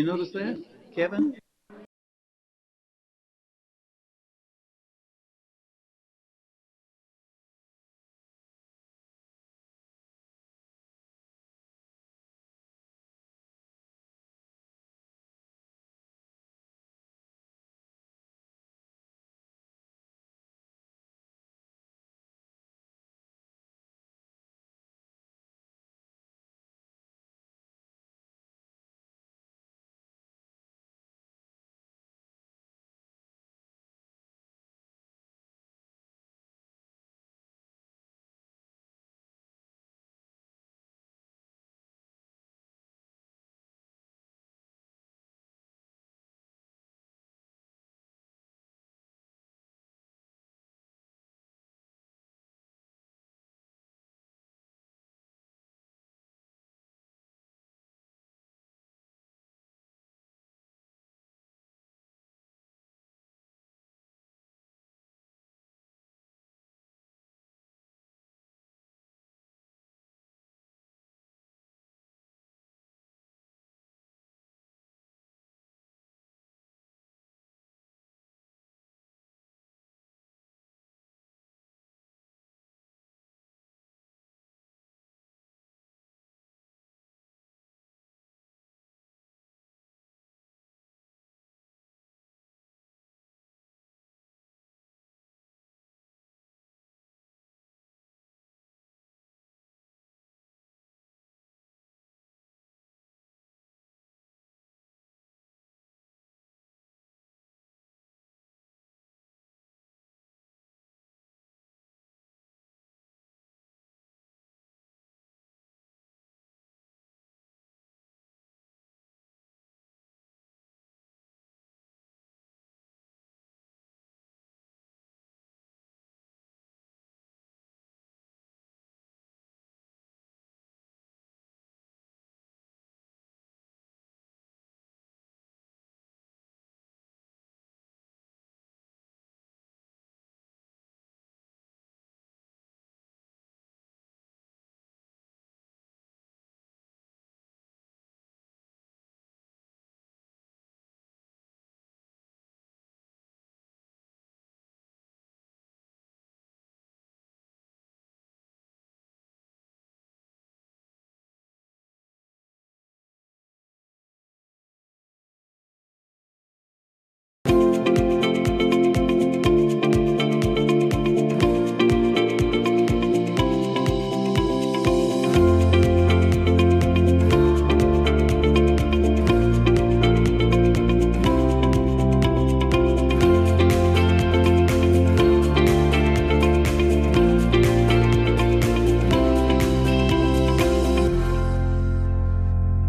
You notice that, Kevin?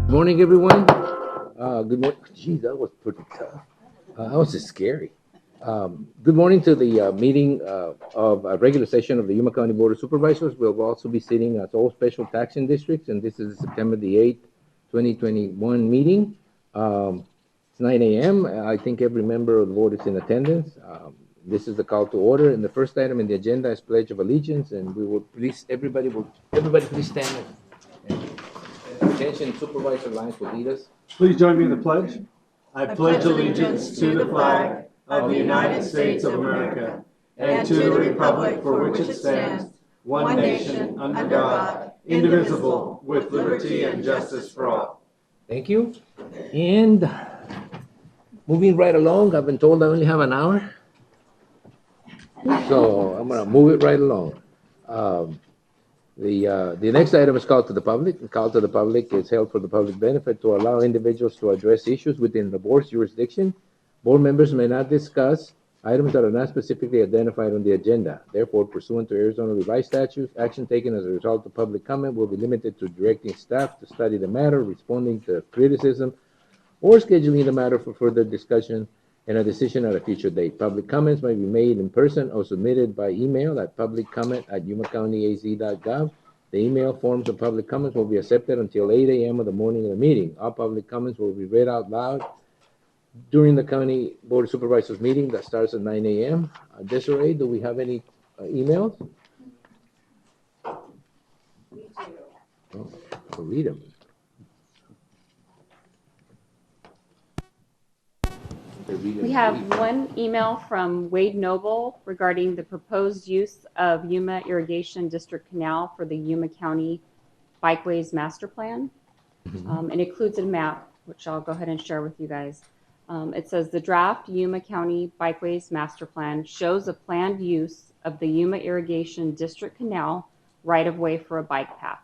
Morning, everyone. Good morning. Gee, that was pretty tough. That was just scary. Good morning to the meeting of a regular session of the Yuma County Board of Supervisors. We'll also be sitting as all special taxing districts, and this is September the 8th, 2021 meeting. It's 9 a.m. I think every member of the board is in attendance. This is the call to order, and the first item in the agenda is Pledge of Allegiance, and we will please, everybody please stand. Attention, Supervisor Lyons will lead us. Please join me in the pledge. I pledge allegiance to the flag of the United States of America and to the republic for which it stands, one nation, under God, indivisible, with liberty and justice for all. Thank you. And moving right along, I've been told I only have an hour. So I'm gonna move it right along. The next item is called to the public. The call to the public is held for the public benefit to allow individuals to address issues within the board's jurisdiction. Board members may not discuss items that are not specifically identified on the agenda. Therefore, pursuant to Arizona revised statutes, action taken as a result of public comment will be limited to directing staff to study the matter, responding to criticism, or scheduling the matter for further discussion and a decision at a future date. Public comments may be made in person or submitted by email at publiccomment@yumacountyaz.gov. The email forms of public comments will be accepted until 8 a.m. of the morning of the meeting. All public comments will be read out loud during the County Board of Supervisors meeting that starts at 9 a.m. Desiree, do we have any emails? Oh, I'll read them. We have one email from Wade Noble regarding the proposed use of Yuma Irrigation District Canal for the Yuma County Bikeways Master Plan. It includes a map, which I'll go ahead and share with you guys. It says the draft Yuma County Bikeways Master Plan shows a planned use of the Yuma Irrigation District Canal right-of-way for a bike path.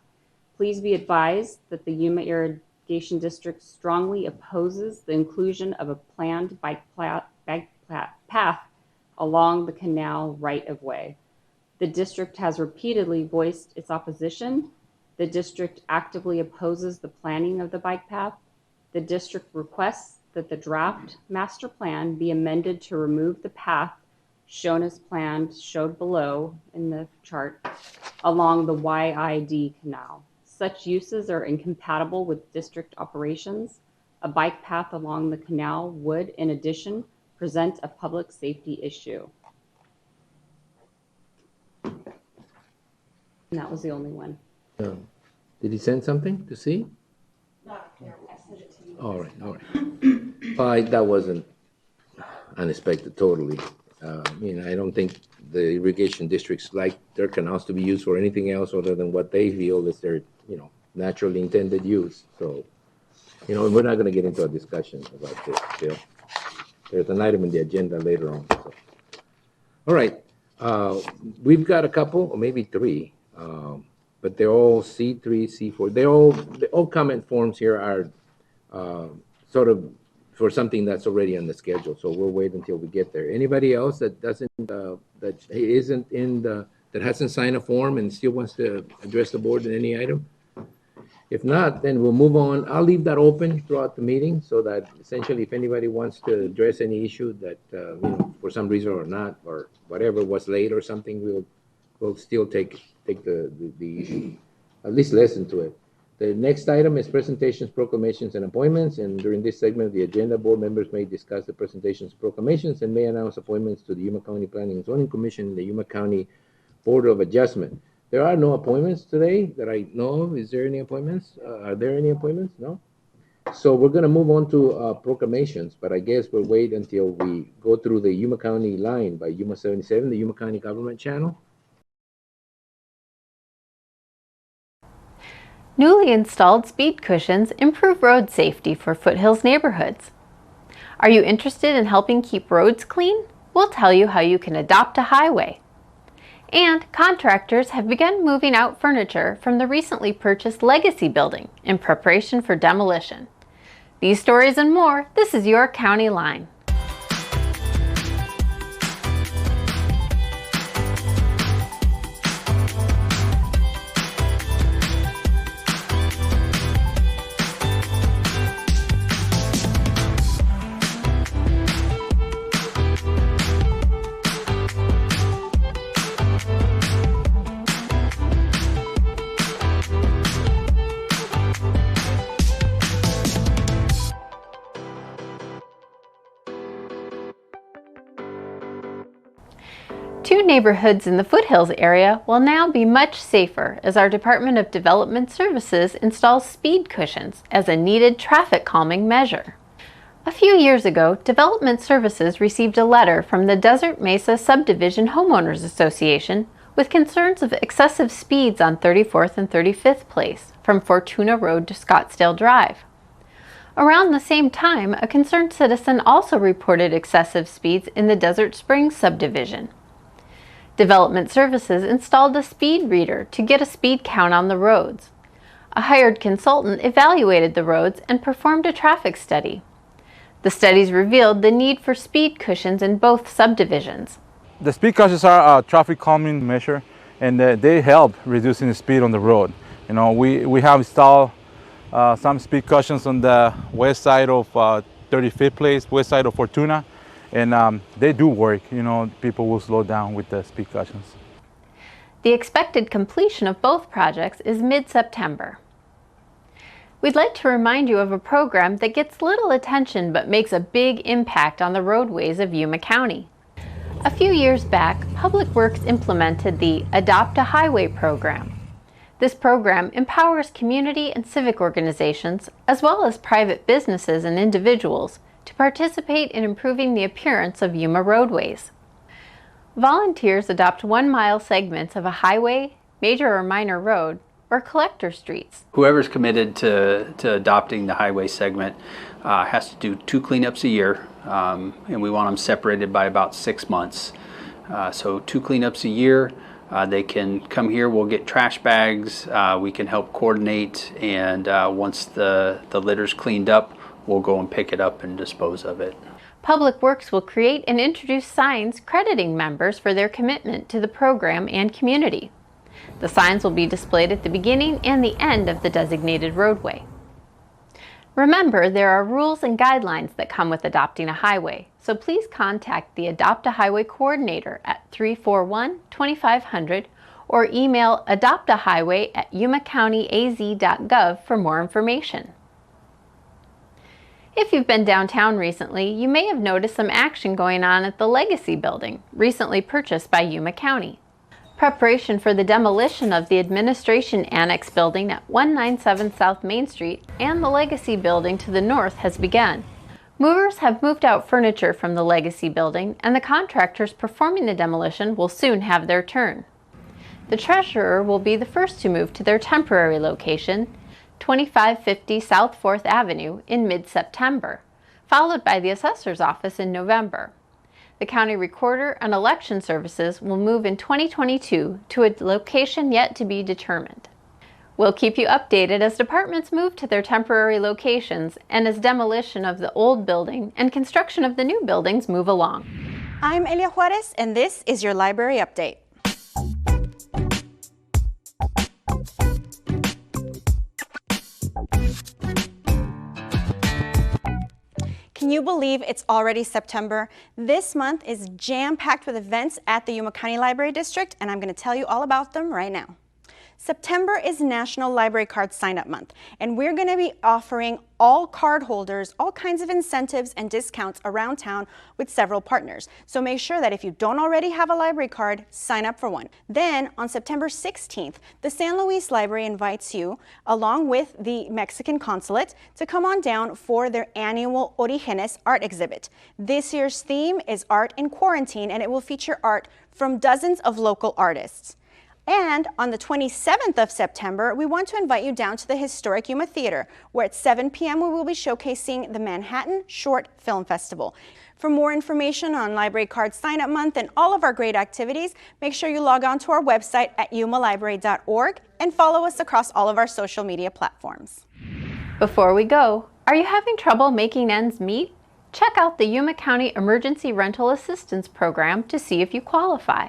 Please be advised that the Yuma Irrigation District strongly opposes the inclusion of a planned bike path along the canal right-of-way. The district has repeatedly voiced its opposition. The district actively opposes the planning of the bike path. The district requests that the draft master plan be amended to remove the path shown as planned, showed below in the chart, along the YID canal. Such uses are incompatible with district operations. A bike path along the canal would, in addition, present a public safety issue. And that was the only one. Did he send something to see? Not here, I sent it to you. All right. That wasn't unexpected totally. I don't think the irrigation districts like their canals to be used for anything else other than what they feel is their, naturally intended use. So, we're not gonna get into a discussion about this, Bill. There's an item in the agenda later on, so. All right, we've got a couple, or maybe three, but they're all C3, C4. The all comment forms here are sort of for something that's already on the schedule, so we'll wait until we get there. Anybody else that doesn't, that isn't in that hasn't signed a form and still wants to address the board in any item? If not, then we'll move on. I'll leave that open throughout the meeting so that essentially if anybody wants to address any issue that, for some reason or not, or whatever was late or something, we'll still take the issue, at least listen to it. The next item is presentations, proclamations, and appointments. And during this segment of the agenda, board members may discuss the presentations, proclamations, and may announce appointments to the Yuma County Planning and Zoning Commission and the Yuma County Board of Adjustment. There are no appointments today that I know of. Is there any appointments? Are there any appointments? No? So we're going to move on to proclamations, but I guess we'll wait until we go through the Yuma County line by Yuma 77, the Yuma County Government Channel. Newly installed speed cushions improve road safety for Foothills neighborhoods. Are you interested in helping keep roads clean? We'll tell you how you can adopt a highway. And contractors have begun moving out furniture from the recently purchased Legacy building in preparation for demolition. These stories and more, this is your County Line. Two neighborhoods in the Foothills area will now be much safer as our Department of Development Services installs speed cushions as a needed traffic calming measure. A few years ago, Development Services received a letter from the Desert Mesa Subdivision Homeowners Association with concerns of excessive speeds on 34th and 35th Place from Fortuna Road to Scottsdale Drive. Around the same time, a concerned citizen also reported excessive speeds in the Desert Springs subdivision. Development Services installed a speed reader to get a speed count on the roads. A hired consultant evaluated the roads and performed a traffic study. The studies revealed the need for speed cushions in both subdivisions. The speed cushions are a traffic calming measure, and they help reducing the speed on the road. We have installed some speed cushions on the west side of 35th Place, west side of Fortuna. And they do work. People will slow down with the speed cushions. The expected completion of both projects is mid-September. We'd like to remind you of a program that gets little attention but makes a big impact on the roadways of Yuma County. A few years back, Public Works implemented the Adopt a Highway program. This program empowers community and civic organizations, as well as private businesses and individuals, to participate in improving the appearance of Yuma roadways. Volunteers adopt 1-mile segments of a highway, major or minor road, or collector streets. Whoever's committed to adopting the highway segment has to do 2 cleanups a year, and we want them separated by about 6 months. So 2 cleanups a year. They can come here, we'll get trash bags, we can help coordinate, and once the litter's cleaned up, we'll go and pick it up and dispose of it. Public Works will create and introduce signs crediting members for their commitment to the program and community. The signs will be displayed at the beginning and the end of the designated roadway. Remember, there are rules and guidelines that come with adopting a highway, so please contact the Adopt a Highway coordinator at 341-2500 or email adoptahighway@yumacountyaz.gov for more information. If you've been downtown recently, you may have noticed some action going on at the Legacy Building, recently purchased by Yuma County. Preparation for the demolition of the Administration Annex building at 197 South Main Street and the Legacy Building to the north has begun. Movers have moved out furniture from the Legacy Building, and the contractors performing the demolition will soon have their turn. The treasurer will be the first to move to their temporary location, 2550 South 4th Avenue, in mid-September, followed by the assessor's office in November. The county recorder and election services will move in 2022 to a location yet to be determined. We'll keep you updated as departments move to their temporary locations and as demolition of the old building and construction of the new buildings move along. I'm Elia Juarez, and this is your library update. Can you believe it's already September? This month is jam-packed with events at the Yuma County Library District, and I'm going to tell you all about them right now. September is National Library Card Sign-Up Month, and we're going to be offering all card holders all kinds of incentives and discounts around town with several partners. So make sure that if you don't already have a library card, sign up for one. Then on September 16th, the San Luis Library invites you, along with the Mexican Consulate, to come on down for their annual Orígenes art exhibit. This year's theme is Art in Quarantine, and it will feature art from dozens of local artists. And on the 27th of September, we want to invite you down to the historic Yuma Theater, where at 7 p.m. we will be showcasing the Manhattan Short Film Festival. For more information on Library Card Sign-Up Month and all of our great activities, make sure you log on to our website at yumalibrary.org and follow us across all of our social media platforms. Before we go, are you having trouble making ends meet? Check out the Yuma County Emergency Rental Assistance Program to see if you qualify.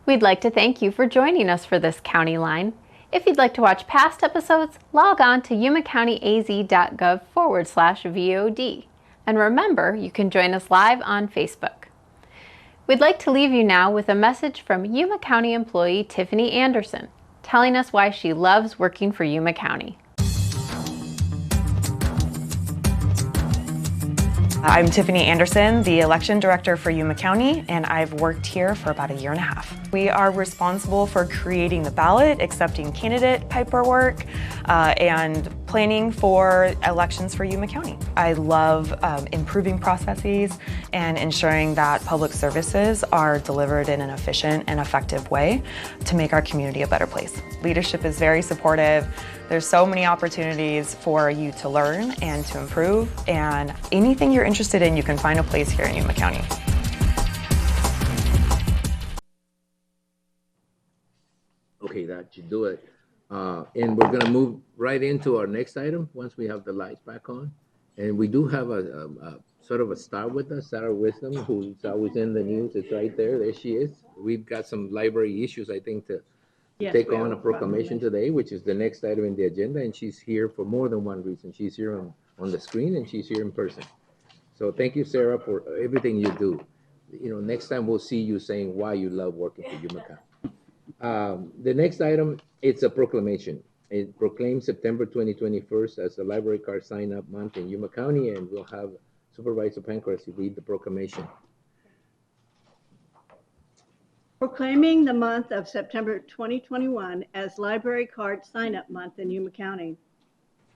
We'd like to thank you for joining us for this County Line. If you'd like to watch past episodes, log on to yumacountyaz.gov/VOD. And remember, you can join us live on Facebook. We'd like to leave you now with a message from Yuma County employee Tiffany Anderson, telling us why she loves working for Yuma County. I'm Tiffany Anderson, the election director for Yuma County, and I've worked here for about 1.5 years. We are responsible for creating the ballot, accepting candidate paperwork, and planning for elections for Yuma County. I love improving processes and ensuring that public services are delivered in an efficient and effective way to make our community a better place. Leadership is very supportive. There's so many opportunities for you to learn and to improve, and anything you're interested in, you can find a place here in Yuma County. Okay, that should do it. And we're gonna move right into our next item once we have the lights back on. And we do have a sort of a star with us, Sarah Wisdom, who's always in the news. It's right there. There she is. We've got some library issues, I think, to take on a proclamation today, which is the next item in the agenda, and she's here for more than one reason. She's here on the screen and she's here in person. So thank you, Sarah, for everything you do. Next time we'll see you saying why you love working for Yuma County. The next item, it's a proclamation. It proclaims September 2021 as the library card sign-up month in Yuma County, and we'll have Supervisor Pancras read the proclamation. Proclaiming the month of September 2021 as Library Card Sign-Up Month in Yuma County.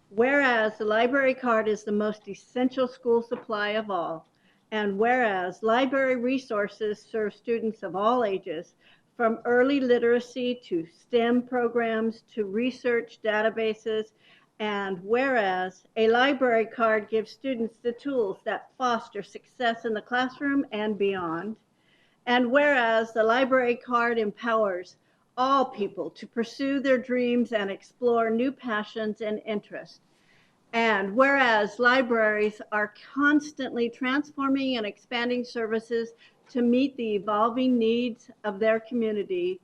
Whereas the library card is the most essential school supply of all, and whereas library resources serve students of all ages, from early literacy to STEM programs to research databases, and whereas a library card gives students the tools that foster success in the classroom and beyond, and whereas the library card empowers all people to pursue their dreams and explore new passions and interests. And whereas libraries are constantly transforming and expanding services to meet the evolving needs of their community,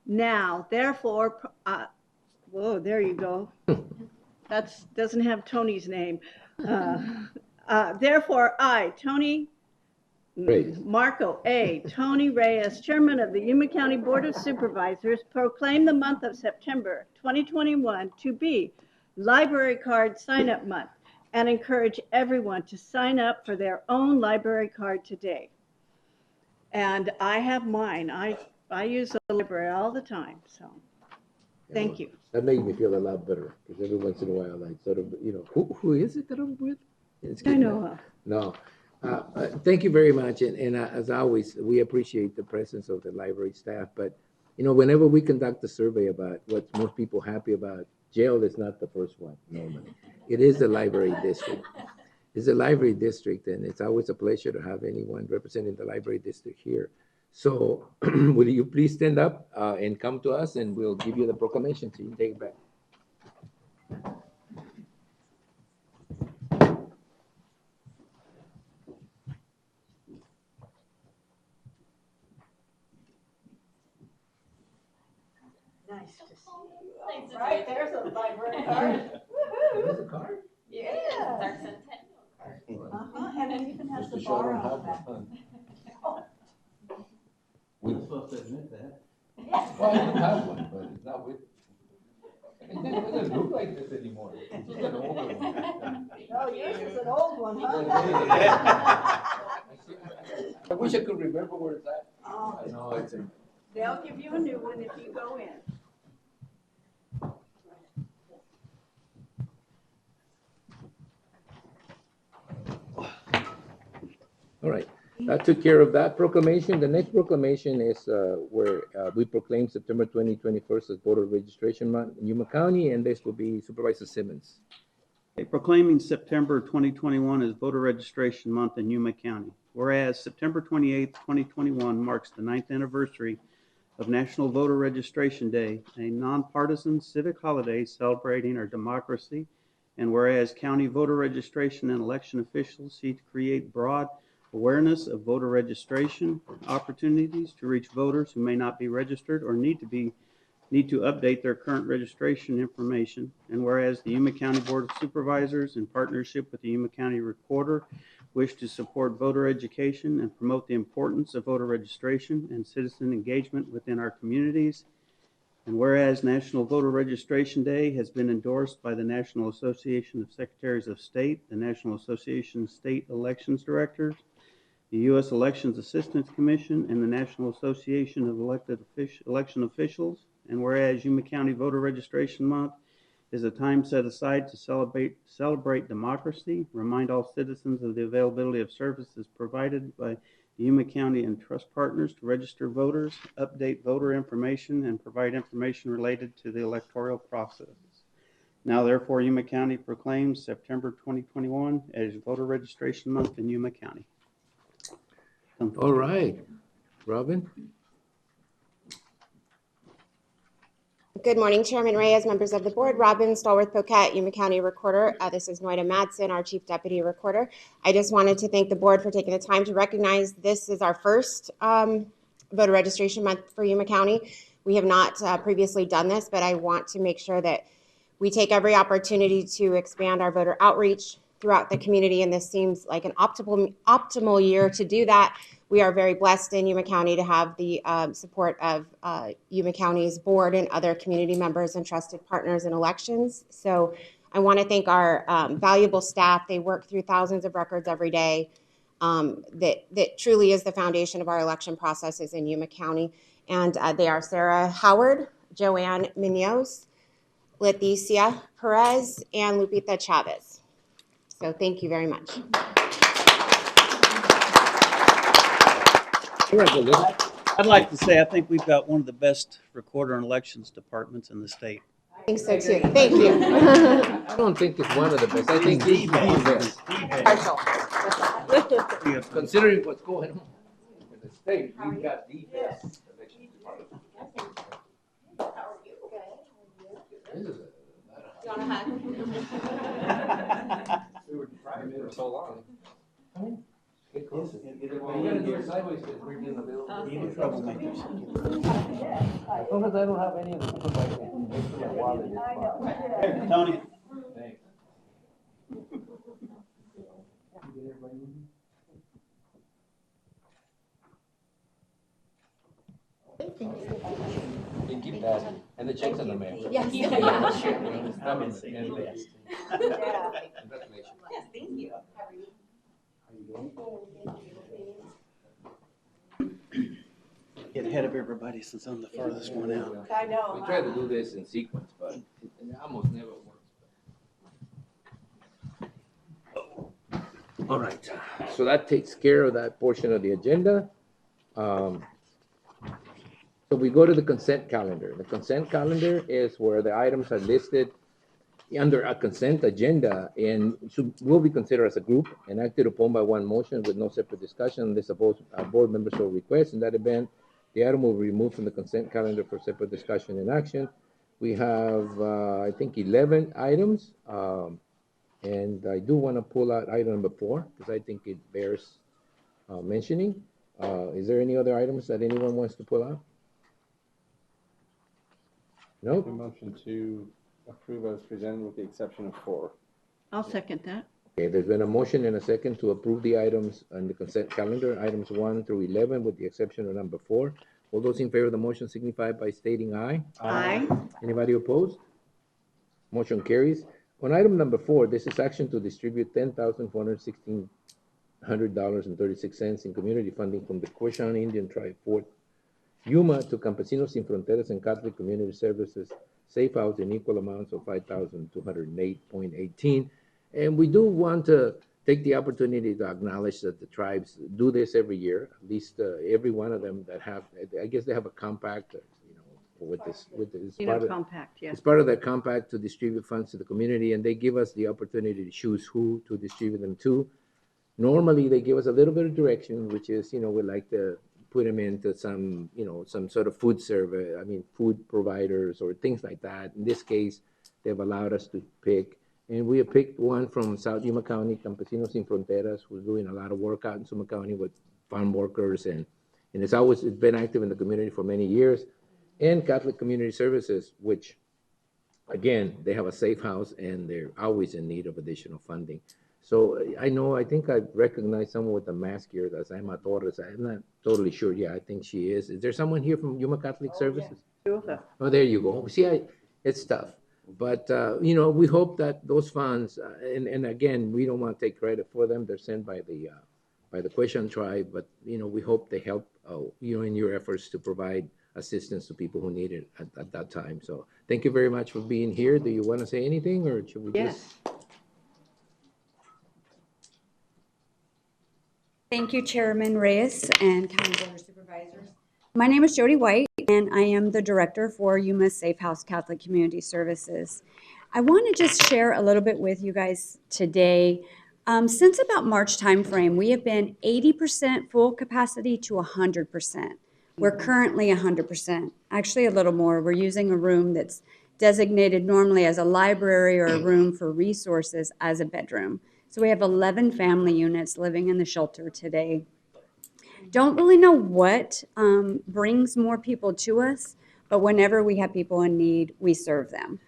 now, therefore, whoa, there you go. That doesn't have Tony's name. Therefore, I, Tony Marco A. Tony Reyes, Chairman of the Yuma County Board of Supervisors, proclaim the month of September 2021 to be Library Card Sign-Up Month and encourage everyone to sign up for their own library card today. And I have mine. I use the library all the time, so thank you. That made me feel a lot better, because every once in a while I sort of, who is it that I'm with? I know. No. Thank you very much. And as always, we appreciate the presence of the library staff. But, whenever we conduct a survey about what's most people happy about, jail is not the first one, normally. It is the library district. It's a library district, and it's always a pleasure to have anyone representing the library district here. So will you please stand up and come to us, and we'll give you the proclamation so you can take it back. Nice to see you. Right, there's a library card. There's a card? Yeah. It's our centennial card. And it even has the bar on the back. We're supposed to admit that. Well, I do have one, but it's not with. It doesn't look like this anymore. It's just an older one. No, yours is an old one, huh? I wish I could remember where it's at. Oh. I know, it's in. They'll give you a new one if you go in. All right, that took care of that proclamation. The next proclamation is where we proclaim September 2021 as voter registration month in Yuma County, and this will be Supervisor Simmons. Okay, proclaiming September 2021 as voter registration month in Yuma County. Whereas September 28, 2021 marks the 9th anniversary of National Voter Registration Day, a nonpartisan civic holiday celebrating our democracy, and whereas county voter registration and election officials seek to create broad awareness of voter registration, opportunities to reach voters who may not be registered or need to update their current registration information, and whereas the Yuma County Board of Supervisors, in partnership with the Yuma County Recorder, wish to support voter education and promote the importance of voter registration and citizen engagement within our communities. And whereas National Voter Registration Day has been endorsed by the National Association of Secretaries of State, the National Association of State Elections Directors, the U.S. Elections Assistance Commission, and the National Association of Election Officials. And whereas Yuma County Voter Registration Month is a time set aside to celebrate democracy, remind all citizens of the availability of services provided by the Yuma County and trust partners to register voters, update voter information, and provide information related to the electoral process. Now, therefore, Yuma County proclaims September 2021 as Voter Registration Month in Yuma County. All right, Robin. Good morning, Chairman Reyes, members of the board. Robin Stallworth-Poquette, Yuma County Recorder. This is Noida Madsen, our Chief Deputy Recorder. I just wanted to thank the board for taking the time to recognize this is our first voter registration month for Yuma County. We have not previously done this, but I want to make sure that we take every opportunity to expand our voter outreach, throughout the community, and this seems like an optimal year to do that. We are very blessed in Yuma County to have the support of Yuma County's board and other community members and trusted partners in elections. So I want to thank our valuable staff. They work through thousands of records every day. That truly is the foundation of our election processes in Yuma County. And they are Sarah Howard, Joanne Munoz, Leticia Perez, and Lupita Chavez. So thank you very much. I'd like to say I think we've got one of the best recorder and elections departments in the state. I think so too. Thank you. I don't think it's one of the best. I think the best. Partial. Considering what's going on in the state, we've got the best election department. This is You want a hug? We were trying for so long. Get closer. You gotta do it sideways because we're in the middle. Even troublemakers. As long as I don't have any of the supervisors next to my wallet, it's fine. Here, Tony. Thanks. You keep that, and the checks in the mail. Yes. Yeah, sure. Congratulations. Yes, thank you. Get ahead of everybody since I'm the farthest one out. I know. We try to do this in sequence, but it almost never works. All right, so that takes care of that portion of the agenda. So we go to the consent calendar. The consent calendar is where the items are listed under a consent agenda and will be considered as a group and acted upon by one motion with no separate discussion unless board members so request. In that event, the item will be removed from the consent calendar for separate discussion and action. We have, I think, 11 items. And I do want to pull out item number 4 because I think it bears mentioning. Is there any other items that anyone wants to pull out? No? Motion to approve as presented with the exception of 4. I'll second that. Okay, there's been a motion and a second to approve the items on the consent calendar, items 1 through 11, with the exception of number 4. All those in favor of the motion signify by stating aye. Aye. Anybody opposed? Motion carries. On item number 4, this is action to distribute $10,416.36 in community funding from the Quechan Indian Tribe, Fort Yuma, to Campesinos Sin Fronteras and Catholic Community Services Safe House in equal amounts of $5,208.18. And we do want to take the opportunity to acknowledge that the tribes do this every year. At least every one of them that have, I guess they have a compact, with this Compact, yeah. it's part of their compact to distribute funds to the community, and they give us the opportunity to choose who to distribute them to. Normally, they give us a little bit of direction, which is, we like to put them into some, some sort of food providers or things like that. In this case, they've allowed us to pick, and we have picked one from South Yuma County, Campesinos Sin Fronteras, who's doing a lot of work out in Yuma County with farm workers, and it's been active in the community for many years. And Catholic Community Services, which, again, they have a safe house and they're always in need of additional funding. So I think I recognize someone with a mask here. That's Emma Torres. I'm not totally sure. Yeah, I think she is. Is there someone here from Yuma Catholic Services? Yeah. Oh, there you go. See, it's tough. But, we hope that those funds, and again, we don't want to take credit for them. They're sent by the Quechan tribe, but, we hope they help, in your efforts to provide assistance to people who need it at that time. So thank you very much for being here. Do you want to say anything, or should we just? Thank you, Chairman Reyes and County Board of Supervisors. My name is Jody White, and I am the Director for Yuma Safe House Catholic Community Services. I want to just share a little bit with you guys today. Since about March timeframe, we have been 80% full capacity to 100%. We're currently 100%, actually a little more. We're using a room that's designated normally as a library or a room for resources as a bedroom. So we have 11 family units living in the shelter today. Don't really know what brings more people to us, but whenever we have people in need, we serve them.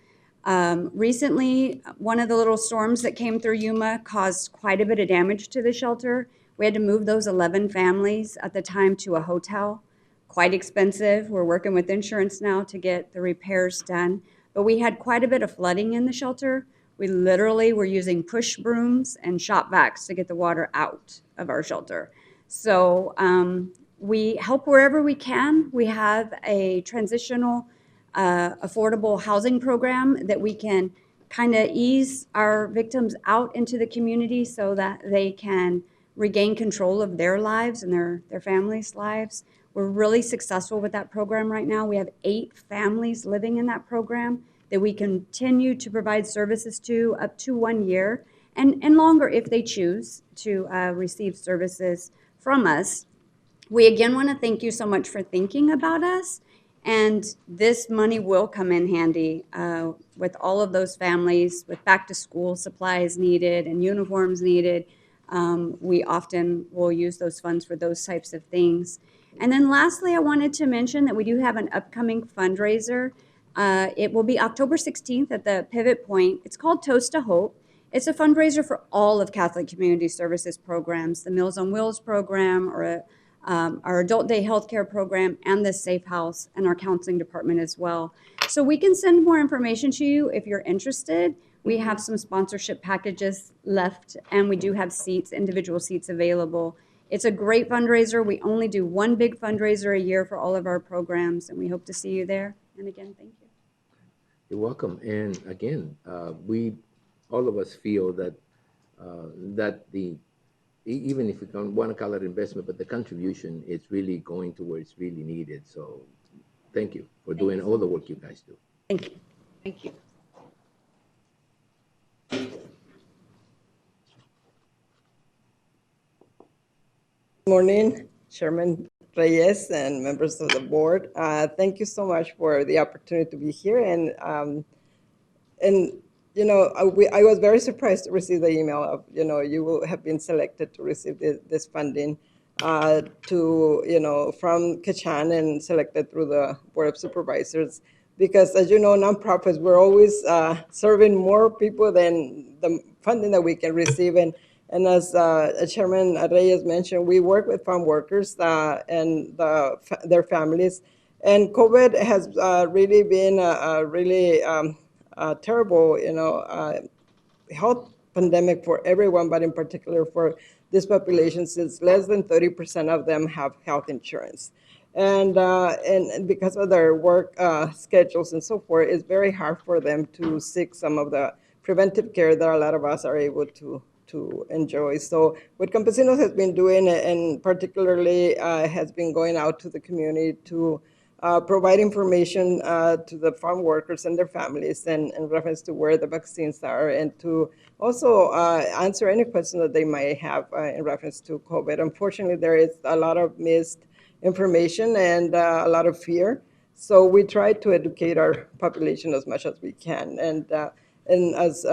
Recently, one of the little storms that came through Yuma caused quite a bit of damage to the shelter. We had to move those 11 families at the time to a hotel. Quite expensive. We're working with insurance now to get the repairs done. But we had quite a bit of flooding in the shelter. We literally were using push brooms and shop vacs to get the water out of our shelter. So we help wherever we can. We have a transitional affordable housing program that we can kind of ease our victims out into the community so that they can regain control of their lives and their families' lives. We're really successful with that program right now. We have 8 families living in that program that we continue to provide services to up to 1 year and longer if they choose to receive services from us. We again want to thank you so much for thinking about us. And this money will come in handy with all of those families with back to school supplies needed and uniforms needed. We often will use those funds for those types of things. And then lastly, I wanted to mention that we do have an upcoming fundraiser. It will be October 16th at the Pivot Point. It's called Toast to Hope. It's a fundraiser for all of Catholic Community Services programs, the Meals on Wheels program, or our Adult Day Healthcare program, and the Safe House, and our counseling department as well. So we can send more information to you if you're interested. We have some sponsorship packages left, and we do have seats, individual seats available. It's a great fundraiser. We only do one big fundraiser a year for all of our programs, and we hope to see you there. And again, thank you. You're welcome. And again, all of us feel that even if we don't want to call it investment, but the contribution is really going to where it's really needed. So thank you for doing all the work you guys do. Thank you. Thank you. Morning, Chairman Reyes and members of the board. Thank you so much for the opportunity to be here. And you know, I was very surprised to receive the email of, you know, you will have been selected to receive this funding from Kachan and selected through the Board of Supervisors. Because as you know, nonprofits, we're always serving more people than the funding that we can receive. And as Chairman Reyes mentioned, we work with farm workers and their families. And COVID has really been a really terrible, health pandemic for everyone, but in particular for this population, since less than 30% of them have health insurance. And because of their work schedules and so forth, it's very hard for them to seek some of the preventive care that a lot of us are able to enjoy. So what Campesinos has been doing, and particularly has been going out to the community to provide information to the farm workers and their families in reference to where the vaccines are, and to also answer any questions that they might have in reference to COVID. Unfortunately, there is a lot of missed information and a lot of fear. So we try to educate our population as much as we can. And as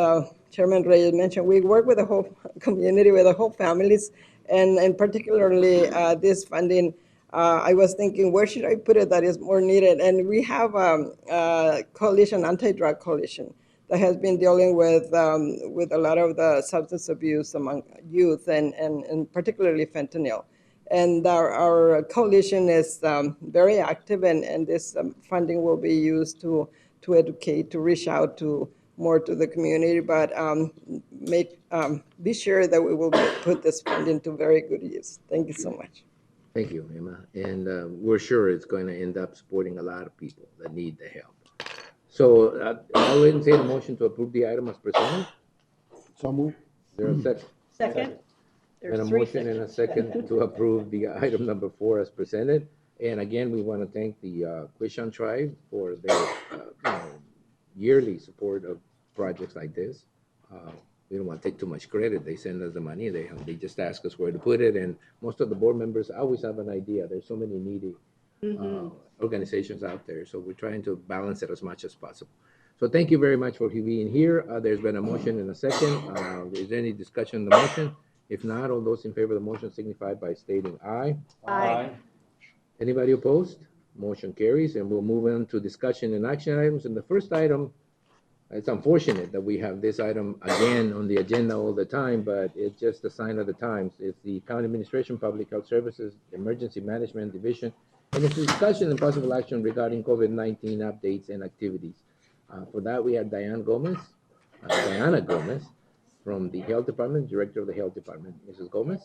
Chairman Reyes mentioned, we work with the whole community, with the whole families, and particularly this funding. I was thinking, where should I put it that is more needed? And we have a coalition, anti-drug coalition, that has been dealing with a lot of the substance abuse among youth, and particularly fentanyl. And our coalition is very active, and this funding will be used to educate, to reach out to more to the community, but be sure that we will put this funding to very good use. Thank you so much. Thank you, Emma. And we're sure it's going to end up supporting a lot of people that need the help. So I'll entertain a motion to approve the item as presented. So moved. Is there a second? Second. And a motion and a second to approve the item number 4 as presented. And again, we want to thank the Quechan tribe for their yearly support of projects like this. We don't want to take too much credit. They send us the money. They just ask us where to put it. And most of the board members always have an idea. There's so many needy organizations out there. So we're trying to balance it as much as possible. So thank you very much for being here. There's been a motion and a second. Is there any discussion on the motion? If not, all those in favor of the motion signify by stating aye. Aye. Anybody opposed? Motion carries, and we'll move on to discussion and action items. And the first item It's unfortunate that we have this item again on the agenda all the time, but it's just a sign of the times. It's the County Administration, Public Health Services, Emergency Management Division, and it's a discussion and possible action regarding COVID-19 updates and activities. For that, we have Diana Gomez from the Health Department, Director of the Health Department. Mrs. Gomez?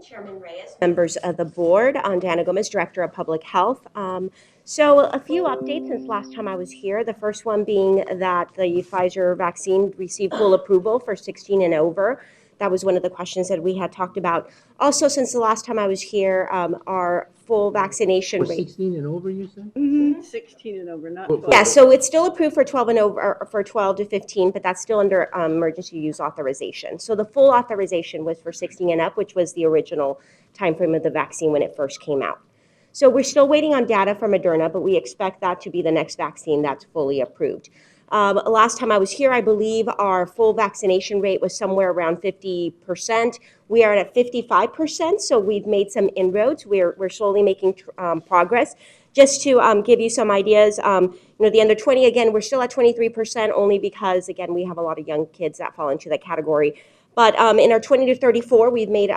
Chairman Reyes, members of the board. I'm Diana Gomez, Director of Public Health. So a few updates since last time I was here. The first one being that the Pfizer vaccine received full approval for 16 and over. That was one of the questions that we had talked about. Also, since the last time I was here, our full vaccination For rate. 16 and over, you said? 16 and over, not For- 12. Yeah, so it's still approved for 12 and over, or for 12 to 15, but that's still under emergency use authorization. So the full authorization was for 16 and up, which was the original timeframe of the vaccine when it first came out. So we're still waiting on data from Moderna, but we expect that to be the next vaccine that's fully approved. Last time I was here, I believe our full vaccination rate was somewhere around 50%. We are at 55%, so we've made some inroads. We're slowly making progress. Just to give you some ideas, the under 20, again, we're still at 23% only because, again, we have a lot of young kids that fall into that category. But in our 20 to 34, we've made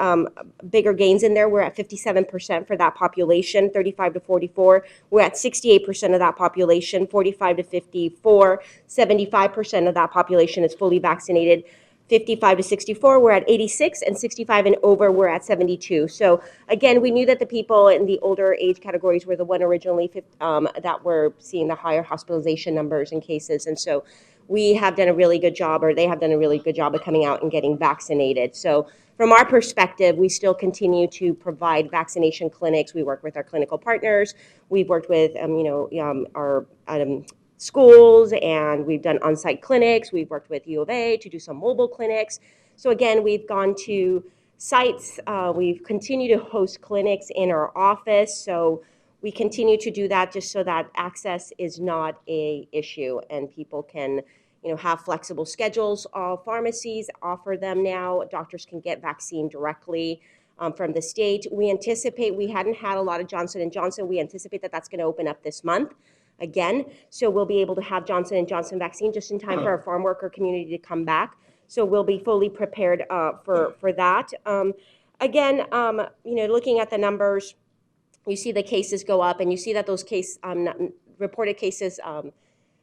bigger gains in there. We're at 57% for that population. 35 to 44, we're at 68% of that population. 45 to 54, 75% of that population is fully vaccinated. 55 to 64, we're at 86, and 65 and over, we're at 72. So again, we knew that the people in the older age categories were the one originally that were seeing the higher hospitalization numbers and cases. And so we have done a really good job, or they have done a really good job of coming out and getting vaccinated. So from our perspective, we still continue to provide vaccination clinics. We work with our clinical partners. We've worked with, our schools, and we've done on-site clinics. We've worked with U of A to do some mobile clinics. So again, we've gone to sites. We've continued to host clinics in our office. So we continue to do that just so that access is not an issue and people can, have flexible schedules. All pharmacies offer them now. Doctors can get vaccine directly from the state. We anticipate, we hadn't had a lot of Johnson & Johnson. We anticipate that that's going to open up this month again. So we'll be able to have Johnson & Johnson vaccine just in time for our farm worker community to come back. So we'll be fully prepared for that. Looking at the numbers, you see the cases go up, and you see that those reported cases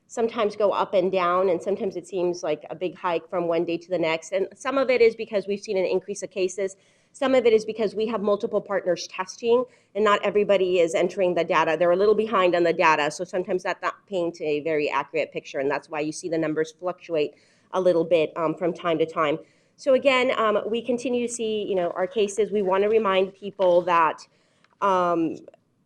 sometimes go up and down, and sometimes it seems like a big hike from one day to the next. And some of it is because we've seen an increase of cases. Some of it is because we have multiple partners testing, and not everybody is entering the data. They're a little behind on the data, so sometimes that not paint a very accurate picture, and that's why you see the numbers fluctuate a little bit from time to time. So again, we continue to see, our cases. We want to remind people that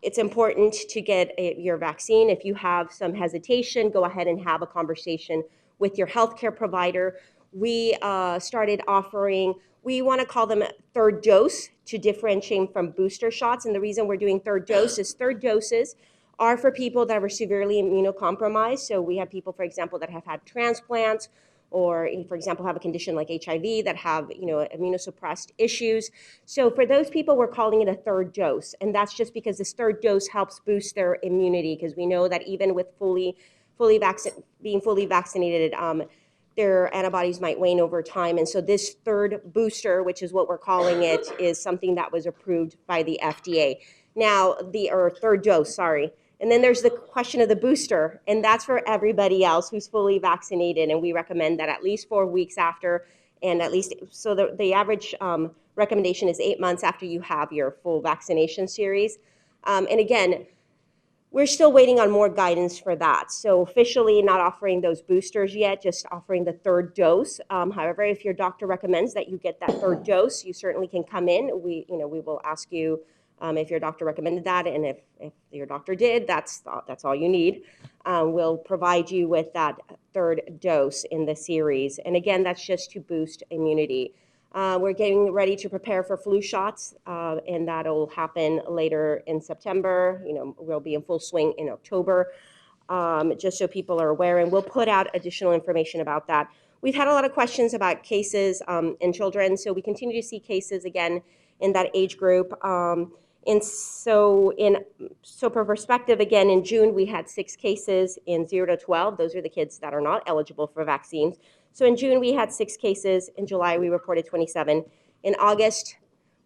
it's important to get your vaccine. If you have some hesitation, go ahead and have a conversation with your healthcare provider. We started offering, we want to call them third dose to differentiate from booster shots. And the reason we're doing third dose is third doses are for people that were severely immunocompromised. So we have people, for example, that have had transplants, or, for example, have a condition like HIV that have, immunosuppressed issues. So for those people, we're calling it a third dose. And that's just because this third dose helps boost their immunity, because we know that even with being fully vaccinated, their antibodies might wane over time. And so this third booster, which is what we're calling it, is something that was approved by the FDA. Now, or third dose, sorry. And then there's the question of the booster, and that's for everybody else who's fully vaccinated. And we recommend that at least 4 weeks after, and at least, so the average recommendation is 8 months after you have your full vaccination series. And again, we're still waiting on more guidance for that. So officially not offering those boosters yet, just offering the third dose. However, if your doctor recommends that you get that third dose, you certainly can come in. We will ask you if your doctor recommended that, and if your doctor did, that's all you need. We'll provide you with that third dose in the series. And again, that's just to boost immunity. We're getting ready to prepare for flu shots, and that'll happen later in September. We'll be in full swing in October, just so people are aware, and we'll put out additional information about that. We've had a lot of questions about cases in children, so we continue to see cases again in that age group. And so for perspective, again, in June, we had 6 cases in 0 to 12. Those are the kids that are not eligible for vaccines. So in June, we had 6 cases. In July, we reported 27. In August,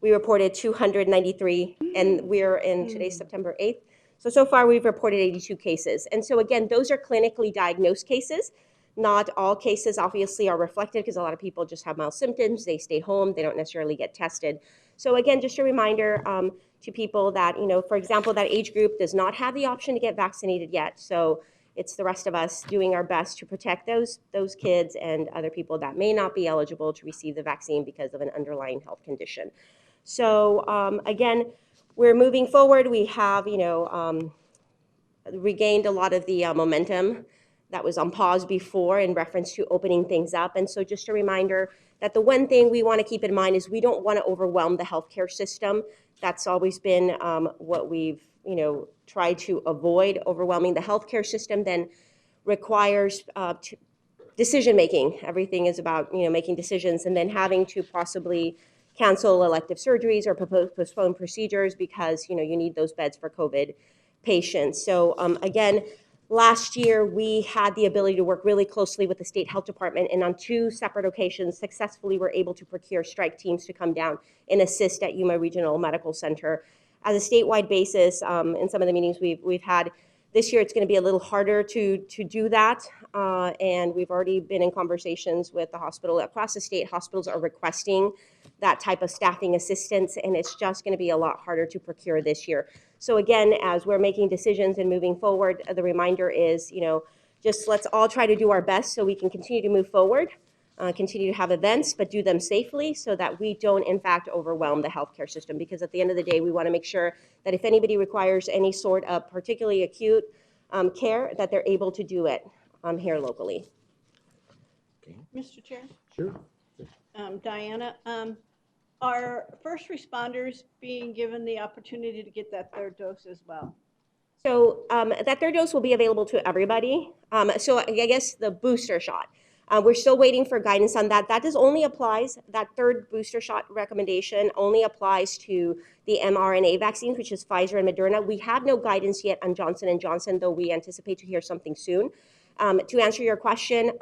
we reported 293. And we're in, today's September 8th. So far, we've reported 82 cases. And so again, those are clinically diagnosed cases. Not all cases obviously are reflected because a lot of people just have mild symptoms. They stay home. They don't necessarily get tested. So again, just a reminder to people that, for example, that age group does not have the option to get vaccinated yet. So it's the rest of us doing our best to protect those kids and other people that may not be eligible to receive the vaccine because of an underlying health condition. So again, we're moving forward. We have, regained a lot of the momentum that was on pause before in reference to opening things up. And so just a reminder that the one thing we want to keep in mind is we don't want to overwhelm the healthcare system. That's always been what we've, tried to avoid. Overwhelming the healthcare system then requires decision making. Everything is about, making decisions and then having to possibly cancel elective surgeries or postpone procedures because, you need those beds for COVID patients. So again, last year, we had the ability to work really closely with the state health department, and on 2 separate occasions, successfully were able to procure strike teams to come down and assist at Yuma Regional Medical Center. As a statewide basis, in some of the meetings we've had this year, it's going to be a little harder to do that, and we've already been in conversations with the hospital across the state. Hospitals are requesting that type of staffing assistance, and it's just going to be a lot harder to procure this year. So again, as we're making decisions and moving forward, the reminder is, just let's all try to do our best so we can continue to move forward, continue to have events, but do them safely so that we don't, in fact, overwhelm the healthcare system. Because at the end of the day, we want to make sure that if anybody requires any sort of particularly acute care, that they're able to do it here locally. Mr. Chair? Sure. Diana, are first responders being given the opportunity to get that 3rd dose as well? So that 3rd dose will be available to everybody. So I guess the booster shot. We're still waiting for guidance on that. That that 3rd booster shot recommendation only applies to the mRNA vaccines, which is Pfizer and Moderna. We have no guidance yet on Johnson & Johnson, though we anticipate to hear something soon. To answer your question,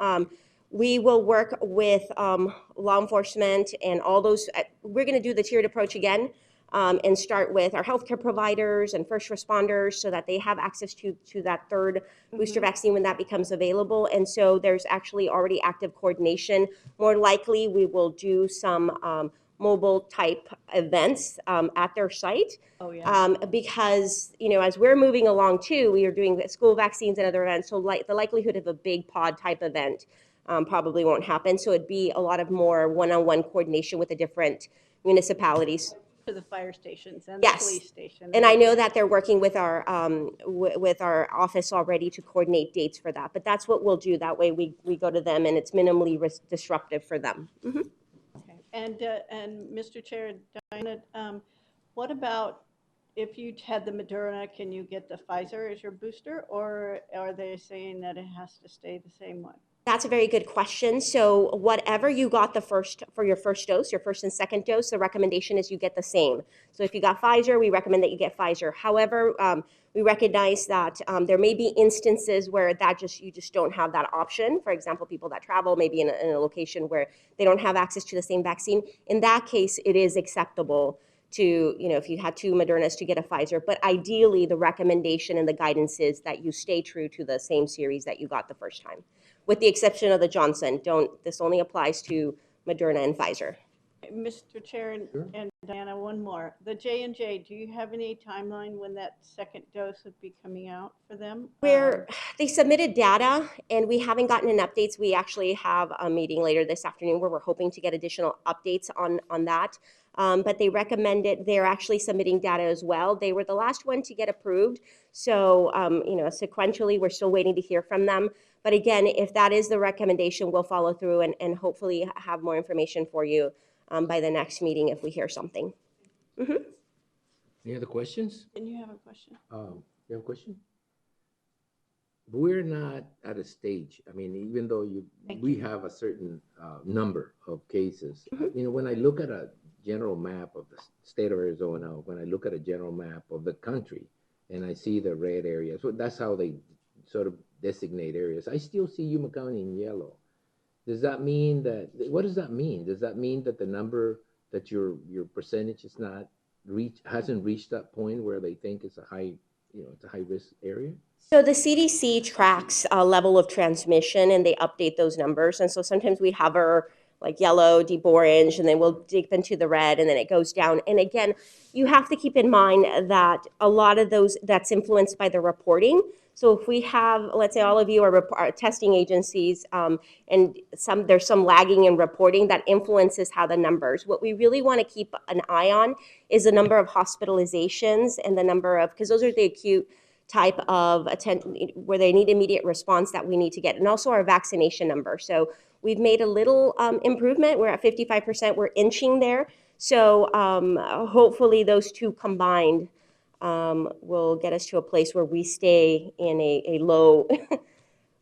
we will work with law enforcement and all those. We're going to do the tiered approach again and start with our healthcare providers and first responders so that they have access to that 3rd booster vaccine when that becomes available. And so there's actually already active coordination. More likely, we will do some mobile type events at their site. Oh, yeah. Because, as we're moving along too, we are doing school vaccines and other events. So the likelihood of a big pod type event probably won't happen. So it'd be a lot of more one-on-one coordination with the different municipalities. To the fire stations and Yes. the police station. And I know that they're working with our office already to coordinate dates for that. But that's what we'll do. That way we go to them and it's minimally disruptive for them. Mm-hmm. Okay. And Mr. Chair, Diana, what about if you had the Moderna, can you get the Pfizer as your booster, or are they saying that it has to stay the same one? That's a very good question. So whatever you got for your first dose, your first and second dose, the recommendation is you get the same. So if you got Pfizer, we recommend that you get Pfizer. However, we recognize that there may be instances where you just don't have that option. For example, people that travel maybe in a location where they don't have access to the same vaccine. In that case, it is acceptable to, if you had 2 Modernas, to get a Pfizer. But ideally, the recommendation and the guidance is that you stay true to the same series that you got the first time, with the exception of the Johnson. This only applies to Moderna and Pfizer. Mr. Chair and Diana, one more. The J&J, do you have any timeline when that 2nd dose would be coming out for them? They submitted data, and we haven't gotten an updates. We actually have a meeting later this afternoon where we're hoping to get additional updates on that. But they recommended, they're actually submitting data as well. They were the last one to get approved. So, sequentially, we're still waiting to hear from them. But again, if that is the recommendation, we'll follow through and hopefully have more information for you by the next meeting if we hear something. Mm-hmm. Any other questions? And you have a question? You have a question? We're not at a stage. I mean, even though we have a certain number of cases, when I look at a general map of the state of Arizona, when I look at a general map of the country, and I see the red areas, so that's how they sort of designate areas. I still see Yuma County in yellow. Does that mean that, what does that mean? Does that mean that the number, that your percentage is not hasn't reached that point where they think it's a high, it's a high risk area? So the CDC tracks a level of transmission and they update those numbers. And so sometimes we hover like yellow, deep orange, and then we'll dip into the red and then it goes down. And again, you have to keep in mind that a lot of those, that's influenced by the reporting. So if we have, let's say all of you are testing agencies and there's some lagging in reporting that influences how the numbers. What we really want to keep an eye on is the number of hospitalizations and the number of, because those are the acute type of where they need immediate response that we need to get, and also our vaccination number. So we've made a little improvement. We're at 55%. We're inching there. So hopefully those two combined will get us to a place where we stay in a low,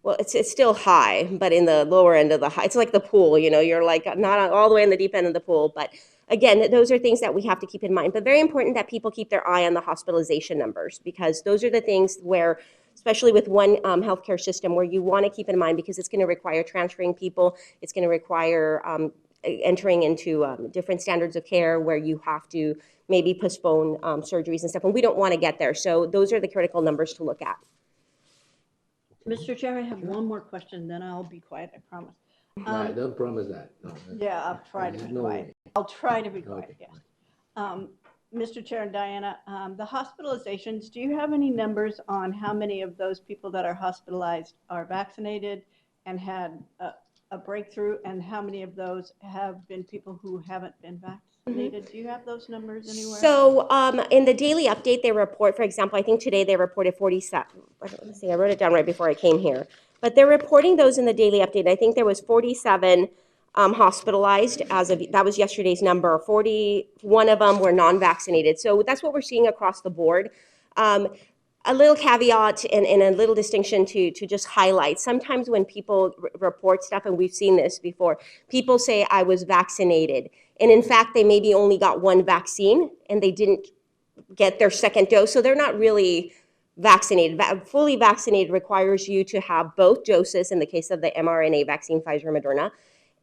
well, it's still high, but in the lower end of the high. It's like the pool, you're like not all the way in the deep end of the pool. But again, those are things that we have to keep in mind. But very important that people keep their eye on the hospitalization numbers, because those are the things where, especially with one healthcare system, where you want to keep in mind, because it's going to require transferring people. It's going to require entering into different standards of care where you have to maybe postpone surgeries and stuff, and we don't want to get there. So those are the critical numbers to look at. Mr. Chair, I have one more question, then I'll be quiet, I promise. No, don't promise that. No, Yeah, I'll try to be quiet. I'll try to be quiet, yes. Mr. Chair and Diana, the hospitalizations, do you have any numbers on how many of those people that are hospitalized are vaccinated and had a breakthrough, and how many of those have been people who haven't been vaccinated? Do you have those numbers anywhere? So in the daily update, they report, for example, I think today they reported 47. Let's see, I wrote it down right before I came here. But they're reporting those in the daily update. I think there was 47 hospitalized as of, that was yesterday's number. 41 of them were non-vaccinated. So that's what we're seeing across the board. A little caveat and a little distinction to just highlight. Sometimes when people report stuff, and we've seen this before, people say, I was vaccinated. And in fact, they maybe only got one vaccine and they didn't get their second dose. So they're not really vaccinated. Fully vaccinated requires you to have both doses in the case of the mRNA vaccine, Pfizer, Moderna,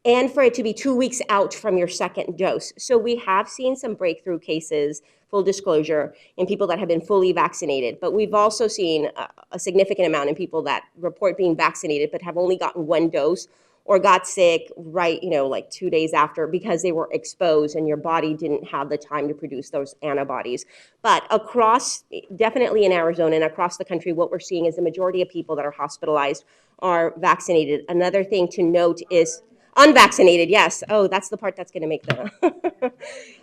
and for it to be 2 weeks out from your second dose. So we have seen some breakthrough cases, full disclosure, in people that have been fully vaccinated. But we've also seen a significant amount in people that report being vaccinated but have only gotten one dose or got sick right, like 2 days after because they were exposed and your body didn't have the time to produce those antibodies. But across, definitely in Arizona and across the country, what we're seeing is the majority of people that are hospitalized are vaccinated. Another thing to note is unvaccinated, yes. Oh, that's the part that's going to make the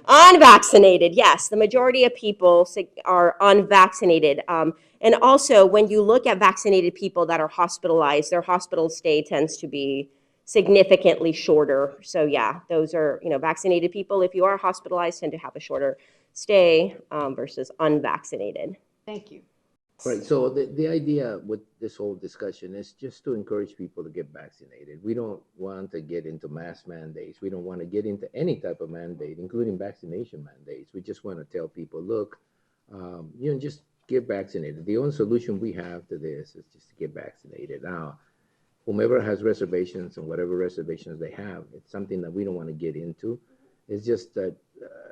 unvaccinated, yes. The majority of people are unvaccinated. And also, when you look at vaccinated people that are hospitalized, their hospital stay tends to be significantly shorter. So yeah, those are, vaccinated people, if you are hospitalized, tend to have a shorter stay versus unvaccinated. Thank you. Right. So the idea with this whole discussion is just to encourage people to get vaccinated. We don't want to get into mass mandates. We don't want to get into any type of mandate, including vaccination mandates. We just want to tell people, look, just get vaccinated. The only solution we have to this is just to get vaccinated. Now, whomever has reservations and whatever reservations they have, it's something that we don't want to get into. It's just that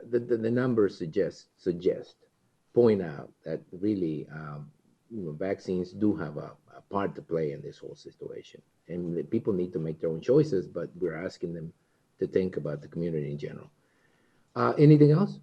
the numbers point out that really vaccines do have a part to play in this whole situation. And people need to make their own choices, but we're asking them to think about the community in general. Anything else?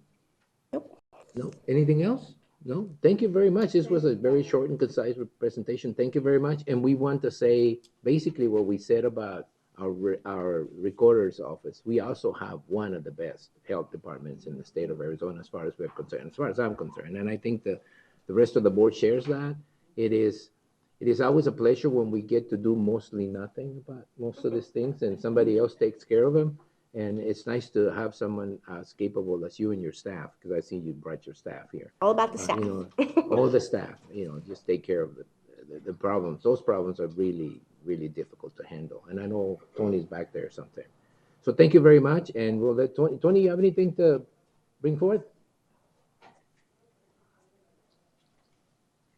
Nope. No. Anything else? No. Thank you very much. This was a very short and concise presentation. Thank you very much. And we want to say basically what we said about our recorder's office. We also have one of the best health departments in the state of Arizona as far as we're concerned, as far as I'm concerned. And I think the rest of the board shares that. It is always a pleasure when we get to do mostly nothing about most of these things and somebody else takes care of them. And it's nice to have someone as capable as you and your staff, because I see you brought your staff here. All about the staff. All the staff, just take care of the problems. Those problems are really, really difficult to handle. And I know Tony's back there sometime. So thank you very much. And we'll let Tony, you have anything to bring forth?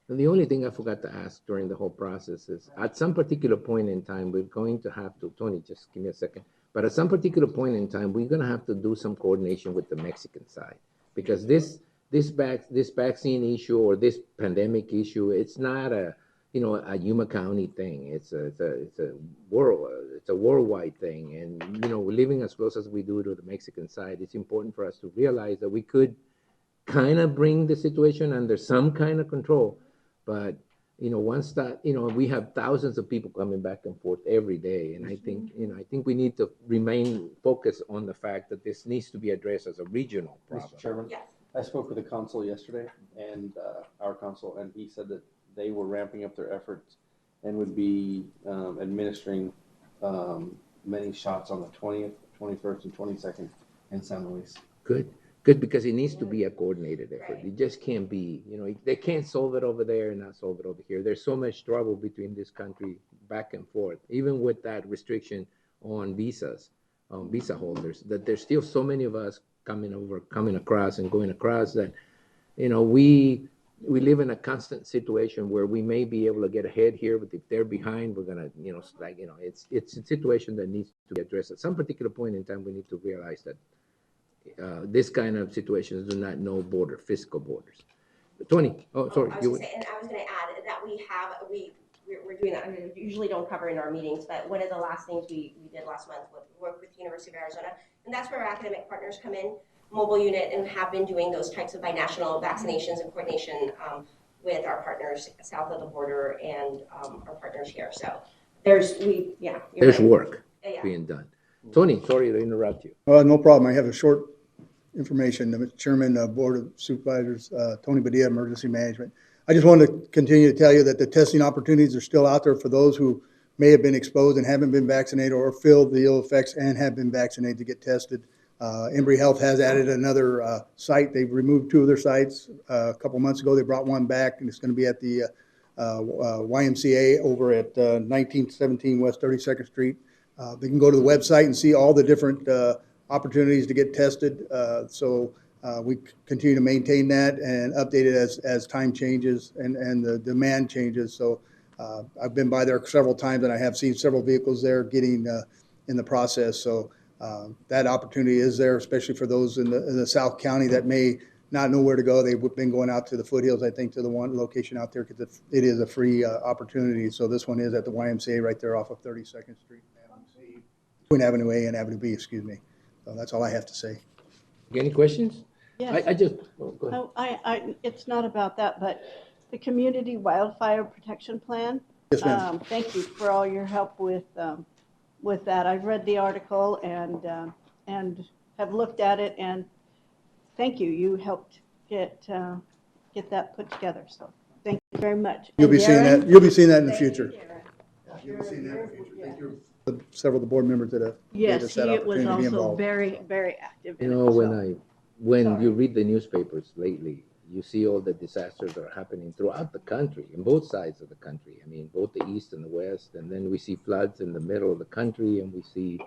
And the only thing I forgot to ask during the whole process is, at some particular point in time, we're going to have to, Tony, just give me a second, but at some particular point in time, we're gonna have to do some coordination with the Mexican side. Because this vaccine issue or this pandemic issue, it's not a Yuma County thing. It's a worldwide thing. And, we're living as close as we do to the Mexican side. It's important for us to realize that we could kind of bring the situation under some kind of control. But, once that, we have thousands of people coming back and forth every day. And I think we need to remain focused on the fact that this needs to be addressed as a regional problem. Mr. Chairman, I spoke with the consul yesterday and our consul, and he said that they were ramping up their efforts and would be administering many shots on the 20th, 21st, and 22nd in San Luis. Good, because it needs to be a coordinated effort. It just can't be, they can't solve it over there and not solve it over here. There's so much trouble between this country back and forth, even with that restriction on visas, visa holders, that there's still so many of us coming across and going across that, we live in a constant situation where we may be able to get ahead here, but if they're behind, we're gonna, it's a situation that needs to be addressed. At some particular point in time, we need to realize that this kind of situations do not know physical borders. Tony, sorry. I was going to add that we're doing that. We usually don't cover in our meetings, but one of the last things we did last month was work with the University of Arizona, and that's where our academic partners come in, mobile unit, and have been doing those types of binational vaccinations and coordination with our partners south of the border and our partners here. So there's work being done. Tony, sorry to interrupt you. No problem. I have a short information. The Chairman of Board of Supervisors, Tony Badilla, Emergency Management. I just wanted to continue to tell you that the testing opportunities are still out there for those who may have been exposed and haven't been vaccinated or feel the ill effects and have been vaccinated to get tested. Embry Health has added another site. They've removed 2 of their sites. A couple months ago, they brought one back, and it's going to be at the YMCA over at 1917 West 32nd Street. They can go to the website and see all the different opportunities to get tested. So we continue to maintain that and update it as time changes and the demand changes. So I've been by there several times, and I have seen several vehicles there getting in the process. So that opportunity is there, especially for those in the South County that may not know where to go. They've been going out to the foothills, I think, to the one location out there because it is a free opportunity. So this one is at the YMCA right there off of 32nd Street. Between Avenue A and Avenue B, excuse me. So that's all I have to say. Any questions? Yes. I just, go ahead. It's not about that, but the Community Wildfire Protection Plan. Yes, ma'am. Thank you for all your help with that. I've read the article and have looked at it, and thank you. You helped get that put together. So thank you very much. You'll be seeing that. You'll be seeing that in the future. You'll be seeing that in the future. Thank you. Several of the board members that have Yes, us that he was opportunity to be also involved. very, very active. When you read the newspapers lately, you see all the disasters that are happening throughout the country, in both sides of the country. I mean, both the east and the west, and then we see floods in the middle of the country, and we see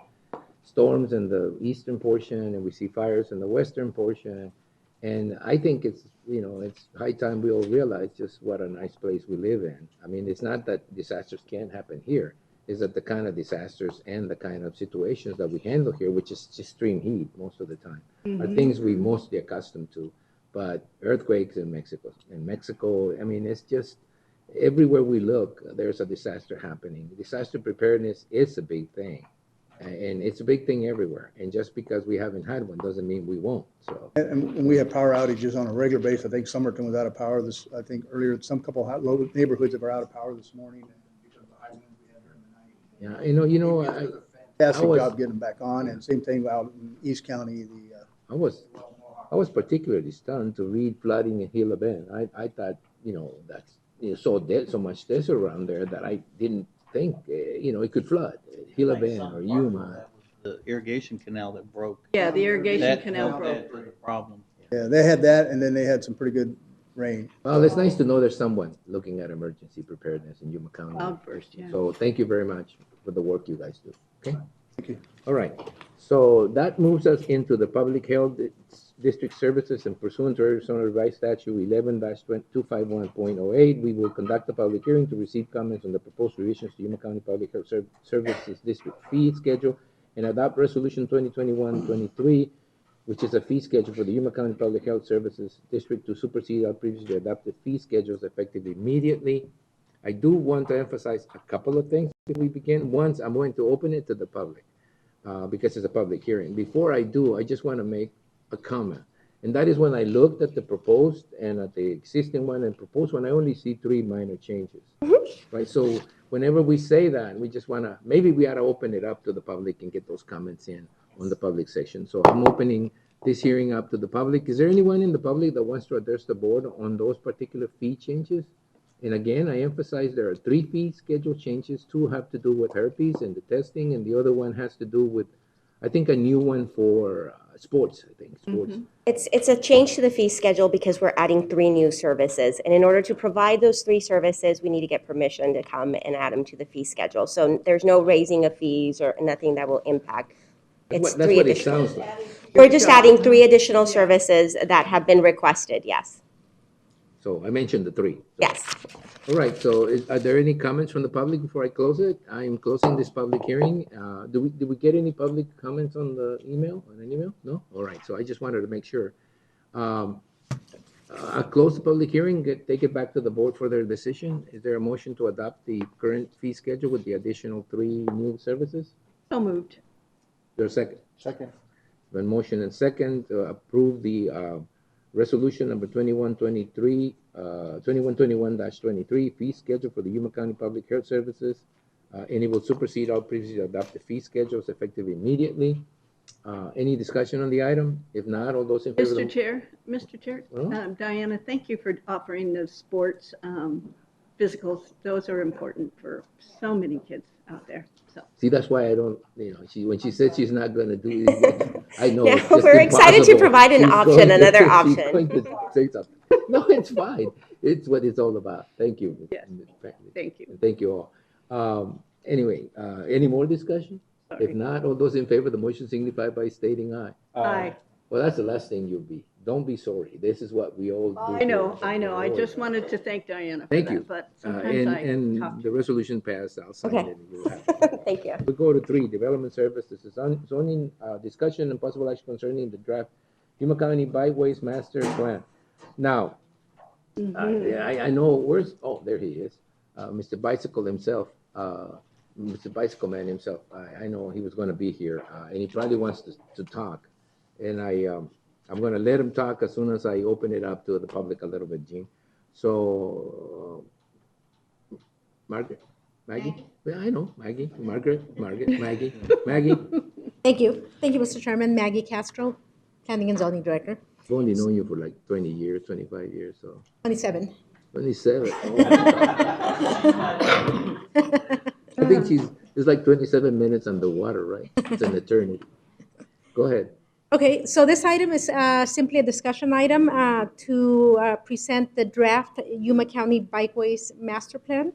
storms in the eastern portion, and we see fires in the western portion. And I think it's high time we all realize just what a nice place we live in. I mean, it's not that disasters can't happen here. Is that the kind of disasters and the kind of situations that we handle here, which is extreme heat most of the time, are things we mostly accustomed to. But earthquakes in Mexico, I mean, it's just everywhere we look, there's a disaster happening. Disaster preparedness is a big thing, and it's a big thing everywhere. And just because we haven't had one doesn't mean we won't. So. And we have power outages on a regular basis. I think Somerton was out of power I think earlier, some couple low neighborhoods that were out of power this morning. Yeah, fantastic job getting back on, and same thing out in East County. I was particularly stunned to read flooding in Gila Bend. I thought, that's so much desert around there that I didn't think, it could flood. Gila Bend or Yuma. The irrigation canal that broke. Yeah, the irrigation canal broke. That was a problem. Yeah, they had that, and then they had some pretty good rain. Well, it's nice to know there's someone looking at emergency preparedness in Yuma County. First, yeah. So thank you very much for the work you guys do. Okay. Thank you. All right, so that moves us into the public health district services, and pursuant to Arizona Revised Statute 11-251.08, we will conduct a public hearing to receive comments on the proposed revisions to Yuma County Public Health Services District fee schedule and adopt Resolution 2021-23, which is a fee schedule for the Yuma County Public Health Services District to supersede our previously adopted fee schedules effective immediately. I do want to emphasize a couple of things if we begin. Once, I'm going to open it to the public. Because it's a public hearing. Before I do, I just want to make a comment. And that is when I looked at the proposed and at the existing one and proposed one, I only see 3 minor changes. Right? So whenever we say that, we just want to, maybe we ought to open it up to the public and get those comments in on the public section. So I'm opening this hearing up to the public. Is there anyone in the public that wants to address the board on those particular fee changes? And again, I emphasize there are 3 fee schedule changes. 2 have to do with herpes and the testing, and the other one has to do with, I think, a new one for sports, I think, sports. It's a change to the fee schedule because we're adding 3 new services. And in order to provide those 3 services, we need to get permission to come and add them to the fee schedule. So there's no raising of fees or nothing that will impact. It's That's 3 what it additional. sounds like. We're just adding 3 additional services that have been requested, yes. So I mentioned the 3. Yes. All right, so are there any comments from the public before I close it? I am closing this public hearing. Did we get any public comments on the email, on an email? No? All right, so I just wanted to make sure. I'll close the public hearing, take it back to the board for their decision. Is there a motion to adopt the current fee schedule with the additional 3 new services? So moved. There's a second? Second. Then motion and second to approve the resolution number 2121-23 fee schedule for the Yuma County Public Health Services. And it will supersede all previously adopted fee schedules effective immediately. Any discussion on the item? If not, all those in favor? Mr. Chair, Diana, thank you for offering those sports physicals. Those are important for so many kids out there. So. See, that's why I don't, when she said she's not going to do it, I know. Yeah, it's just we're excited to impossible. provide an option, another option. She's going to say something. No, it's fine. It's what it's all about. Thank you. Yes. Thank you. And thank you all. Anyway, any more discussion? Sorry. If not, all those in favor of the motion signify by stating aye. Aye. Well, that's the last thing you'll be. Don't be sorry. This is what we all do. I know. I just wanted to thank Diana for Thank that, you. but sometimes And talk the resolution passed. I'll sign Okay. it. And you'll have it. Thank you. We go to 3, development services, zoning, discussion and possible action concerning the draft Yuma County Byways Master Plan. Now, I know, there he is, Mr. Bicycle himself, Mr. Bicycle Man himself. I know he was going to be here, and he probably wants to talk. And I'm going to let him talk as soon as I open it up to the public a little bit, Gene. So, Maggie? Yeah, I know, Maggie. Maggie. Thank you. Thank you, Mr. Chairman. Maggie Castro, Planning and Zoning Director. I've only known you for like 20 years, 25 years, so. 27. 27. I think it's like 27 minutes underwater, right? It's an eternity. Go ahead. Okay, so this item is simply a discussion item to present the draft Yuma County Bikeways Master Plan.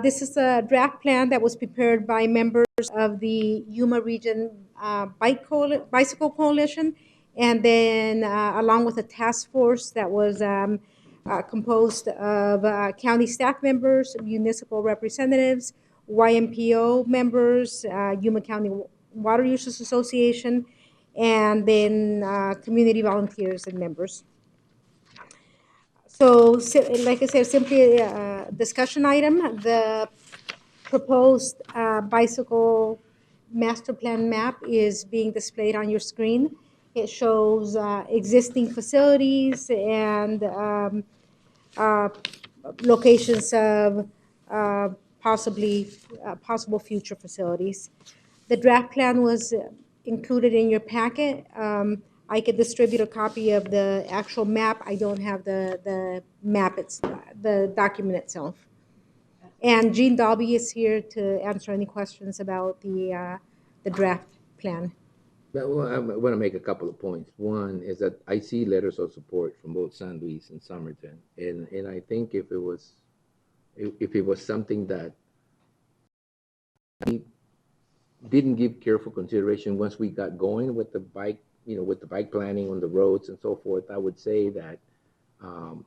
This is a draft plan that was prepared by members of the Yuma Region Bicycle Coalition, and then along with a task force that was composed of county staff members, municipal representatives, YMPO members, Yuma County Water Users Association, and then community volunteers and members. So, like I said, simply a discussion item. The proposed bicycle master plan map is being displayed on your screen. It shows existing facilities and locations of possible future facilities. The draft plan was included in your packet. I could distribute a copy of the actual map. I don't have the map, it's the document itself. And Jean Dalby is here to answer any questions about the draft plan. Well, I want to make a couple of points. One is that I see letters of support from both San Luis and Somerton, and I think if it was something that didn't give careful consideration once we got going with the bike, with the bike planning on the roads and so forth. I would say that,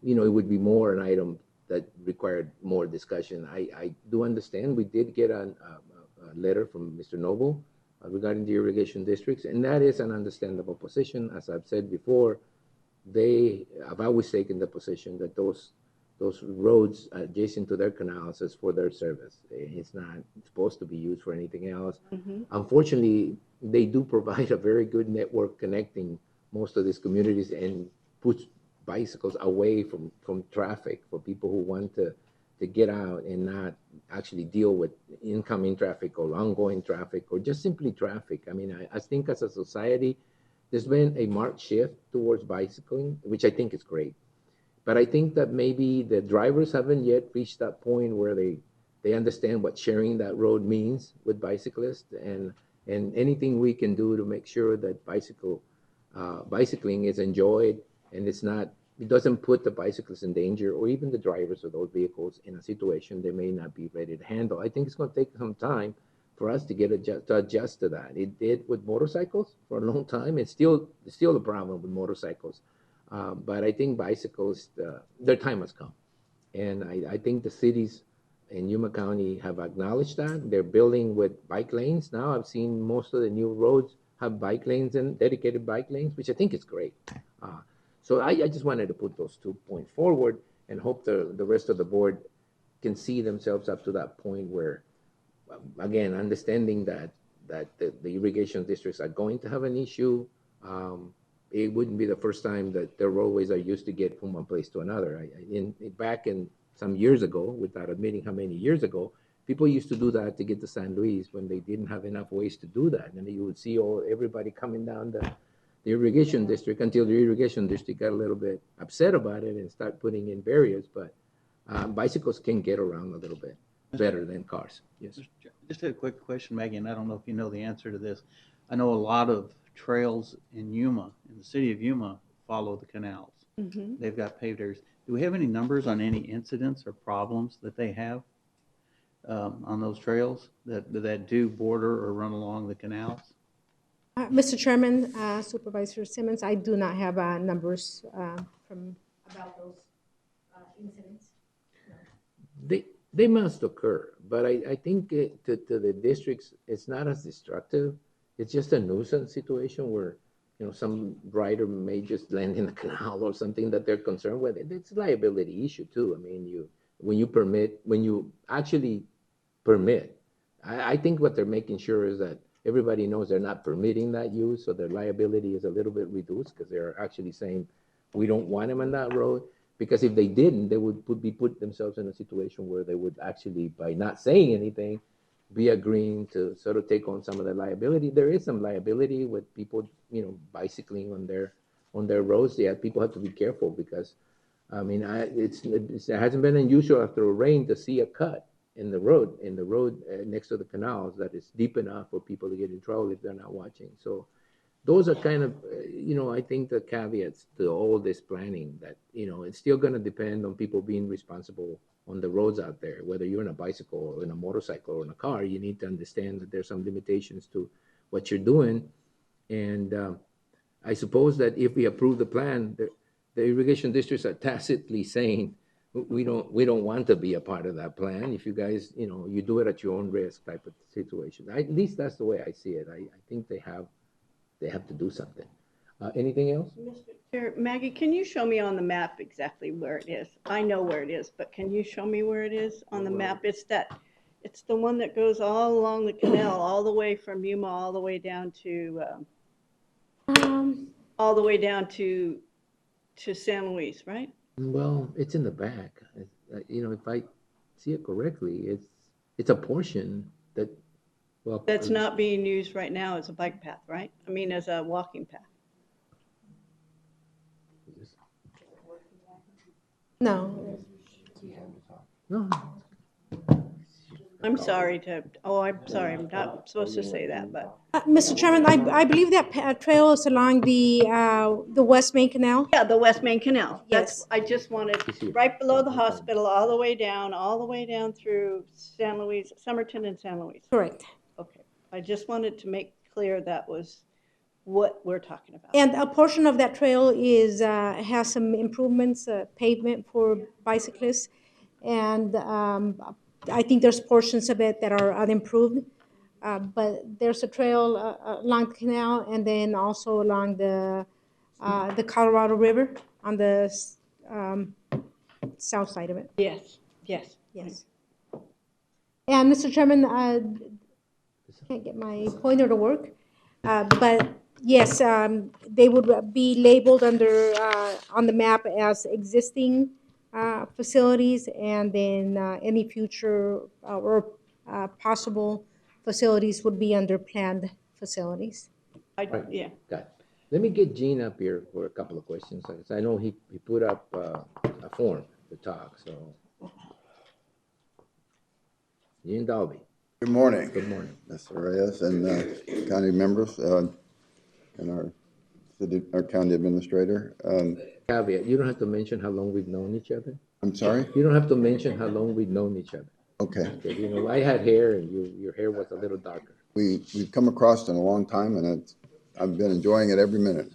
it would be more an item that required more discussion. I do understand we did get a letter from Mr. Noble regarding the irrigation districts, and that is an understandable position. As I've said before, they have always taken the position that those roads adjacent to their canals is for their service. It's not supposed to be used for anything else. Unfortunately, they do provide a very good network connecting most of these communities and puts bicycles away from traffic for people who want to get out and not actually deal with incoming traffic or ongoing traffic or just simply traffic. I mean, I think as a society, there's been a marked shift towards bicycling, which I think is great. But I think that maybe the drivers haven't yet reached that point where they understand what sharing that road means with bicyclists, and anything we can do to make sure that bicycling is enjoyed and it doesn't put the bicyclists in danger or even the drivers of those vehicles in a situation they may not be ready to handle. I think it's going to take some time for us to adjust to that. It did with motorcycles for a long time. It's still a problem with motorcycles. But I think bicycles, their time has come. And I think the cities in Yuma County have acknowledged that. They're building with bike lanes now. I've seen most of the new roads have bike lanes and dedicated bike lanes, which I think is great. So I just wanted to put those 2 points forward and hope the rest of the board can see themselves up to that point where, again, understanding that the irrigation districts are going to have an issue. It wouldn't be the first time that their roadways are used to get from one place to another. Back in some years ago, without admitting how many years ago, people used to do that to get to San Luis when they didn't have enough ways to do that. And you would see everybody coming down the irrigation district until the irrigation district got a little bit upset about it and start putting in barriers. But bicycles can get around a little bit better than cars. Yes. Just a quick question, Maggie, and I don't know if you know the answer to this. I know a lot of trails in Yuma, in the city of Yuma, follow the canals. They've got paved areas. Do we have any numbers on any incidents or problems that they have on those trails that do border or run along the canals? Mr. Chairman, Supervisor Simmons, I do not have numbers about those incidents. They must occur, but I think to the districts, it's not as destructive. It's just a nuisance situation where, some rider may just land in the canal or something that they're concerned with. It's a liability issue too. I mean, when you actually permit, I think what they're making sure is that everybody knows they're not permitting that use, so their liability is a little bit reduced because they're actually saying, we don't want them on that road. Because if they didn't, they would put themselves in a situation where they would actually, by not saying anything, be agreeing to sort of take on some of the liability. There is some liability with people, bicycling on their roads. Yeah, people have to be careful because, I mean, it hasn't been unusual after a rain to see a cut in the road next to the canals that is deep enough for people to get in trouble if they're not watching. So those are kind of, I think the caveats to all this planning that, it's still going to depend on people being responsible on the roads out there. Whether you're in a bicycle or in a motorcycle or in a car, you need to understand that there's some limitations to what you're doing. And I suppose that if we approve the plan, the irrigation districts are tacitly saying, we don't want to be a part of that plan. If you guys, you do it at your own risk type of situation. At least that's the way I see it. I think they have to do something. Anything else? Mr. Chair, Maggie, can you show me on the map exactly where it is? I know where it is, but can you show me where it is on the map? It's the one that goes all along the canal, all the way from Yuma, all the way down to San Luis, right? Well, it's in the back. If I see it correctly, it's a portion that, well, that's not being used right now as a bike path, right? I mean, as a walking path. No. No. I'm sorry, I'm not supposed to say that, but. Mr. Chairman, I believe that trail is along the West Main Canal. Yeah, the West Main Canal. Yes. I just wanted right below the hospital, all the way down through San Luis, Somerton and San Luis. Correct. Okay. I just wanted to make clear that was what we're talking about. And a portion of that trail is, has some improvements, pavement for bicyclists. And I think there's portions of it that are unimproved. But there's a trail along the canal and then also along the Colorado River on the south side of it. Yes, yes. Yes. And Mr. Chairman, can't get my pointer to work, but yes, they would be labeled under on the map as existing facilities, and then any future or possible facilities would be under planned facilities. Right. Yeah. Got it. Let me get Gene up here for a couple of questions. I know he put up a form to talk, so. Gene Dalby. Good morning. Good morning. Mr. Reyes and county members and our county administrator. Caveat, you don't have to mention how long we've known each other. I'm sorry? You don't have to mention how long we've known each other. Okay. You know, I had hair and your hair was a little darker. We've come across in a long time, and I've been enjoying it every minute.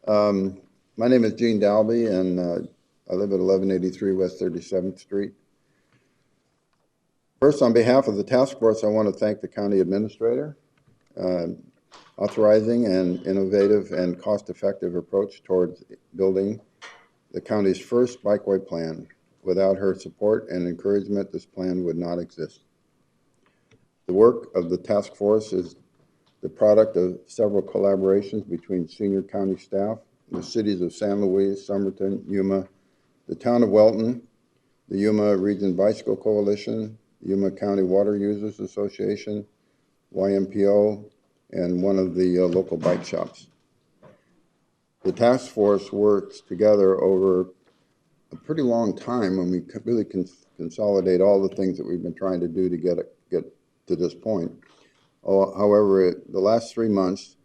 My name is Gene Dalby, and I live at 1183 West 37th Street. First, on behalf of the task force, I want to thank the county administrator, authorizing an innovative and cost-effective approach towards building the county's first bikeway plan. Without her support and encouragement, this plan would not exist. The work of the task force is the product of several collaborations between senior county staff, the cities of San Luis, Somerton, Yuma, the town of Welton, the Yuma Region Bicycle Coalition, Yuma County Water Users Association, YMPO, and one of the local bike shops. The task force works together over a pretty long time when we really consolidate all the things that we've been trying to do to get to this point. However, the last 3 months,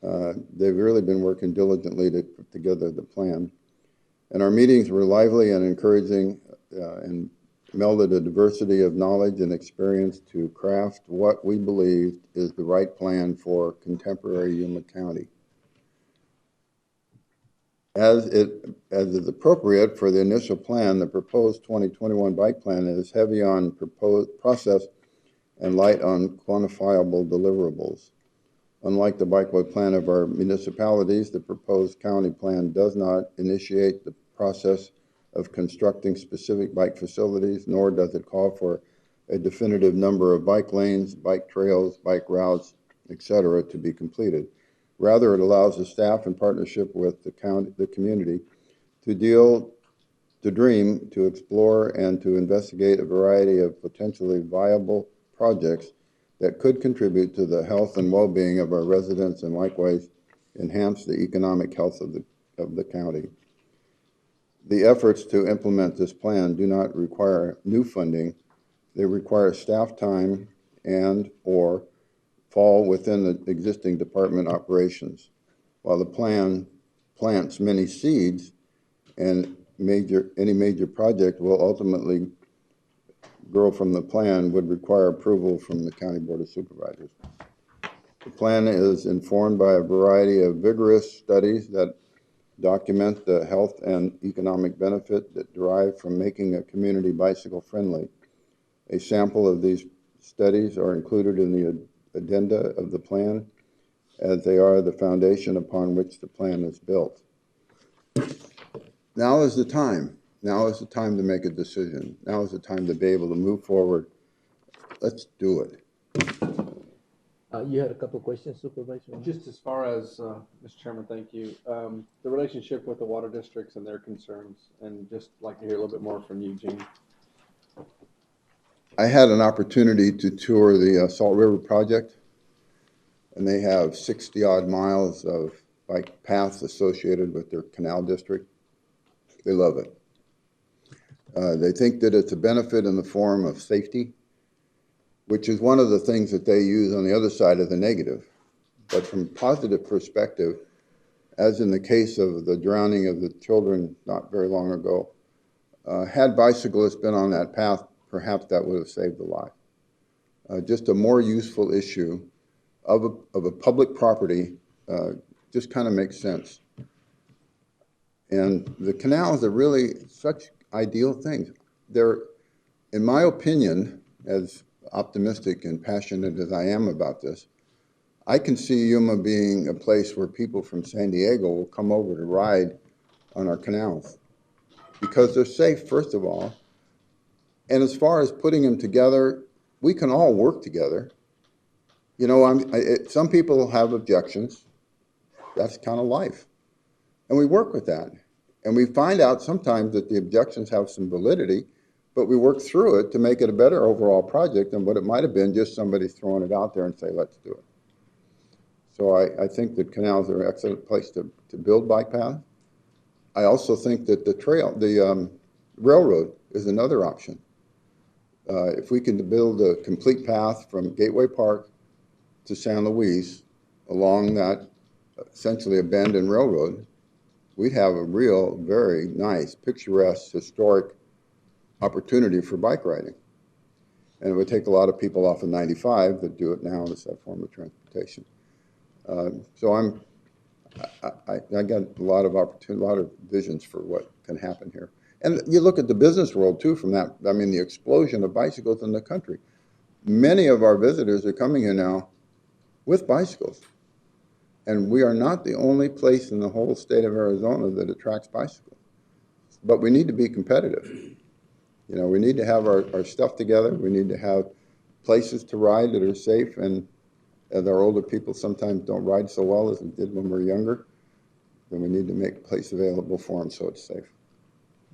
they've really been working diligently to put together the plan. And our meetings were lively and encouraging and melded a diversity of knowledge and experience to craft what we believe is the right plan for contemporary Yuma County. As is appropriate for the initial plan, the proposed 2021 bike plan is heavy on proposed process and light on quantifiable deliverables. Unlike the bikeway plan of our municipalities, the proposed county plan does not initiate the process of constructing specific bike facilities, nor does it call for a definitive number of bike lanes, bike trails, bike routes, etc. to be completed. Rather, it allows the staff in partnership with the community to dream, to explore, and to investigate a variety of potentially viable projects that could contribute to the health and well-being of our residents and likewise enhance the economic health of the county. The efforts to implement this plan do not require new funding. They require staff time and/or fall within the existing department operations. While the plan plants many seeds, and any major project will ultimately grow from the plan, would require approval from the County Board of Supervisors. The plan is informed by a variety of vigorous studies that document the health and economic benefit that derive from making a community bicycle friendly. A sample of these studies are included in the addenda of the plan, as they are the foundation upon which the plan is built. Now is the time. Now is the time to make a decision. Now is the time to be able to move forward. Let's do it. You had a couple of questions, Supervisor? Just as far as, Mr. Chairman, thank you. The relationship with the water districts and their concerns, and just like to hear a little bit more from you, Gene. I had an opportunity to tour the Salt River project, and they have 60-odd miles of bike paths associated with their canal district. They love it. They think that it's a benefit in the form of safety, which is one of the things that they use on the other side of the negative. But from a positive perspective, as in the case of the drowning of the children not very long ago, had bicyclists been on that path, perhaps that would have saved a life. just a more useful issue of a public property, just kind of makes sense. And the canals are really such ideal things. They're, in my opinion, as optimistic and passionate as I am about this, I can see Yuma being a place where people from San Diego will come over to ride on our canals because they're safe, first of all. And as far as putting them together, we can all work together. You know, some people have objections. That's kind of life. And we work with that. And we find out sometimes that the objections have some validity, but we work through it to make it a better overall project than what it might have been just somebody throwing it out there and say, let's do it. So I think that canals are an excellent place to build bike paths. I also think that the railroad is another option. If we can build a complete path from Gateway Park to San Luis along that essentially abandoned railroad, we'd have a real, very nice, picturesque, historic opportunity for bike riding. And it would take a lot of people off of 95 that do it now as that form of transportation. So I got a lot of opportunity, a lot of visions for what can happen here. And you look at the business world too from that, I mean, the explosion of bicycles in the country. Many of our visitors are coming here now with bicycles. And we are not the only place in the whole state of Arizona that attracts bicycles. But we need to be competitive. You know, we need to have our stuff together. We need to have places to ride that are safe. And as our older people sometimes don't ride so well as we did when we were younger, then we need to make a place available for them so it's safe.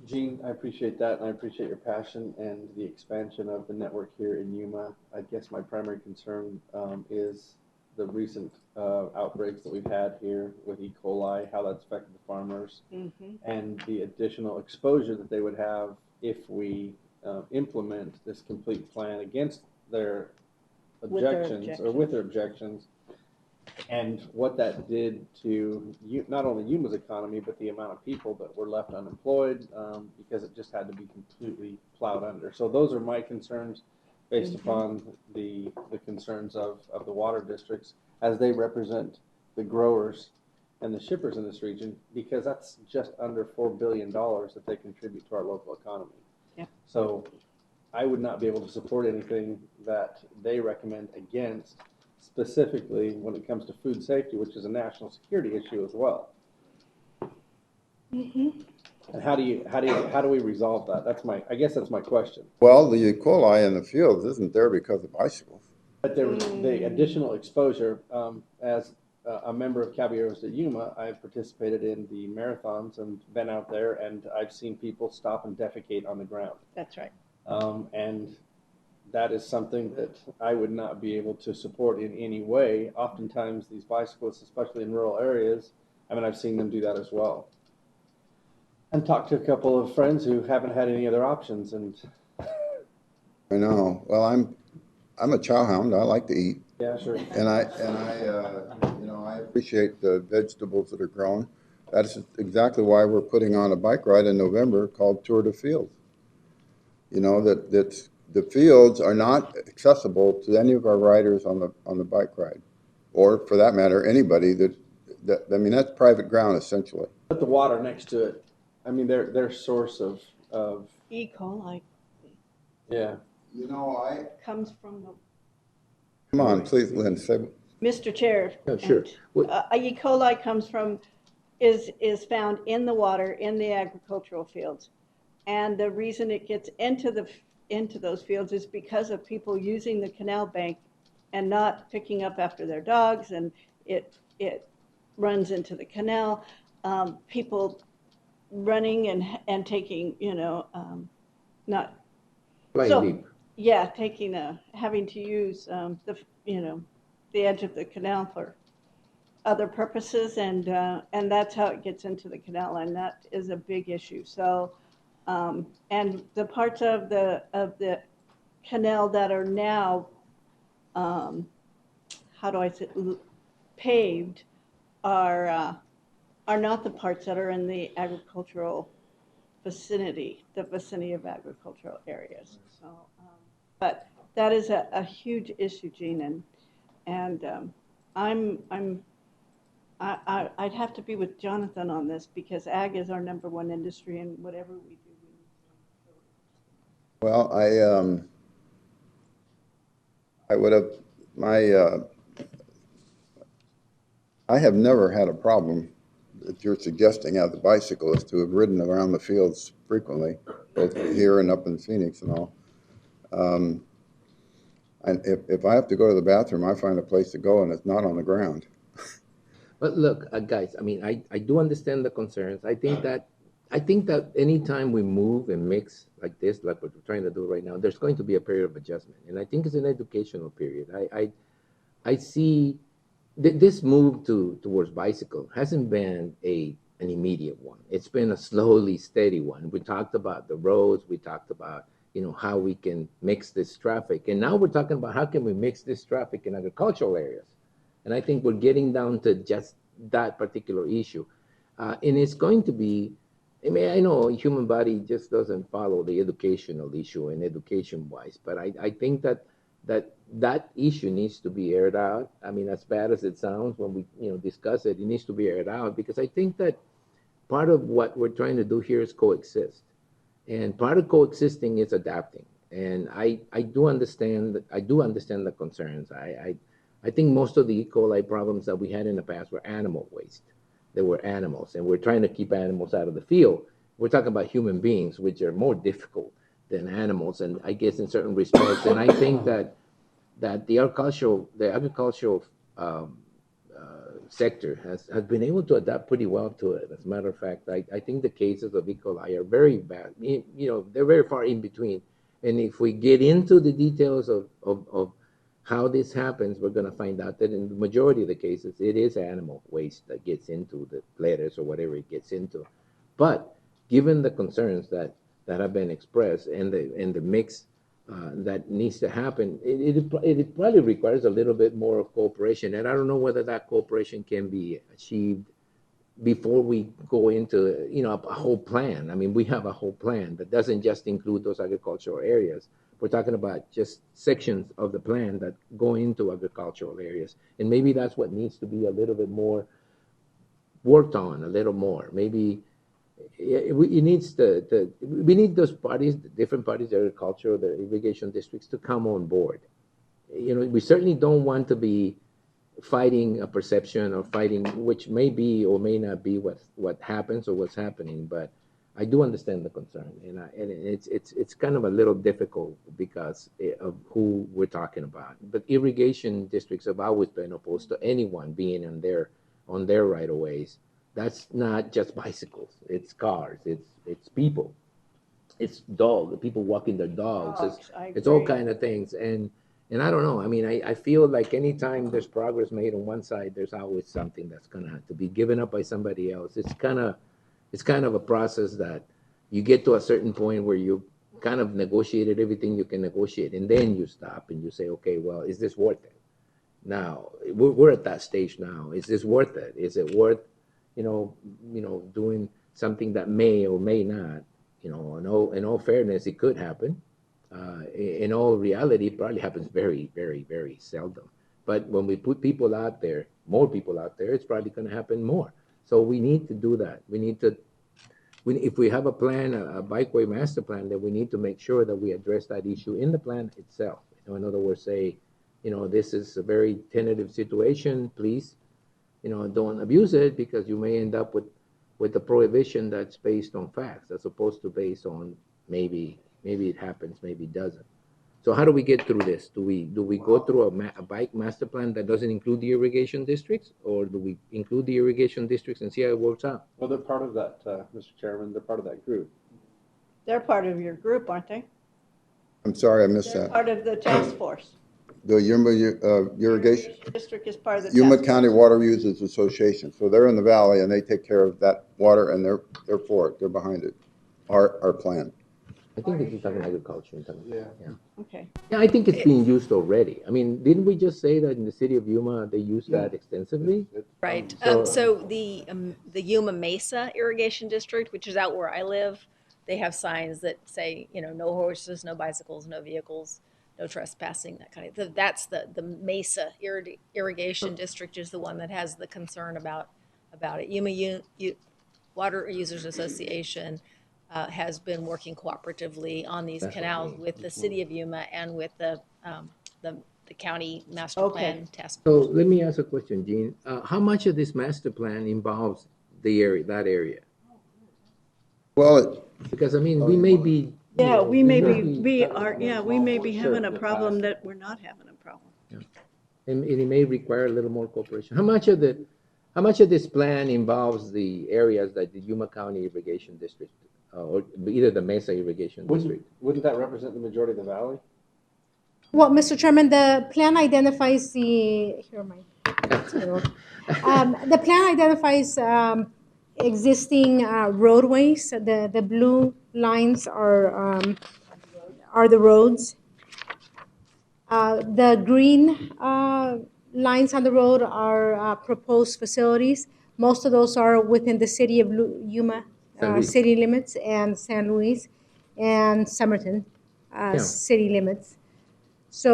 Gene, I appreciate that, and I appreciate your passion and the expansion of the network here in Yuma. I guess my primary concern is the recent outbreaks that we've had here with E. coli, how that's affected the farmers, and the additional exposure that they would have if we implement this complete plan against their objections, or with their objections, and what that did to not only Yuma's economy, but the amount of people that were left unemployed because it just had to be completely plowed under. So those are my concerns based upon the concerns of the water districts as they represent the growers and the shippers in this region, because that's just under $4 billion that they contribute to our local economy. Yeah. So I would not be able to support anything that they recommend against, specifically when it comes to food safety, which is a national security issue as well. And how do we resolve that? I guess that's my question. Well, the E. coli in the fields isn't there because of bicycles. But the additional exposure, as a member of Caballeros de Yuma, I've participated in the marathons and been out there, and I've seen people stop and defecate on the ground. That's right. And that is something that I would not be able to support in any way. Oftentimes these bicyclists, especially in rural areas, I mean, I've seen them do that as well. And talked to a couple of friends who haven't had any other options. And I know. Well, I'm a chow hound. I like to eat. Yeah, sure. And I you know, I appreciate the vegetables that are grown. That's exactly why we're putting on a bike ride in November called Tour de Fields. You know, that's the fields are not accessible to any of our riders on the bike ride, or for that matter, anybody that I mean, that's private ground essentially. But the water next to it, I mean, their source of E. coli. Yeah. You know, comes from the. Come on, please, Lynn. Say. Mr. Chair. Yeah, sure. E. coli comes from, is found in the water in the agricultural fields, and the reason it gets into those fields is because of people using the canal bank and not picking up after their dogs, and it runs into the canal. People running and taking, not Flying deep. Yeah, having to use the edge of the canal for other purposes, and that's how it gets into the canal, and that is a big issue. So, and the parts of the canal that are now, paved, are not the parts that are in the agricultural vicinity, the vicinity of agricultural areas. So, but That is a huge issue, Gene, and I'd have to be with Jonathan on this because ag is our #1 industry, and whatever we do, we need to. Well, I would have, I have never had a problem that you're suggesting as a bicyclist to have ridden around the fields frequently, both here and up in Phoenix and all. And if I have to go to the bathroom, I find a place to go and it's not on the ground. But look, guys, I mean, I do understand the concerns. I think that anytime we move and mix like this, like what we're trying to do right now, there's going to be a period of adjustment. And I think it's an educational period. I see this move towards bicycle hasn't been an immediate one. It's been a slowly steady one. We talked about the roads. We talked about, how we can mix this traffic. And now we're talking about how can we mix this traffic in agricultural areas. And I think we're getting down to just that particular issue. And it's going to be, I know a human body just doesn't follow the educational issue and education-wise, but I think that issue needs to be aired out. I mean, as bad as it sounds when we discuss it, it needs to be aired out because I think that part of what we're trying to do here is coexist. And part of coexisting is adapting. And I do understand the concerns. I think most of the E. coli problems that we had in the past were animal waste. They were animals, and we're trying to keep animals out of the field. We're talking about human beings, which are more difficult than animals, and I guess in certain respects. And I think that the agricultural sector has been able to adapt pretty well to it. As a matter of fact, I think the cases of E. coli are very bad. They're very far in between. And if we get into the details of how this happens, we're going to find out that in the majority of the cases, it is animal waste that gets into the lettuce or whatever it gets into. But given the concerns that have been expressed and the mix that needs to happen, it probably requires a little bit more of cooperation. And I don't know whether that cooperation can be achieved before we go into a whole plan. I mean, we have a whole plan that doesn't just include those agricultural areas. We're talking about just sections of the plan that go into agricultural areas. And maybe that's what needs to be a little bit more worked on, a little more. Maybe we need those parties, the different parties, the agriculture, the irrigation districts to come on board. We certainly don't want to be fighting a perception or fighting, which may be or may not be what happens or what's happening, but I do understand the concern, and it's kind of a little difficult because of who we're talking about. But irrigation districts have always been opposed to anyone being on their right of ways. That's not just bicycles; it's cars, it's people, it's dogs, people walking their dogs. It's all kind of things, and I don't know. I mean, I feel like anytime there's progress made on one side, there's always something that's gonna have to be given up by somebody else. It's kind of a process that you get to a certain point where you kind of negotiated everything you can negotiate, and then you stop and you say, okay, well, is this worth it? Now, we're at that stage now. Is this worth it? Is it worth, doing something that may or may not, in all fairness, it could happen. In all reality, it probably happens very, very, very seldom. But when we put people out there, more people out there, it's probably going to happen more. So we need to do that. If we have a plan, a bikeway master plan, then we need to make sure that we address that issue in the plan itself. In other words, say, this is a very tentative situation. Please, don't abuse it because you may end up with a prohibition that's based on facts as opposed to based on maybe it happens, maybe it doesn't. So how do we get through this? Do we go through a bike master plan that doesn't include the irrigation districts, or do we include the irrigation districts and see how it works out? Well, they're part of that, Mr. Chairman. They're part of that group. They're part of your group, aren't they? I'm sorry, I missed They're that. part of the task force. The Yuma irrigation? District is part of the Yuma task County Water Users Association. So they're in the valley and they take care of that water and they're for it. They're behind it. Our plan. I think that you're talking agriculture. Yeah. Okay. Yeah, I think it's being used already. I mean, didn't we just say that in the city of Yuma they use that extensively? Right. So- So the Yuma Mesa Irrigation District, which is out where I live, they have signs that say, no horses, no bicycles, no vehicles, no trespassing, that kind of, that's the Mesa Irrigation District is the one that has the concern about it. Yuma Water Users Association has been working cooperatively on these That's canals okay. with the city of Yuma and with the county master Okay. plan task So force. let me ask a question, Gene. How much of this master plan involves the area, that area? Well, Because I mean, we may be. Yeah, we may be, Sure. we may be having a problem that we're not having a problem. And it may require a little more cooperation. How much of this plan involves the areas that the Yuma County Irrigation District, or either the Mesa Irrigation District? Wouldn't that represent the majority of the valley? Well, Mr. Chairman, the plan identifies the plan identifies existing roadways. The blue lines are the roads. The green lines on the road are proposed facilities. Most of those are within the city of Yuma San Luis. city limits and San Luis and Somerton city limits. So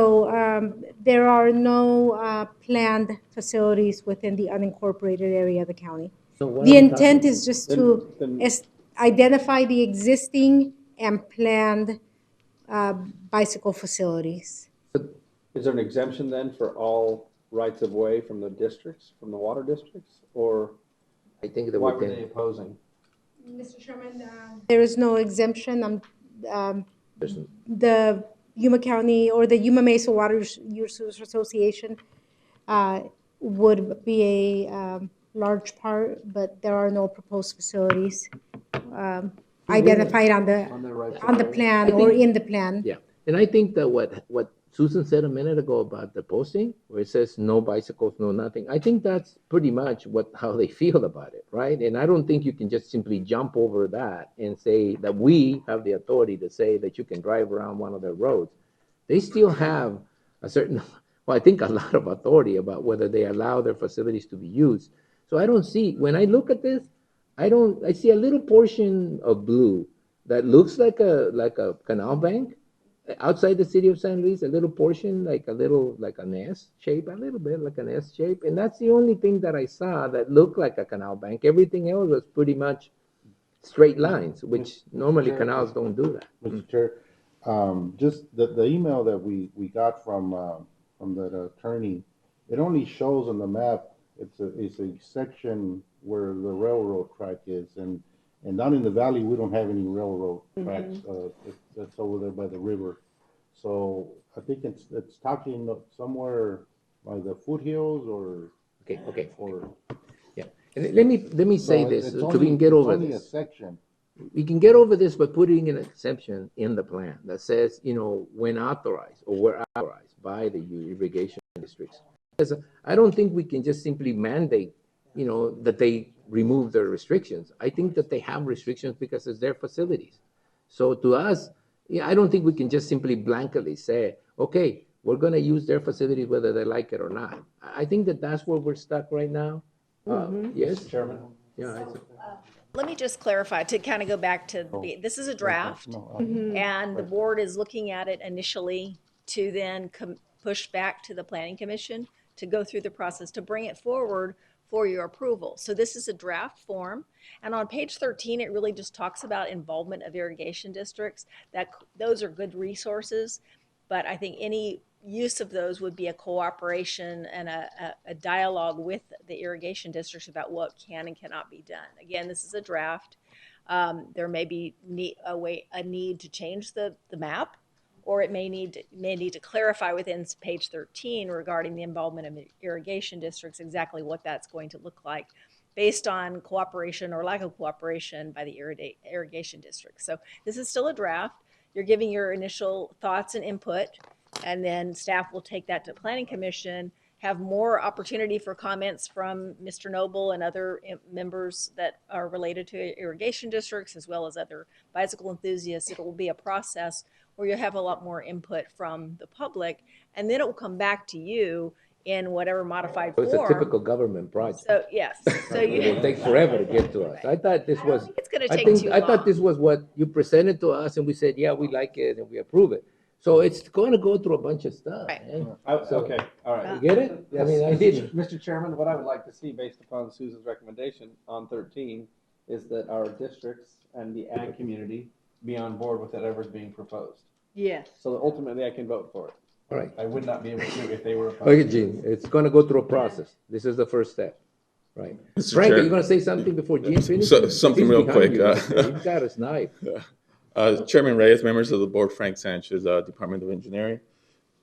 there are no planned facilities within the unincorporated area of the county. So what The are we intent talking- is just to identify the existing and planned bicycle facilities. Is there an exemption then for all rights of way from the districts, from the water districts, or I think that why we were can. they opposing? Mr. Chairman, there is no exemption. The Yuma County or the Yuma Mesa Water Users Association would be a large part, but there are no proposed facilities identified on the plan or in the plan. Yeah, and I think that what Susan said a minute ago about the posting, where it says no bicycles, no nothing, I think that's pretty much how they feel about it, right? And I don't think you can just simply jump over that and say that we have the authority to say that you can drive around one of their roads. They still have a certain, well, I think a lot of authority about whether they allow their facilities to be used. So I don't see, when I look at this, I see a little portion of blue that looks like a canal bank outside the city of San Luis, a little portion, like an S shape, a little bit like an S shape. And that's the only thing that I saw that looked like a canal bank. Everything else was pretty much straight lines, which normally canals don't do that. Mr. Chair, just the email that we got from the attorney, it only shows on the map, it's a section where the railroad track is, and down in the valley, we don't have any railroad tracks. That's over there by the river. So I think it's talking somewhere by the foothills or. Okay. Yeah. And let me say this, so we can get over It's only a this. section. We can get over this by putting an exception in the plan that says, when authorized or were authorized by the irrigation districts. Because I don't think we can just simply mandate, that they remove their restrictions. I think that they have restrictions because it's their facilities. So to us, I don't think we can just simply blankly say, okay, we're going to use their facilities whether they like it or not. I think that's where we're stuck right now. Yes, Chairman. Yeah. Let me just clarify to kind of go back to this is a draft, and the board is looking at it initially to then push back to the Planning Commission to go through the process to bring it forward for your approval. So this is a draft form, and on page 13 it really just talks about involvement of irrigation districts. Those are good resources, but I think any use of those would be a cooperation and a dialogue with the irrigation districts about what can and cannot be done. Again, this is a draft. There may be a need to change the map, or it may need to clarify within page 13 regarding the involvement of irrigation districts exactly what that's going to look like based on cooperation or lack of cooperation by the irrigation districts. So this is still a draft. You're giving your initial thoughts and input, and then staff will take that to Planning Commission, have more opportunity for comments from Mr. Noble and other members that are related to irrigation districts, as well as other bicycle enthusiasts. It will be a process where you'll have a lot more input from the public, and then it will come back to you in whatever modified So it's form. a typical government project. So, yes. So It will take forever to get to us. I thought this was. it's gonna take too I thought long. this was what you presented to us, and we said, yeah, we like it and we approve it. So it's going to go through a bunch of stuff. Right. Man. Okay, all right. You get it? I Yes, mean, I didn't. Mr. Chairman, what I would like to see, based upon Susan's recommendation on 13, is that our districts and the ag community be on board with whatever's being proposed. Yes. So that ultimately I can vote for it. All right. I would not be able to if they were opposed. Okay, Gene, it's going to go through a process. This is the first step, right? Mr. Frank, Chair. are you going to say something before Gene finishes? Something He's real behind quick. you. He's got us knife. Chairman Reyes, members of the board, Frank Sanchez, Department of Engineering.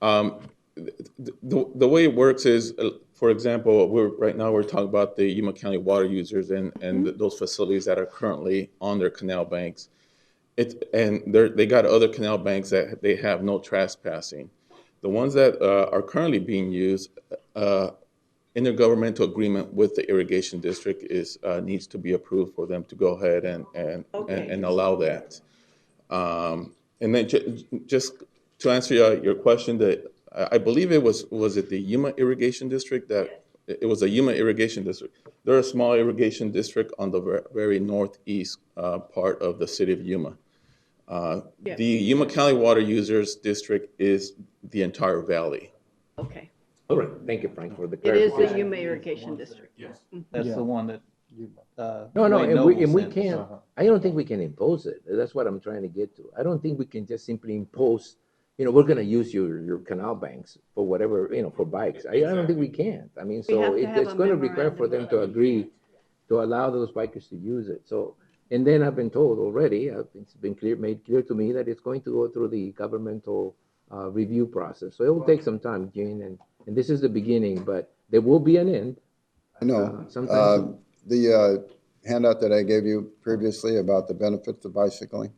The way it works is, for example, right now we're talking about the Yuma County water users and those facilities that are currently on their canal banks. They got other canal banks that they have no trespassing. The ones that are currently being used, intergovernmental agreement with the irrigation district needs to be approved for them to go ahead and allow that. And then just to answer your question, that I believe it was it the Yuma Irrigation District that it was a Yuma Irrigation District. They're a small irrigation district on the very northeast part of the city of Yuma. The Yuma County Water Users District is the entire valley. Okay. All right, thank you, Frank, for the It is clarification. the Yuma Irrigation District. Yes. That's Yeah. the one that. No, Wayne and Noble we sent. can't, I don't think we can impose it. That's what I'm trying to get to. I don't think we can just simply impose, we're going to use your canal banks for whatever, for bikes. I don't think we can. I mean, We have so to have it's a going to require for them to agree to allow those bikers to use it. So, and then I've been told already, it's been made clear to me that it's going to go through the governmental review process. So it will take some time, Gene, and this is the beginning, but there will be an end. I know. Sometimes. The handout that I gave you previously about the benefits of bicycling,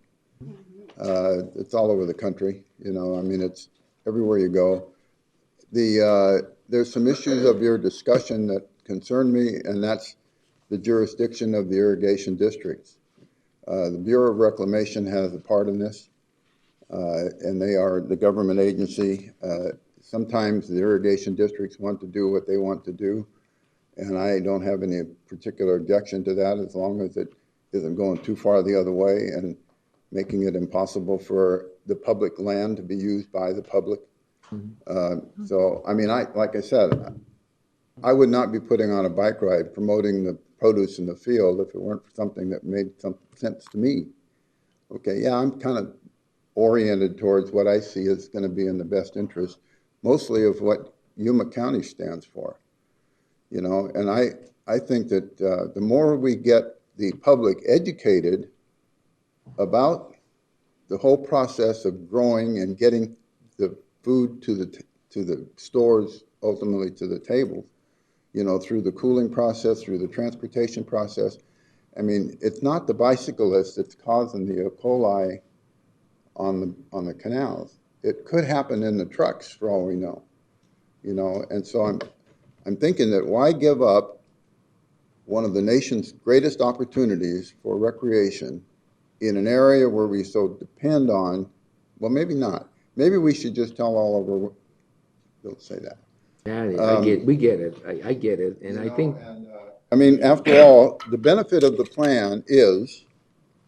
it's all over the country. I mean, it's everywhere you go. There's some issues of your discussion that concern me, and that's the jurisdiction of the irrigation districts. The Bureau of Reclamation has a part in this, and they are the government agency. Sometimes the irrigation districts want to do what they want to do, and I don't have any particular objection to that as long as it isn't going too far the other way and making it impossible for the public land to be used by the public. So, I mean, like I said, I would not be putting on a bike ride promoting the produce in the field if it weren't for something that made some sense to me. Okay, yeah, I'm kind of oriented towards what I see is going to be in the best interest, mostly of what Yuma County stands for. And I think that the more we get the public educated about the whole process of growing and getting the food to the stores, ultimately to the table, through the cooling process, through the transportation process. I mean, it's not the bicyclist that's causing the E. coli on the canals. It could happen in the trucks, for all we know. And so I'm thinking that why give up one of the nation's greatest opportunities for recreation in an area where we so depend on, well, maybe not. Maybe we should just tell all of our, don't say that. Yeah, we get it. I get it. And I think. I mean, after all, the benefit of the plan is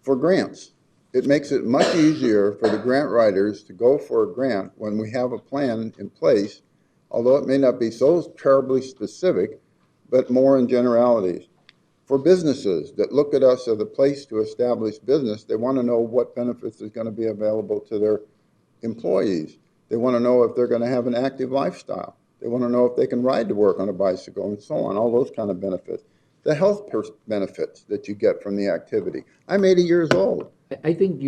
for grants. It makes it much easier for the grant writers to go for a grant when we have a plan in place, although it may not be so terribly specific, but more in generalities. For businesses that look at us as a place to establish business, they want to know what benefits is going to be available to their employees. They want to know if they're going to have an active lifestyle. They want to know if they can ride to work on a bicycle and so on, all those kind of benefits. The health benefits that you get from the activity. I'm 80 years old. I think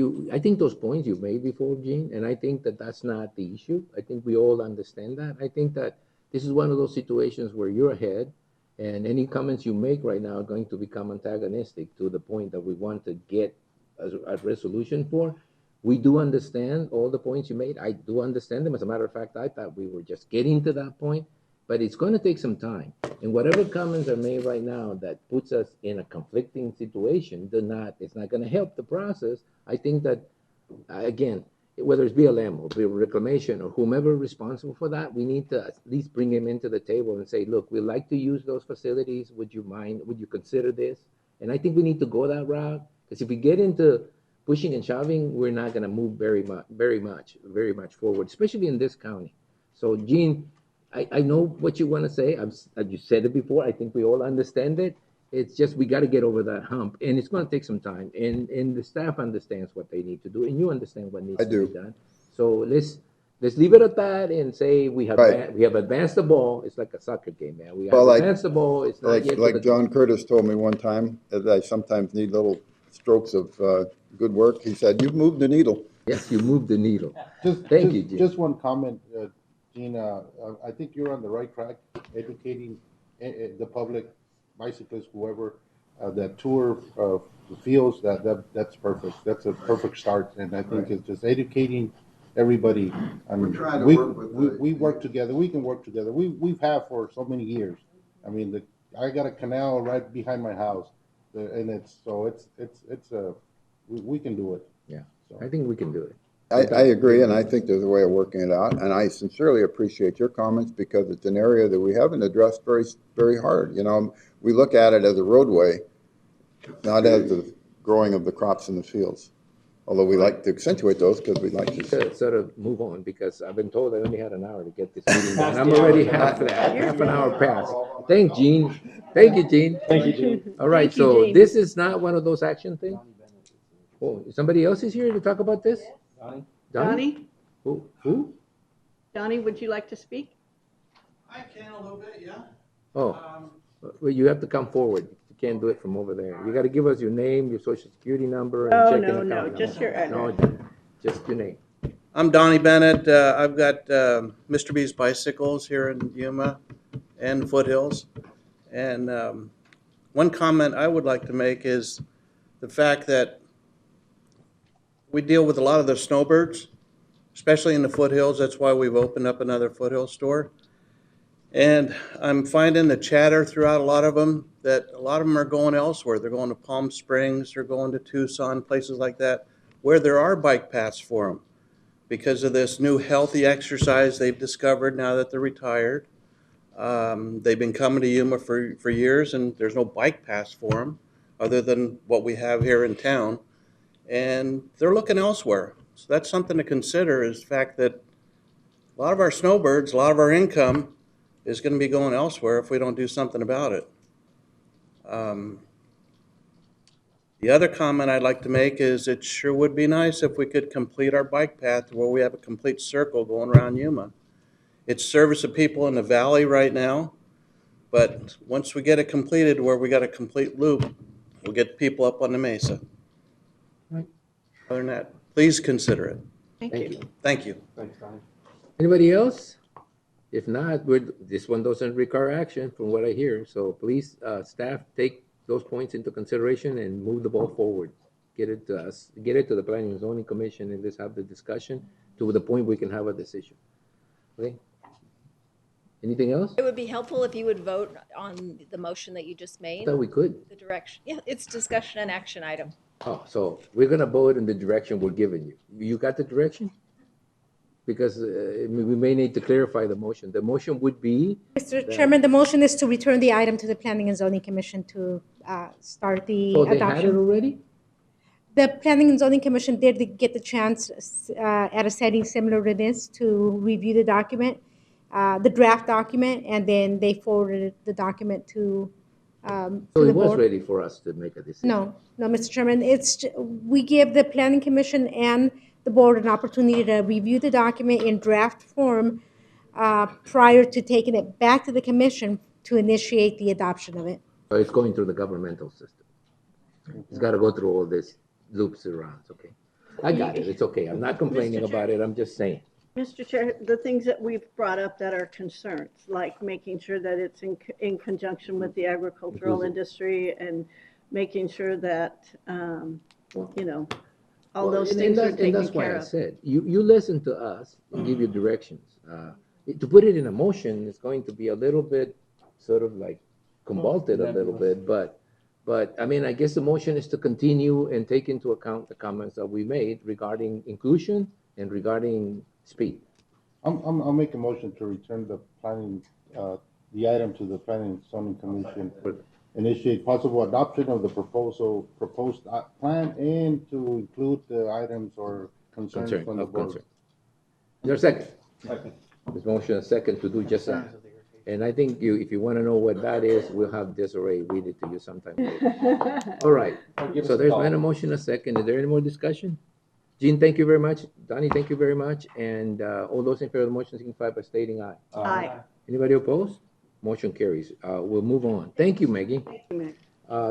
those points you made before, Gene, and I think that that's not the issue. I think we all understand that. I think that this is one of those situations where you're ahead, and any comments you make right now are going to become antagonistic to the point that we want to get a resolution for. We do understand all the points you made. I do understand them. As a matter of fact, I thought we were just getting to that point, but it's going to take some time. And whatever comments are made right now that puts us in a conflicting situation, it's not going to help the process. I think that, again, whether it's BLM or Reclamation or whomever responsible for that, we need to at least bring him into the table and say, look, we'd like to use those facilities. Would you mind? Would you consider this? And I think we need to go that route, because if we get into pushing and shoving, we're not gonna move very much forward, especially in this county. So Gene, I know what you wanna say. You said it before. I think we all understand it. It's just, we gotta get over that hump, and it's gonna take some time, and the staff understands what they need to do, and you understand what needs I to do. be done. So let's leave it at that and say we have, Right. we have advanced the ball. It's like a soccer game, man. We have Well, advanced the ball. It's not yet to like the John Curtis told me one time, that I sometimes need little strokes of good work. He said, "You've moved the needle." Yes, you moved the needle. Just, Thank just, you, Gene. just one comment, Gene. I think you're on the right track, educating the public, bicyclists, whoever, that tour the fields. That's perfect. That's a perfect start, and I think it's just educating everybody. I mean, We're trying to we, work with we work together. We can work together. We've had for so many years. I mean, I got a canal right behind my house, and we can do it. Yeah, I think we can do it. I agree, and I think there's a way of working it out. And I sincerely appreciate your comments because it's an area that we haven't addressed very hard. You know, we look at it as a roadway, not as the growing of the crops in the fields. Although we like to accentuate those because we like to. Sort of move on, because I've been told I only had an hour to get this meeting done. I'm already half an hour past. Thank you, Gene. Thank you, Gene. All right, Thank you, so Gene. this is not one of those action things? Oh, somebody else is here to talk about this? Donnie? Who? Donnie, would you like to speak? I can a little bit, yeah. Oh, well, you have to come forward. You can't do it from over there. You gotta give us your name, your social security number, and No, checking no, account no, number. just your No, address. just your name. I'm Donnie Bennett. I've got Mr. B's Bicycles here in Yuma and Foothills. And one comment I would like to make is the fact that we deal with a lot of the snowbirds, especially in the foothills. That's why we've opened up another foothill store. And I'm finding the chatter throughout a lot of them that a lot of them are going elsewhere. They're going to Palm Springs, they're going to Tucson, places like that, where there are bike paths for them because of this new healthy exercise they've discovered now that they're retired. They've been coming to Yuma for years, and there's no bike paths for them other than what we have here in town. And they're looking elsewhere. So that's something to consider, is the fact that a lot of our snowbirds, a lot of our income is going to be going elsewhere if we don't do something about it. The other comment I'd like to make is it sure would be nice if we could complete our bike path where we have a complete circle going around Yuma. It's service of people in the valley right now, but once we get it completed where we got a complete loop, we'll get people up on the mesa. Right. Other than that, please consider it. Thank you. Thank you. Thanks, Donnie. Anybody else? If not, this one doesn't require action from what I hear. So please, staff, take those points into consideration and move the ball forward. Get it to us, get it to the Planning and Zoning Commission, and let's have the discussion to the point we can have a decision. Okay? Anything else? It would be helpful if you would vote on the motion that you just I made. thought we could. The direction, yeah, it's discussion and action item. Oh, so we're gonna vote in the direction we're giving you. You got the direction? Because we may need to clarify the motion. The motion would be, Mr. Chairman, the motion is to return the item to the Planning and Zoning Commission to start the so they had it adoption. already? The Planning and Zoning Commission did get the chance at a setting similar to this to review the document, the draft document, and then they forwarded the document to So the it was board. ready for us to make a decision? No, Mr. Chairman, we give the Planning Commission and the board an opportunity to review the document in draft form prior to taking it back to the commission to initiate the adoption of it. So it's going through the governmental system. It's got to go through all this loops around, okay? I got it, it's okay. I'm not complaining about it, I'm just saying. Mr. Chair, the things that we've brought up that are concerns, like making sure that it's in conjunction with the agricultural industry and making sure that, all those things are taken And that's why care I of. said, you listen to us and give you directions. To put it in a motion is going to be a little bit sort of like convoluted a little bit, but I mean, I guess the motion is to continue and take into account the comments that we made regarding inclusion and regarding speed. I'll make a motion to return the item to the Planning and Zoning Commission initiate possible adoption of the proposed plan and to include the items or concerns Concern, from the of board. concern. Is there a second? Second. There's motion and second to do just that. And I think you, if you want to know what that is, we'll have Desiree read it to you sometime later. All right, Give us so a there's call. been a motion, a second. Is there any more discussion? Jean, thank you very much. Donnie, thank you very much. And all those in favor of the motion signify by stating aye. Aye. Anybody opposed? Motion carries. We'll move on. Thank you, Maggie. Thank you, Meg.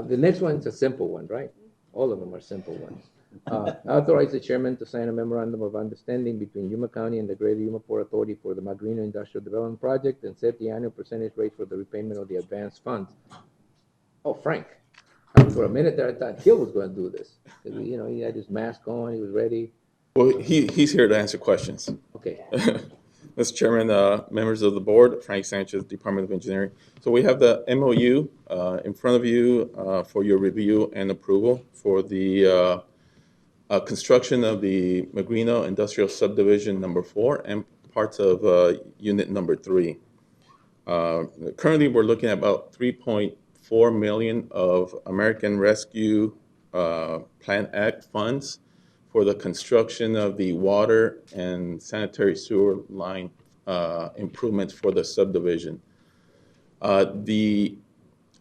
The next one's a simple one, right? All of them are simple ones. Authorize the chairman to sign a memorandum of understanding between Yuma County and the Greater Yuma Port Authority for the Magrino Industrial Development Project and set the annual percentage rate for the repayment of the advanced funds. Oh, Frank. For a minute there, I thought Hill was going to do this. You know, he had his mask on, he was ready. Well, he's here to answer questions. Okay. Mr. Chairman, members of the board, Frank Sanchez, Department of Engineering. So we have the MOU in front of you for your review and approval for the construction of the Magrino Industrial Subdivision number 4 and parts of unit number 3. Currently, we're looking at about $3.4 million of American Rescue Plan Act funds for the construction of the water and sanitary sewer line improvements for the subdivision.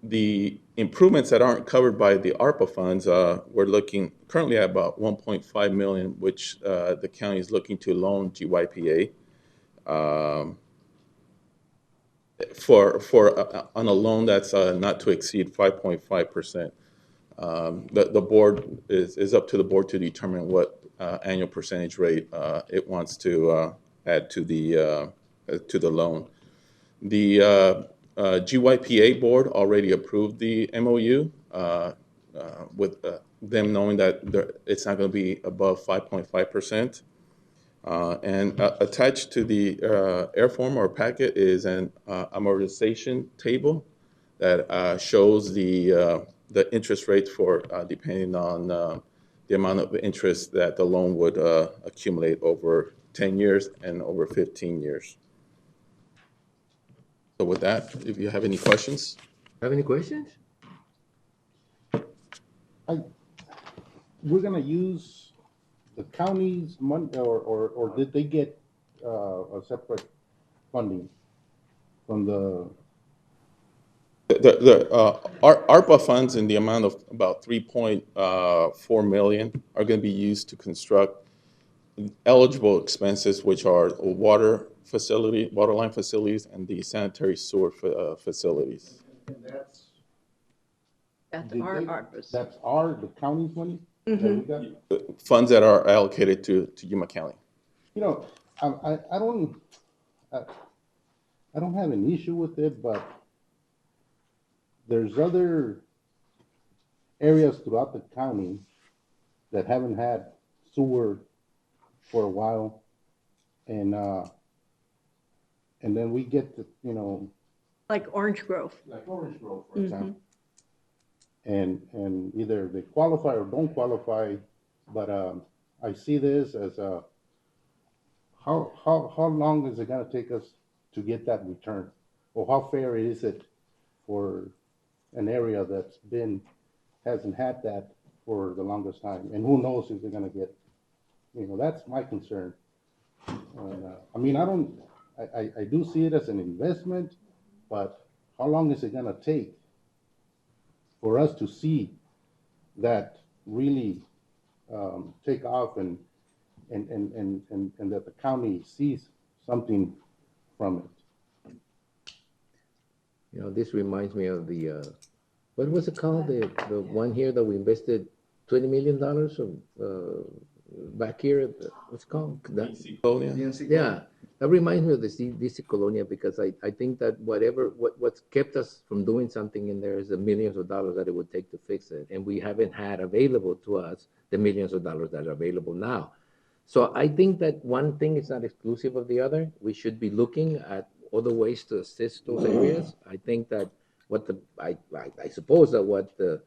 The improvements that aren't covered by the ARPA funds, we're looking currently at about $1.5 million, which the county is looking to loan GYPA on a loan that's not to exceed 5.5%. The board is up to the board to determine what annual percentage rate it wants to add to the loan. The GYPA board already approved the MOU with them knowing that it's not going to be above 5.5%. And attached to the airform or packet is an amortization table that shows the interest rates for depending on the amount of interest that the loan would accumulate over 10 years and over 15 years. So with that, if you have any questions. Have any questions? We're gonna use the county's money, or did they get a separate funding from the? ARPA funds in the amount of about $3.4 million are going to be used to construct eligible expenses, which are water line facilities, and the sanitary sewer facilities. That's Did our they- ARPA's. That's the county's money? that we got? Funds that are allocated to Yuma County. You know, I don't have an issue with it, but there's other areas throughout the county that haven't had sewer for a while, and then we get the, you know, Like Orange Grove. like Orange Grove, for example. And either they qualify or don't qualify, but I see this as how long is it gonna take us to get that return? Or how fair is it for an area that's hasn't had that for the longest time? And who knows if they're gonna get, you know, that's my concern. I mean, I do see it as an investment, but how long is it gonna take for us to see that really take off and that the county sees something from it? You know, this reminds me of the, what was it called? The one here that we invested $20 million of, back here at, what's it called? DC Colonia? Yeah, that reminds me of the DC Colonia, because I think that what's kept us from doing something in there is the millions of dollars that it would take to fix it. And we haven't had available to us the millions of dollars that are available now. So I think that one thing is not exclusive of the other. We should be looking at other ways to assist those areas. I think that I suppose that what the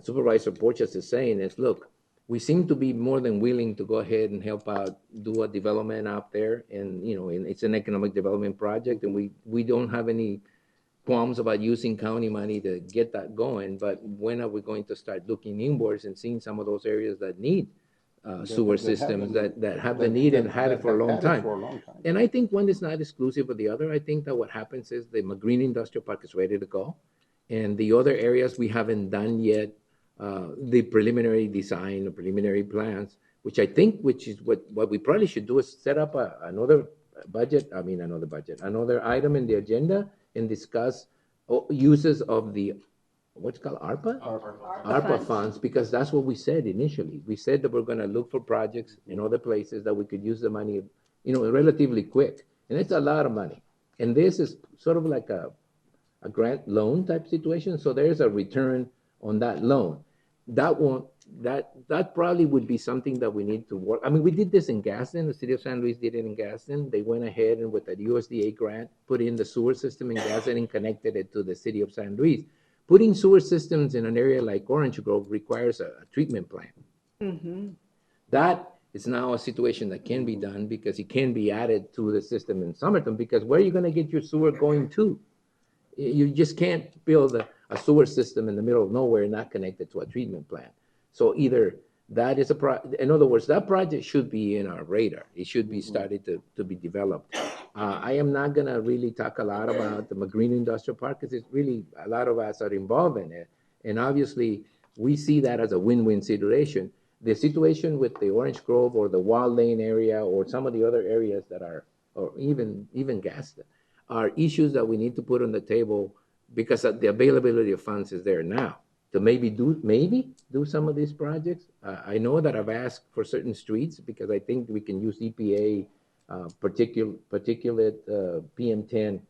Supervisor Porches is saying is, look, we seem to be more than willing to go ahead and help out, do a development out there, and you know, it's an economic development project, and we don't have any qualms about using county money to get that going, but when are we going to start looking inwards and seeing some of those areas that need sewer systems that have the need and had it for a long time? And I think one is not exclusive of the other. I think that what happens is the McGreen Industrial Park is ready to go. And the other areas we haven't done yet, the preliminary design, the preliminary plans, which is what we probably should do is set up another item in the agenda and discuss uses of the, what's called ARPA? ARPA funds, because that's what we said initially. We said that we're gonna look for projects in other places that we could use the money, relatively quick. And it's a lot of money. And this is sort of like a grant loan type situation. So there's a return on that loan. That probably would be something that we need to work. I mean, we did this in Gaston. The city of San Luis did it in Gaston. They went ahead and with a USDA grant, put in the sewer system in Gaston and connected it to the city of San Luis. Putting sewer systems in an area like Orange Grove requires a treatment plant. Mm-hmm. That is now a situation that can be done because it can be added to the system in Somerton, because where are you going to get your sewer going to? You just can't build a sewer system in the middle of nowhere not connected to a treatment plant. So either that is in other words, that project should be in our radar. It should be started to be developed. I am not going to really talk a lot about the McGreen Industrial Park because it's really a lot of us are involved in it. And obviously, we see that as a win-win situation. The situation with the Orange Grove or the Wild Lane area or some of the other areas that are, or even Gaston, are issues that we need to put on the table because the availability of funds is there now to maybe do some of these projects. I know that I've asked for certain streets because I think we can use EPA particulate PM10,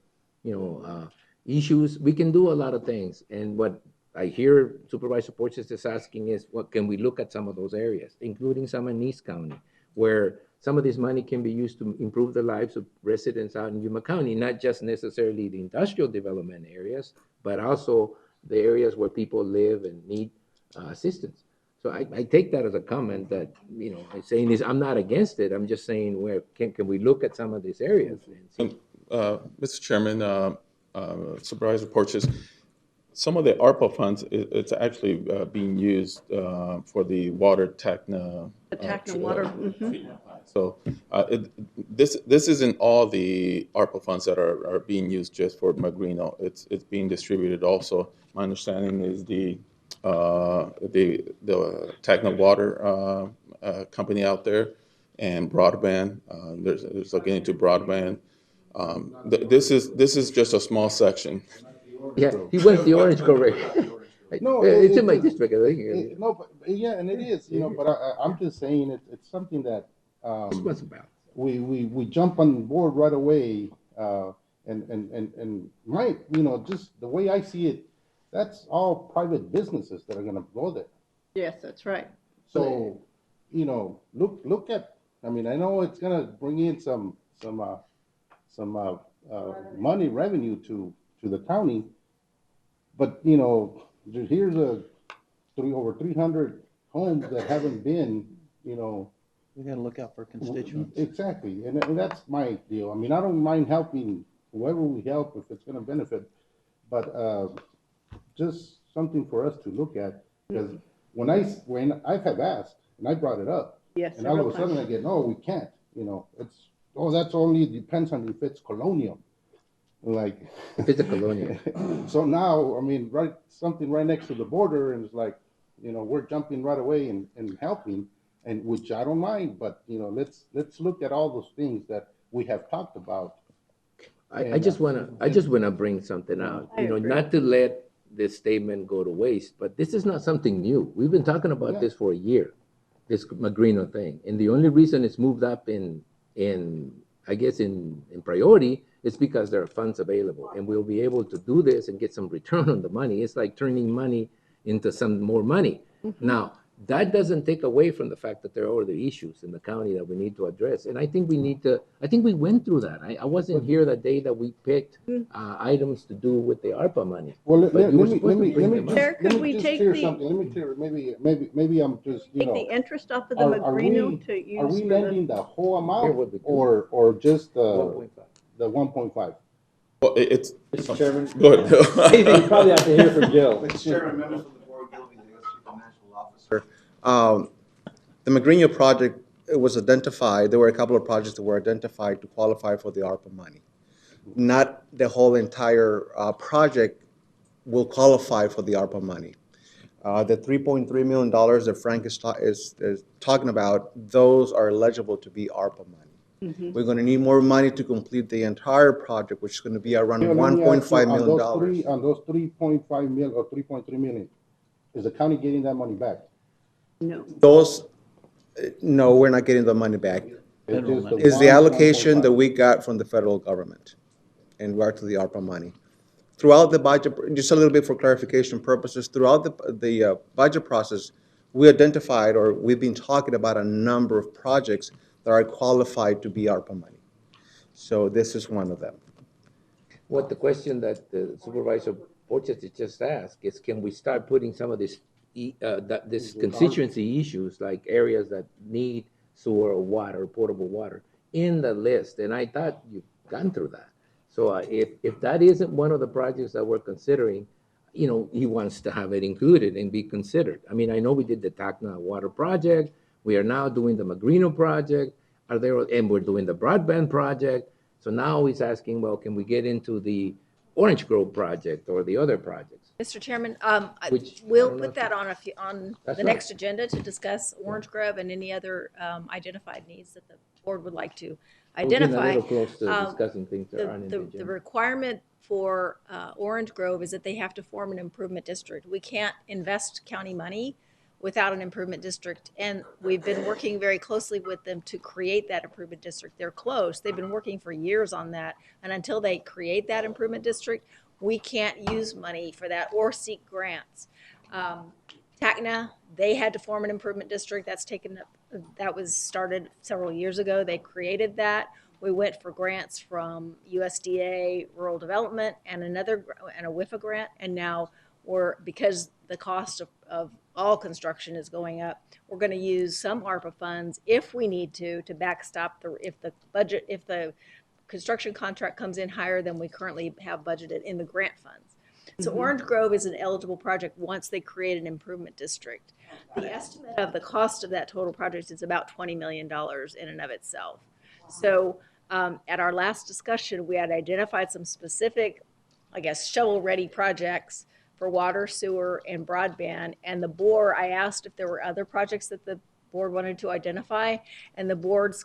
issues. We can do a lot of things. And what I hear Supervisor Porches is asking is, what can we look at some of those areas, including some in East County, where some of this money can be used to improve the lives of residents out in Yuma County, not just necessarily the industrial development areas, but also the areas where people live and need assistance. So I take that as a comment that, I'm saying is I'm not against it. I'm just saying where can we look at some of these areas? Mr. Chairman, Supervisor Porches, some of the ARPA funds, it's actually being used for the water TACNA. The TACNA water. Mm-hmm. So this isn't all the ARPA funds that are being used just for Magrino. It's being distributed also. My understanding is the TACNA water company out there and broadband. There's looking into broadband. This is just a small section. Yeah, he went the Orange Grove area. No, it's in my district. I think. No, but yeah, and it is, but I'm just saying it's something that we jump on board right away, and right, just the way I see it, that's all private businesses that are going to go there. Yes, that's right. So, look at. I mean, I know it's going to bring in some money revenue to the county, but here's over 300 homes that haven't been, We got to look out for constituents. Exactly, and that's my deal. I mean, I don't mind helping whoever we help if it's going to benefit, but just something for us to look at, because when I have asked and I brought it up, yes, and all of a sudden I get, no, we can't. That's only depends on if it's colonial. Like if it's a colonial. So now, I mean, something right next to the border, and it's like, we're jumping right away and helping, and which I don't mind, but let's look at all those things that we have talked about. I just wanna bring something out. Not to let this statement go to waste, but this is not something new. We've been talking about this for a year, this Magrino thing, and the only reason it's moved up in priority is because there are funds available, and we'll be able to do this and get some return on the money. It's like turning money into some more money. Mm-hmm. Now, that doesn't take away from the fact that there are other issues in the county that we need to address. And I think we went through that. I wasn't here that day that we picked items to do with the ARPA money. Well, let me just clear something. Maybe I'm just, take the interest off of the Magrino to use. Are we lending the whole amount or just the 1.5? Well, it's. Mr. Chairman. Go ahead, Bill. Anything, you probably have to hear from Jill. Mr. Chairman, members of the board, Gil Villegas, Chief Financial Officer. The Magriño project, it was identified, there were a couple of projects that were identified to qualify for the ARPA money. Not the whole entire project will qualify for the ARPA money. The $3.3 million that Frank is talking about, those are eligible to be ARPA money. We're going to need more money to complete the entire project, which is going to be around $1.5 million. On those 3.5 million or 3.3 million, is the county getting that money back? No. Those, no, we're not getting the money back. It's the allocation that we got from the federal government in regard to the ARPA money. Throughout the budget, just a little bit for clarification purposes, throughout the budget process, we identified, or we've been talking about a number of projects that are qualified to be ARPA money. So this is one of them. What the question that Supervisor Porches just asked is, can we start putting some of this constituency issues, like areas that need sewer or water, portable water, in the list? And I thought you've gone through that. So if that isn't one of the projects that we're considering, you know, he wants to have it included and be considered. I mean, I know we did the Tacna water project. We are now doing the Magriño project. And we're doing the broadband project. So now he's asking, well, can we get into the Orange Grove project or the other projects? Mr. Chairman, Which, we'll put that on That's the right. next agenda to discuss Orange Grove and any other identified needs that the board would like to identify. We're getting a little close to discussing things that aren't in the The agenda. requirement for Orange Grove is that they have to form an improvement district. We can't invest county money without an improvement district, and we've been working very closely with them to create that improvement district. They're close. They've been working for years on that, and until they create that improvement district, we can't use money for that or seek grants. Tacna, they had to form an improvement district. That was started several years ago. They created that. We went for grants from USDA Rural Development and a WIFA grant, and now because the cost of all construction is going up, we're going to use some ARPA funds if we need to backstop if the construction contract comes in higher than we currently have budgeted in the grant funds. So Orange Grove is an eligible project once they create an improvement district. The estimate of the cost of that total project is about $20 million in and of itself. So at our last discussion, we had identified some specific, I guess, shovel-ready projects for water, sewer, and broadband. And the board, I asked if there were other projects that the board wanted to identify, and the board's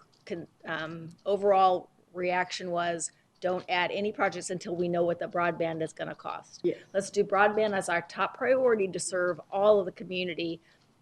overall reaction was, don't add any projects until we know what the broadband is going to cost. Yes. Let's do broadband as our top priority to serve all of the community,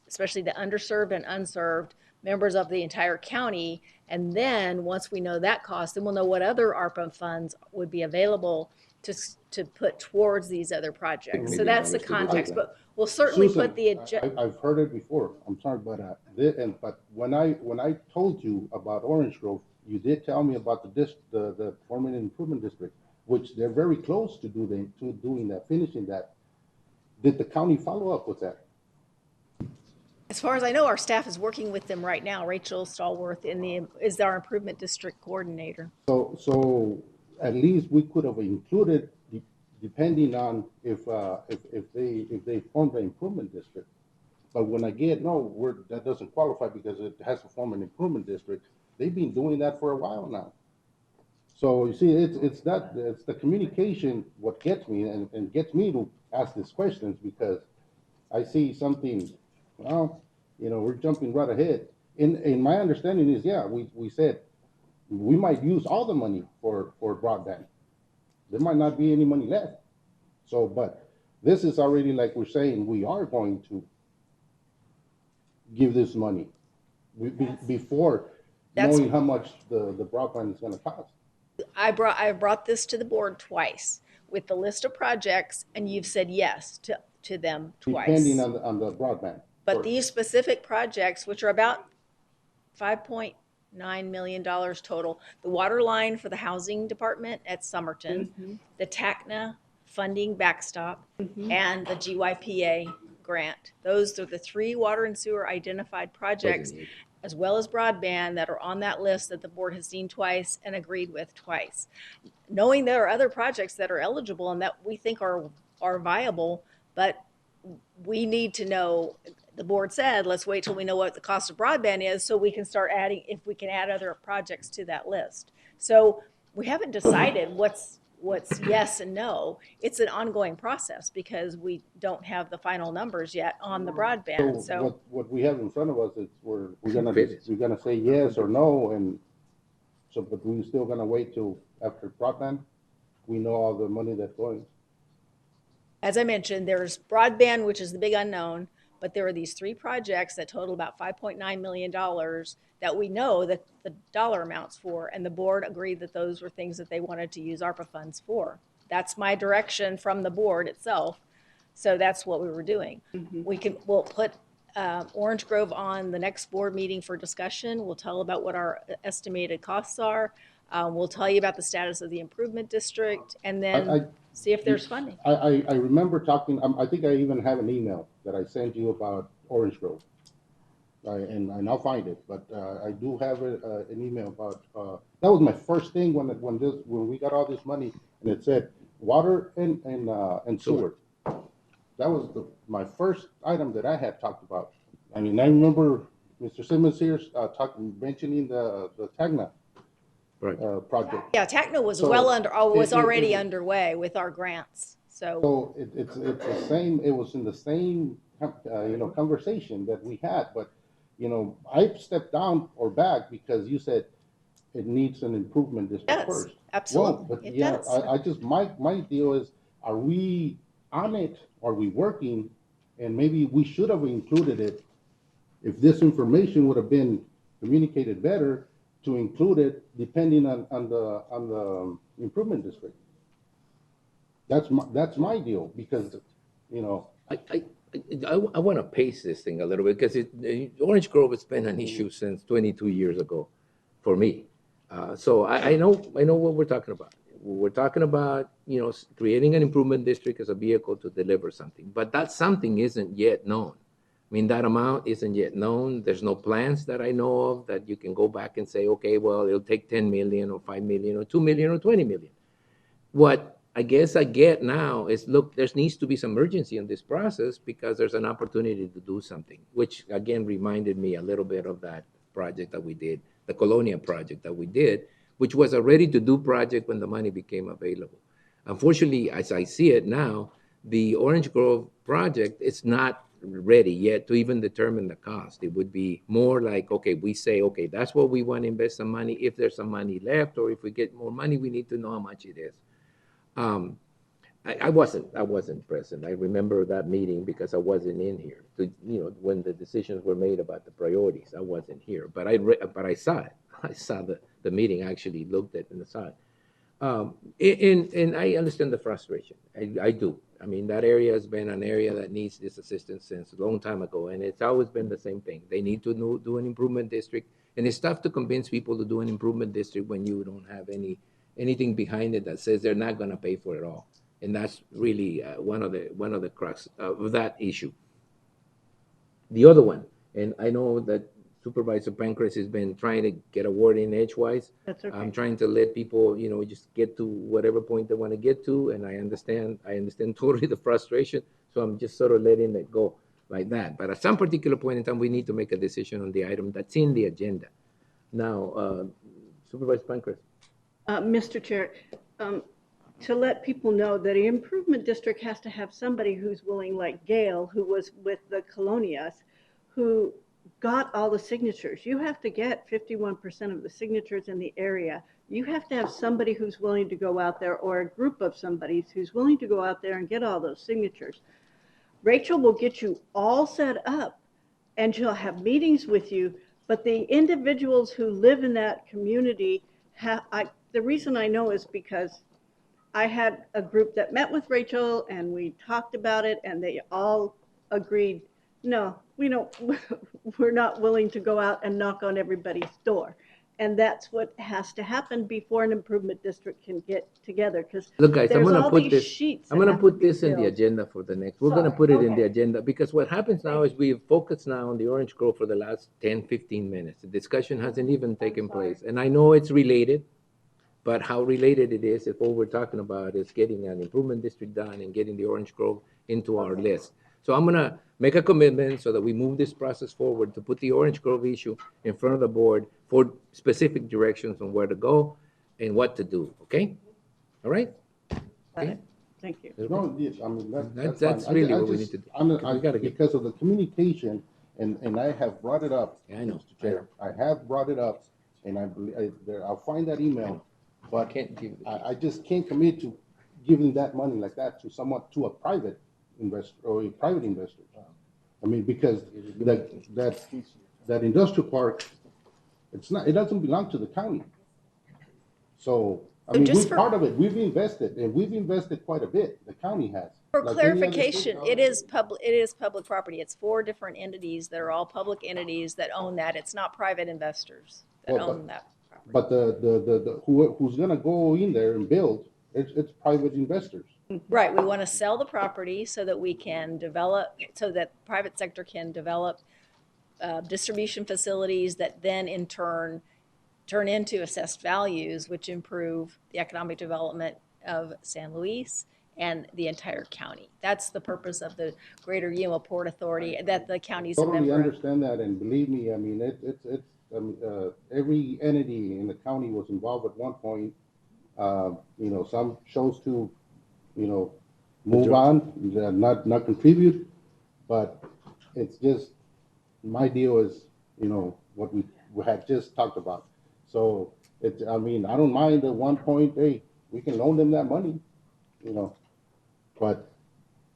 especially the underserved and unserved members of the entire county. And then once we know that cost, then we'll know what other ARPA funds would be available to put towards these other projects. So that's the context, but we'll certainly Susan, put the I've heard it before. I'm sorry, but when I told you about Orange Grove, you did tell me about the forming an improvement district, which they're very close to doing that, finishing that. Did the county follow up with that? As far as I know, our staff is working with them right now. Rachel Stallworth is our improvement district coordinator. So at least we could have included, depending on if they formed an improvement district. But when I get, that doesn't qualify because it has to form an improvement district. They've been doing that for a while now. So you see, it's the communication what gets me and gets me to ask these questions, because I see something, we're jumping right ahead. In my understanding is, we said we might use all the money for broadband. There might not be any money left. So, but this is already, like we're saying, we are going to give this money before knowing how much the broadband is going to cost. I brought this to the board twice with the list of projects, and you've said yes to them twice. Depending on the broadband. But these specific projects, which are about $5.9 million total, the water line for the housing department at Somerton, the TACNA funding backstop, and the GYPA grant. Those are the three water and sewer identified projects. as well as broadband that are on that list that the board has seen twice and agreed with twice. Knowing there are other projects that are eligible and that we think are viable, but we need to know, the board said, let's wait till we know what the cost of broadband is so we can start adding, if we can add other projects to that list. So we haven't decided what's yes and no. It's an ongoing process because we don't have the final numbers yet on the broadband. So what we have in front of us is we're gonna say yes or no, and so, but we're still gonna wait till after broadband. We know all the money that's going. as I mentioned, there's broadband, which is the big unknown, but there are these 3 projects that total about $5.9 million that we know that the dollar amounts for, and the board agreed that those were things that they wanted to use ARPA funds for. That's my direction from the board itself. So that's what we were doing. We'll put Orange Grove on the next board meeting for discussion. We'll tell about what our estimated costs are. We'll tell you about the status of the improvement district, and then see if there's funding. I remember talking, I think I even have an email that I sent you about Orange Grove. And I'll find it, but I do have an email about, that was my first thing when we got all this money, and it said water and sewer. That was my first item that I had talked about. I mean, I remember Mr. Simmons here mentioning the TAGNA project. Yeah, TACNA was already underway with our grants. So it's the same. It was in the same conversation that we had, but I stepped down or back because you said it needs an improvement district first. Absolutely, well, but yeah, I just my deal is, are we on it? Are we working? And maybe we should have included it if this information would have been communicated better, to include it depending on the improvement district. That's my deal, because I want to pace this thing a little bit, because Orange Grove has been an issue since 22 years ago for me. So I know what we're talking about. We're talking about creating an improvement district as a vehicle to deliver something, but that something isn't yet known. I mean, that amount isn't yet known. There's no plans that I know of that you can go back and say, okay, well, it'll take 10 million or 5 million or 2 million or 20 million. What I guess I get now is, look, there needs to be some urgency in this process because there's an opportunity to do something, which again reminded me a little bit of that project that we did, the Colonia project that we did, which was a ready-to-do project when the money became available. Unfortunately, as I see it now, the Orange Grove project is not ready yet to even determine the cost. It would be more like, okay, we say, okay, that's what we want to invest some money. If there's some money left, or if we get more money, we need to know how much it is. I wasn't present. I remember that meeting because I wasn't in here. When the decisions were made about the priorities, I wasn't here. But I saw it. I saw the meeting. I actually looked at it and saw it. And I understand the frustration. I do. I mean, that area has been an area that needs this assistance since a long time ago, and it's always been the same thing. They need to do an improvement district, and it's tough to convince people to do an improvement district when you don't have anything behind it that says they're not going to pay for it all. And that's really one of the crux of that issue. The other one, and I know that Supervisor Pancras has been trying to get a word in edgewise. That's okay. I'm trying to let people, just get to whatever point they want to get to, and I understand totally the frustration. So I'm just sort of letting it go like that. But at some particular point in time, we need to make a decision on the item that's in the agenda. Now, Supervisor Pancras. Mr. Chair, to let people know that an improvement district has to have somebody who's willing, like Gail, who was with the Colonias, who got all the signatures. You have to get 51% of the signatures in the area. You have to have somebody who's willing to go out there, or a group of somebody who's willing to go out there and get all those signatures. Rachel will get you all set up, and she'll have meetings with you, but the individuals who live in that community the reason I know is because I had a group that met with Rachel and we talked about it, and they all agreed, no, we're not willing to go out and knock on everybody's door. And that's what has to happen before an improvement district can get together, because Look, guys, I'm there's gonna all put these this, sheets I'm that gonna have to put be this in the filled. agenda for the next, we're gonna Sorry, put it in the okay. agenda, because what happens now is we've focused now on the Orange Grove for the last 10, 15 minutes. The discussion hasn't even taken place, and I know it's related, but how related it is if all we're talking about is getting an improvement district done and getting the Orange Grove into our list. So I'm gonna make a commitment so that we move this process forward to put the Orange Grove issue in front of the board for specific directions on where to go and what to do, okay? All right? Okay. Thank you. No, yes, I mean, That's that's fine. really I what we just- need to do. I'm- We gotta get- Because of the communication, and I have brought it up. Yeah, I know. Mr. Chair, I have brought it up, and I believe, I'll find that email, but I just can't commit to giving that money like that to someone, to a private investor or a private investor. I mean, because that industrial park, it doesn't belong to the county. So, I mean, just we're part of it, we've invested, and we've invested quite a bit, the county has. For Like any other clarification, state. it is public property. It's 4 different entities that are all public entities that own that. It's not private investors that Well, own that. But who's gonna go in there and build, it's private investors. Right, we want to sell the property so that we can develop, so that private sector can develop distribution facilities that then in turn into assessed values, which improve the economic development of San Luis and the entire county. That's the purpose of the Greater Yuma Port Authority that the county's a Totally member of. understand that, and believe me, I mean, every entity in the county was involved at one point. Some chose to, move on, not contribute, but it's just, my deal is, what we had just talked about. So I mean, I don't mind at one point, hey, we can loan them that money, but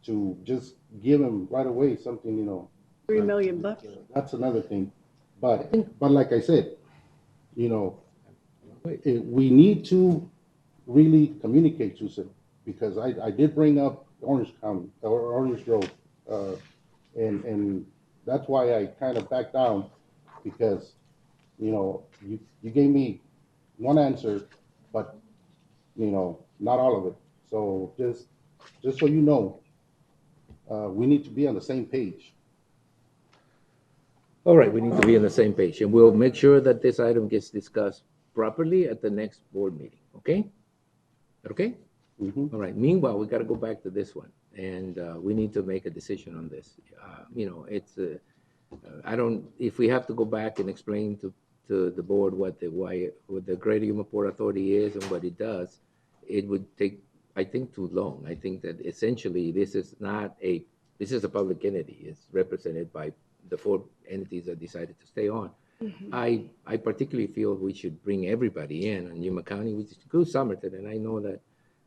to just give them right away something, $3 million. that's another thing. But like I said, we need to really communicate, Susan, because I did bring up Orange County or Orange Grove, and that's why I kind of backed down, because you gave me one answer, but not all of it. So just so you know, we need to be on the same page. All right, we need to be on the same page, and we'll make sure that this item gets discussed properly at the next board meeting, okay? Okay? All right, meanwhile, we gotta go back to this one, and we need to make a decision on this. If we have to go back and explain to the board what the Greater Yuma Port Authority is and what it does, it would take, I think, too long. I think that essentially this is a public entity. It's represented by the 4 entities that decided to stay on. I particularly feel we should bring everybody in Yuma County, which includes Somerton, and I know that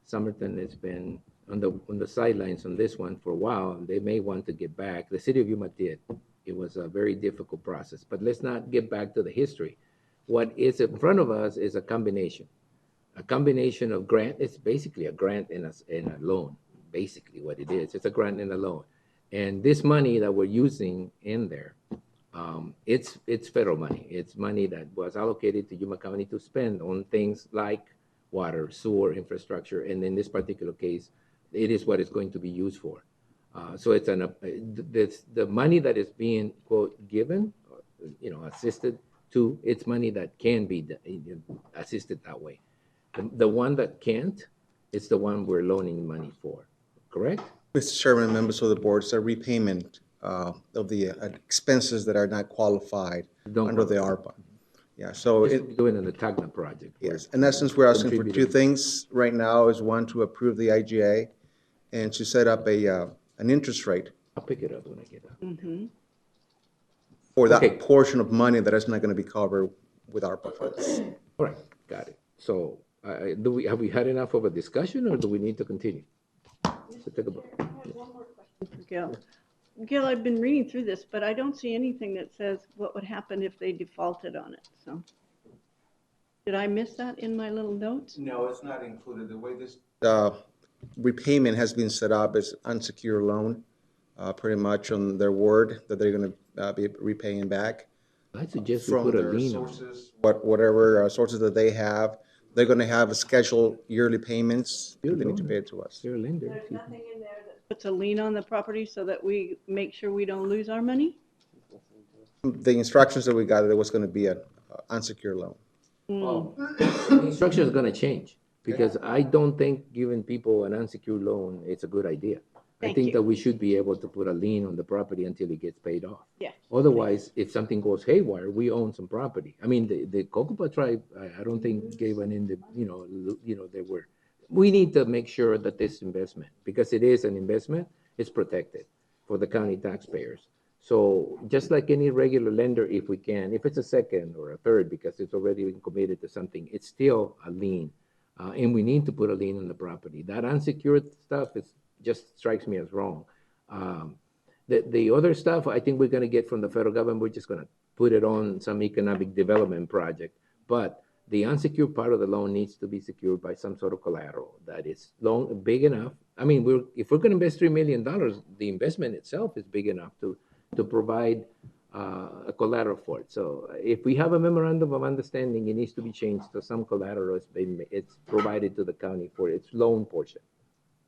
Somerton has been on the sidelines on this one for a while, and they may want to get back. The city of Yuma did. It was a very difficult process, but let's not get back to the history. What is in front of us is a combination of grant. It's basically a grant and a loan, basically what it is. It's a grant and a loan. And this money that we're using in there, it's federal money. It's money that was allocated to Yuma County to spend on things like water, sewer, infrastructure, and in this particular case, it is what it's going to be used for. So it's the money that is being, quote, given, assisted to, it's money that can be assisted that way. The one that can't, it's the one we're loaning money for, correct? Mr. Chairman, members of the board, it's a repayment of the expenses that are not qualified under the ARPA. Yeah, so doing an Tacna project. Yes, in essence, we're asking for 2 things right now. Is one, to approve the IGA and to set up an interest rate. I'll pick it up when I get up. For that portion of money that is not going to be covered with ARPA funds. All right, got it. So have we had enough of a discussion, or do we need to continue? So take a vote. One more question for Gil. Gil, I've been reading through this, but I don't see anything that says what would happen if they defaulted on it. So did I miss that in my little notes? No, it's not included. The way this repayment has been set up is unsecured loan, pretty much on their word that they're going to be repaying back. I suggest we from put a their lien on it. sources, whatever sources that they have. They're going to have scheduled yearly payments. They need to pay it to us. You're a lender. There's nothing in there that puts a lien on the property so that we make sure we don't lose our money? The instructions that we got, it was going to be an unsecured loan. The instruction is gonna change, because I don't think giving people an unsecured loan is a good idea. I Thank think you. that we should be able to put a lien on the property until it gets paid off. Yeah. Otherwise, if something goes haywire, we own some property. I mean, the Cocopa tribe, I don't think gave an they were, we need to make sure that this investment, because it is an investment, is protected for the county taxpayers. So just like any regular lender, if we can, if it's a second or a third, because it's already been committed to something, it's still a lien. And we need to put a lien on the property. That unsecured stuff just strikes me as wrong. The other stuff, I think we're gonna get from the federal government, we're just gonna put it on some economic development project. But the unsecured part of the loan needs to be secured by some sort of collateral that is big enough. I mean, if we're gonna invest $3 million, the investment itself is big enough to provide a collateral for it. So if we have a memorandum of understanding, it needs to be changed to some collateral it's provided to the county for its loan portion.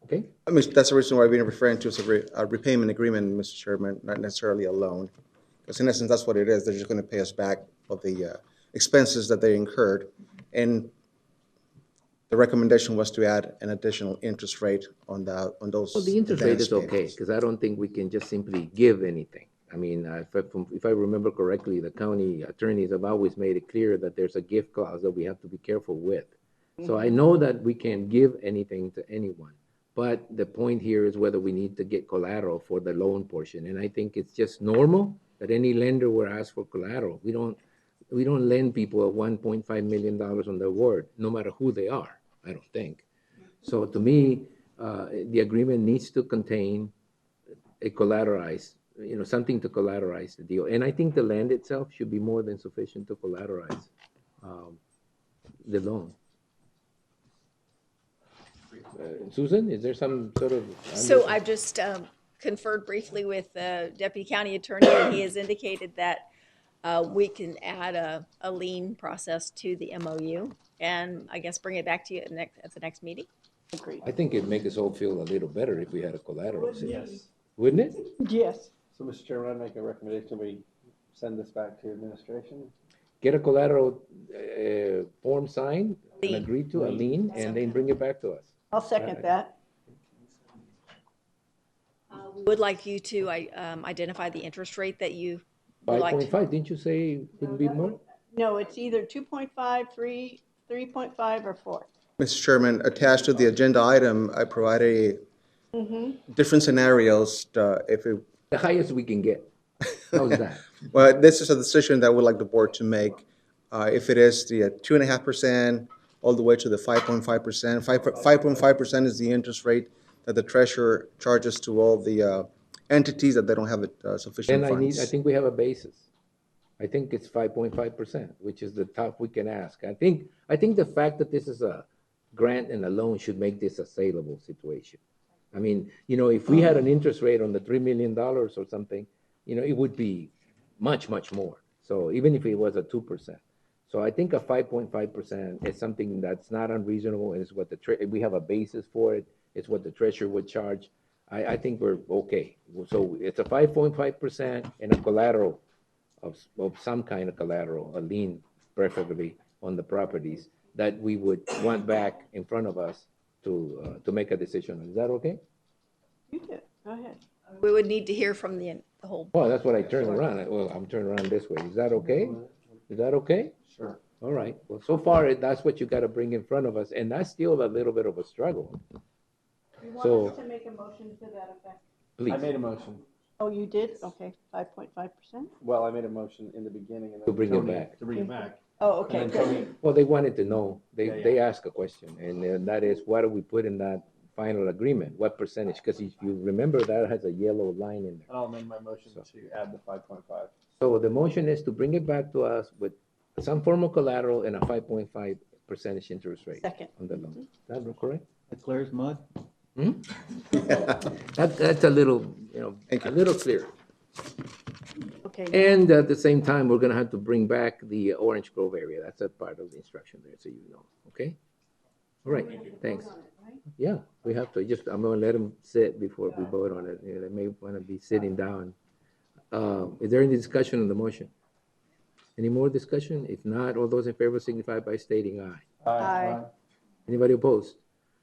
Okay? I mean, that's the reason why we're referring to as a repayment agreement, Mr. Chairman, not necessarily a loan. Because in essence, that's what it is. They're just going to pay us back of the expenses that they incurred. And the recommendation was to add an additional interest rate on those. Well, the interest rate advance is okay, payments. because I don't think we can just simply give anything. I mean, if I remember correctly, the county attorneys have always made it clear that there's a gift clause that we have to be careful with. So I know that we can't give anything to anyone, but the point here is whether we need to get collateral for the loan portion. And I think it's just normal that any lender will ask for collateral. We don't lend people at $1.5 million on their word, no matter who they are, I don't think. So to me, the agreement needs to contain a collateralized, something to collateralize the deal. And I think the land itself should be more than sufficient to collateralize the loan. Susan, is there some sort of? So I've just conferred briefly with the Deputy County Attorney, and he has indicated that we can add a lien process to the MOU, and I guess bring it back to you at the next meeting. Agreed. I think it'd make us all feel a little better if we had a collateral. Yes. Wouldn't it? Yes. So, Mr. Chairman, I make a recommendation, we send this back to administration. Get a collateral form signed and Lien. agreed to, a lien, and then bring it back to us. I'll second that. We would like you to identify the interest rate that you would like to. 5.5, didn't you say it couldn't be more? No, it's either 2.5, 3, 3.5, or 4. Mr. Chairman, attached to the agenda item, I provided different scenarios if it. The highest we can get. How's that? Well, this is a decision that we'd like the board to make. If it is the 2.5% all the way to the 5.5%. 5.5% is the interest rate that the treasurer charges to all the entities that they don't have sufficient And funds. I think we have a basis. I think it's 5.5%, which is the top we can ask. I think the fact that this is a grant and a loan should make this a saleable situation. I mean, if we had an interest rate on the $3 million or something, it would be much, much more. So even if it was a 2%. So I think a 5.5% is something that's not unreasonable, and it's what we have a basis for it. It's what the treasurer would charge. I think we're okay. So it's a 5.5% and a collateral of some kind of collateral, a lien preferably on the properties that we would want back in front of us to make a decision. Is that okay? You do. Go ahead. We would need to hear from the whole. Well, that's what I turned around. Well, I'm turning around this way. Is that okay? Is that okay? Sure. All right. Well, so far, that's what you got to bring in front of us, and that's still a little bit of a struggle. You want So- us to make a motion to that effect? Please. I made a motion. Oh, you did? Okay, 5.5%? Well, I made a motion in the beginning. And then To bring it Tony- back. To bring it back. Oh, okay, And then Tony- good. Well, they wanted to know. Yeah. They asked a question, and that is, what do we put in that final agreement? What percentage? Because if you remember, that has a yellow line in there. And I'll amend my motion to add the 5.5. So the motion is to bring it back to us with some form of collateral and a 5.5% interest rate. Second. On the loan. Is that correct? That clear as mud? That's a little, a little clearer. Okay. Okay. And at the same time, we're gonna have to bring back the Orange Grove area. That's a part of the instruction there, so you know, okay? All right, thanks. Yeah, we have to, just, I'm gonna let them sit before we vote on it. You know, they may wanna be sitting down. Is there any discussion on the motion? Any more discussion? If not, all those in favor signify by stating aye. Aye. Anybody opposed?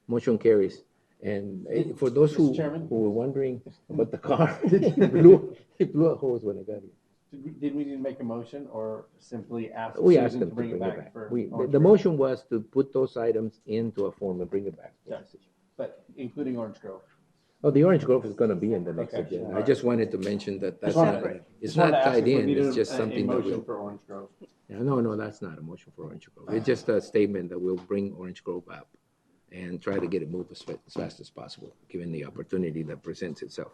Motion carries. And for those who Mr. Chairman? were wondering about the car, it blew a hose when I got here. Did we need to make a motion or simply ask We asked Susan them to bring it back for? Orange The Grove? motion was to put those items into a form and bring it back. Yeah, but including Orange Grove. Oh, the Orange Grove is gonna be in the next Okay. agenda. I just wanted to mention that that's Just wanted- not, it's just wanted not to ask tied if we in, needed it's just a something that motion we'll. for Orange Grove. Yeah, no, that's not a motion for Orange Grove. It's just a statement that we'll bring Orange Grove up and try to get it moved as fast as possible, given the opportunity that presents itself.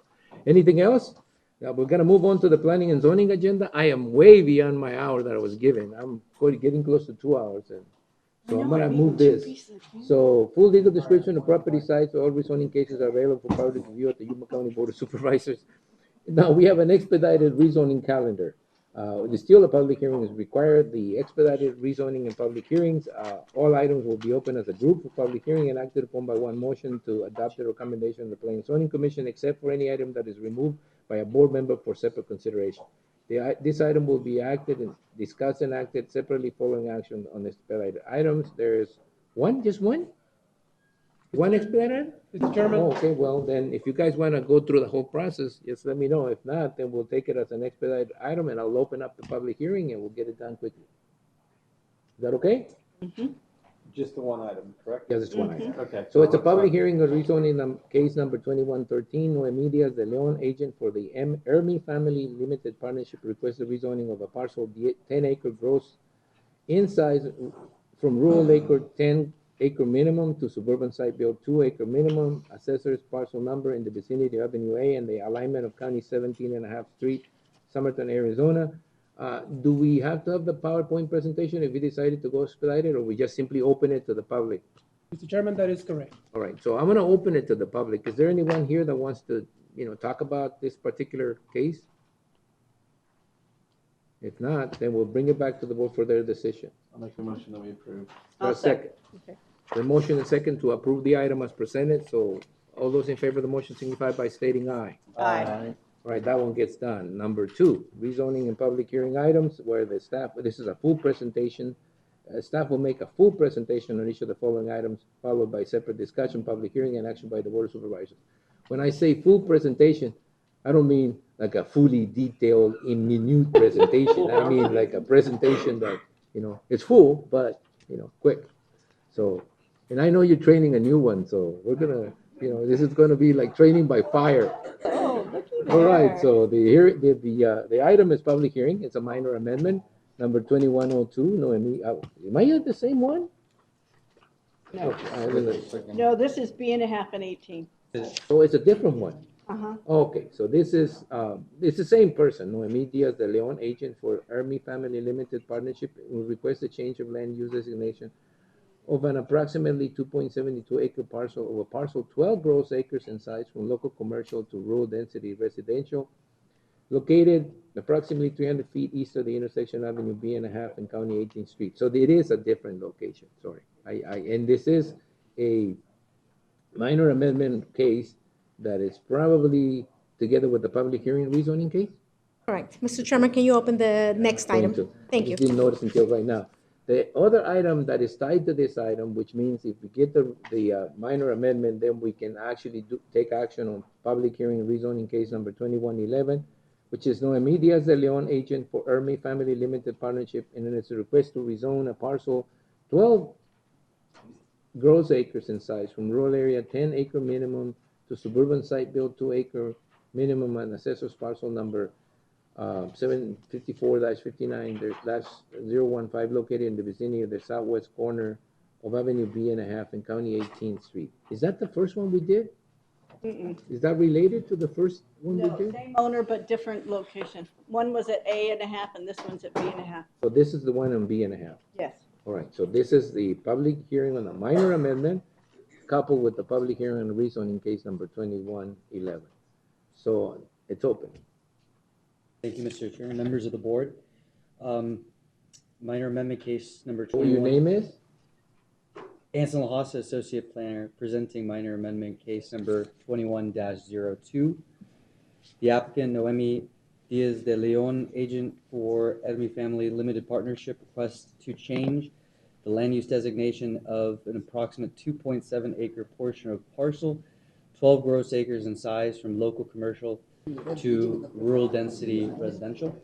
Anything else? Now, we're gonna move on to the planning and zoning agenda. I am way beyond my hour that I was given. I'm getting close to 2 hours, and so I'm gonna move this. So, full legal description of property sites, all rezoning cases are available for public review at the Yuma County Board of Supervisors. Now, we have an expedited rezoning calendar. Still a public hearing is required. The expedited rezoning and public hearings, all items will be open as a group for public hearing and acted upon by one motion to adopt the recommendation of the Planning and Zoning Commission, except for any item that is removed by a board member for separate consideration. This item will be acted and discussed and acted separately following action on the expedited items. There's just one? One expedited? Mr. Chairman? Oh, okay, well, then, if you guys wanna go through the whole process, just let me know. If not, then we'll take it as an expedited item, and I'll open up the public hearing, and we'll get it done quickly. Is that okay? Just the one item, correct? Yes, it's one item. Okay. So it's a public hearing of rezoning case number 2113, Noemi Diaz de Leon, agent for the Ermi Family Limited Partnership, requested rezoning of a parcel 10-acre gross in size from rural acre 10-acre minimum to suburban site build 2-acre minimum, assessor's parcel number in the vicinity of Avenue A and the alignment of County 17.5 Street, Somerton, Arizona. Do we have to have the PowerPoint presentation if we decided to go expedited, or we just simply open it to the public? Mr. Chairman, that is correct. All right, so I'm gonna open it to the public. Is there anyone here that wants to, talk about this particular case? If not, then we'll bring it back to the board for their decision. I'll make the motion that we approve. For a second. Okay. The motion and second to approve the item as presented, so all those in favor of the motion signify by stating aye. Aye. All right, that one gets done. Number 2, rezoning and public hearing items where the staff, this is a full presentation. Staff will make a full presentation on each of the following items, followed by separate discussion, public hearing, and action by the Board of Supervisors. When I say full presentation, I don't mean like a fully detailed, in minute presentation. I mean like a presentation that, it's full, but, quick. So, and I know you're training a new one, so we're gonna, this is gonna be like training by fire. Oh, looky there. All right, so the item is public hearing. It's a minor amendment, number 2102, Noemi, am I at the same one? No. No, this is B.5 and 18. So it's a different one. Uh-huh. Okay, so this is, it's the same person, Noemi Diaz de Leon, agent for Ermi Family Limited Partnership, will request a change of land use designation of an approximately 2.72 acre parcel of a parcel 12 gross acres in size from local commercial to rural density residential, located approximately 300 feet east of the intersection Avenue B.5 and County 18th Street. So it is a different location, sorry. And this is a minor amendment case that is probably together with the public hearing rezoning case? Correct. Mr. Chairman, can you open the next item? Thank you. I didn't notice until right now. The other item that is tied to this item, which means if we get the minor amendment, then we can actually take action on public hearing rezoning case number 2111, which is Noemi Diaz de Leon, agent for Ermi Family Limited Partnership, and it's a request to rezone a parcel 12 gross acres in size from rural area 10-acre minimum to suburban site build 2-acre minimum and assessor's parcel number 754-59-015 located in the vicinity of the southwest corner of Avenue B.5 and County 18th Street. Is that the first one we did? Mm-mm. Is that related to the first one we No, did? same owner, but different location. One was at A.5 and this one's at B.5. So this is the one on B.5. Yes. All right, so this is the public hearing on the minor amendment coupled with the public hearing on the rezoning case number 2111. So it's open. Thank you, Mr. Chairman, members of the board. Minor amendment case number What your 21. name is? Anson Lahasa, Associate Planner, presenting minor amendment case number 21-02. The applicant, Noemi Diaz de Leon, agent for Edmi Family Limited Partnership, requests to change the land use designation of an approximate 2.7 acre portion of parcel, 12 gross acres in size, from local commercial to rural density residential.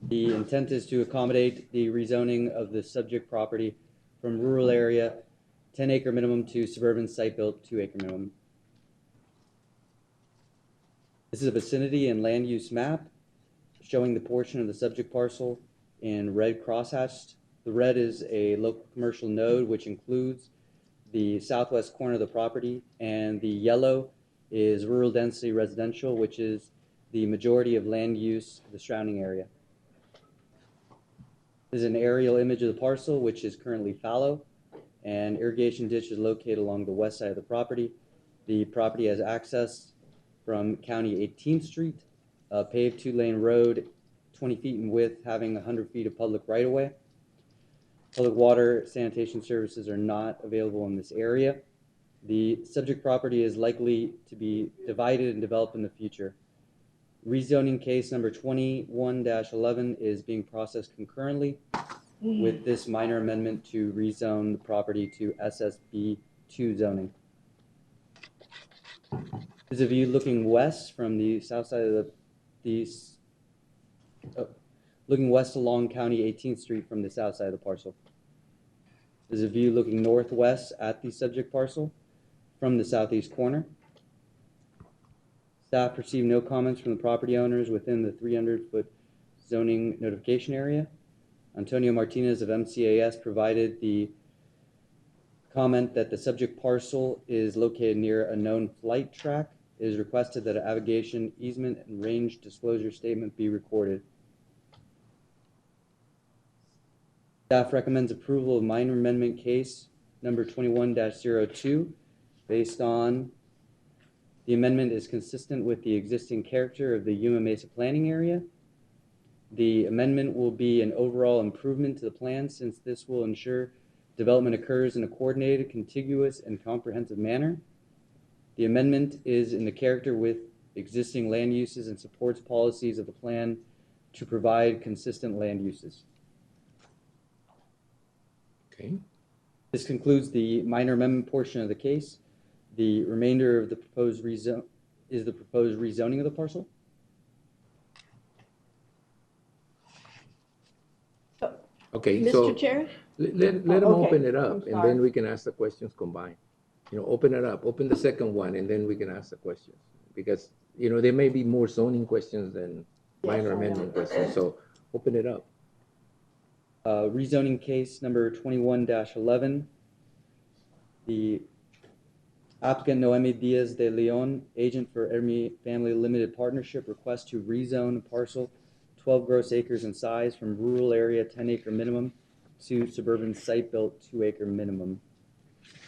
The intent is to accommodate the rezoning of the subject property from rural area 10 acre minimum to suburban site built 2 acre minimum. This is a vicinity and land use map showing the portion of the subject parcel in red crosshatched. The red is a local commercial node, which includes the southwest corner of the property, and the yellow is rural density residential, which is the majority of land use of the surrounding area. This is an aerial image of the parcel, which is currently fallow, and irrigation ditch is located along the west side of the property. The property has access from County 18th Street, a paved 2-lane road, 20 feet in width, having 100 feet of public right-of-way. Public water sanitation services are not available in this area. The subject property is likely to be divided and developed in the future. Rezoning case number 21-11 is being processed concurrently with this minor amendment to rezone the property to SSB2 zoning. This is a view looking west from the south side of looking west along County 18th Street from the south side of the parcel. There's a view looking northwest at the subject parcel from the southeast corner. Staff received no comments from the property owners within the 300-foot zoning notification area. Antonio Martinez of MCAS provided the comment that the subject parcel is located near a known flight track. It is requested that an abrogation, easement, and range disclosure statement be recorded. Staff recommends approval of minor amendment case number 21-02 based on the amendment is consistent with the existing character of the Yuma Mesa planning area. The amendment will be an overall improvement to the plan, since this will ensure development occurs in a coordinated, contiguous, and comprehensive manner. The amendment is in the character with existing land uses and supports policies of the plan to provide consistent land uses. Okay. This concludes the minor amendment portion of the case. The remainder of the proposed rezoning of the parcel. Okay, so Mr. Chair? let them okay. open it I'm up, and sorry. then we can ask the questions combined. You know, open it up, open the second one, and then we can ask the questions. Because, you know, there may be more zoning questions than minor amendment questions, so open it up. Rezoning case number 21-11. The applicant Noemi Diaz de Leon, agent for Edmi Family Limited Partnership, requests to rezone parcel 12 gross acres in size from rural area 10 acre minimum to suburban site built 2 acre minimum.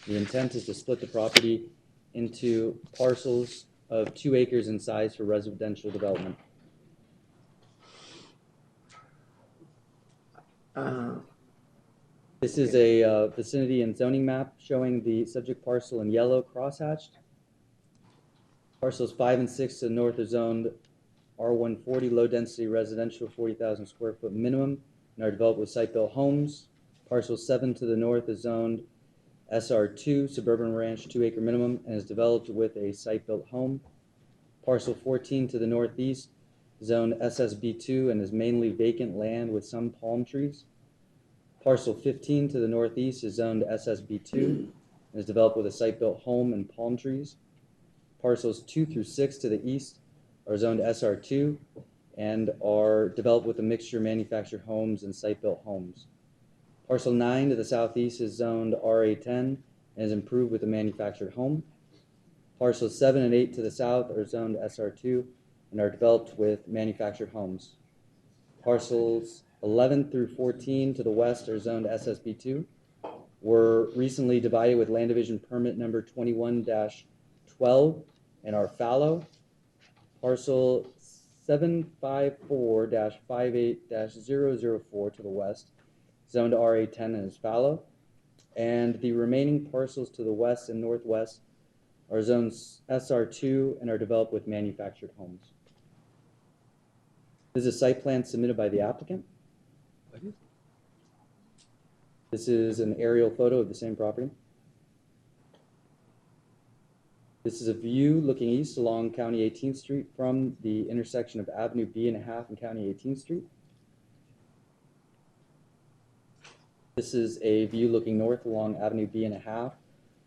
The intent is to split the property into parcels of 2 acres in size for residential development. This is a vicinity and zoning map showing the subject parcel in yellow crosshatched. Parcels 5 and 6 to the north are zoned R140 low density residential 40,000 square foot minimum and are developed with site built homes. Parcel 7 to the north is zoned SR2 suburban ranch 2 acre minimum and is developed with a site built home. Parcel 14 to the northeast zoned SSB2 and is mainly vacant land with some palm trees. Parcel 15 to the northeast is zoned SSB2 and is developed with a site-built home and palm trees. Parcels 2 through 6 to the east are zoned SR2 and are developed with a mixture of manufactured homes and site-built homes. Parcel 9 to the southeast is zoned RA10 and is improved with a manufactured home. Parcels 7 and 8 to the south are zoned SR2 and are developed with manufactured homes. Parcels 11 through 14 to the west are zoned SSB2, were recently divided with land division permit number 21-12 and are fallow. Parcel 754-58-004 to the west, zoned RA10 and is fallow, and the remaining parcels to the west and northwest are zones SR2 and are developed with manufactured homes. This is a site plan submitted by the applicant. This is an aerial photo of the same property. This is a view looking east along County 18th Street from the intersection of Avenue B1/2 and County 18th Street. This is a view looking north along Avenue B1/2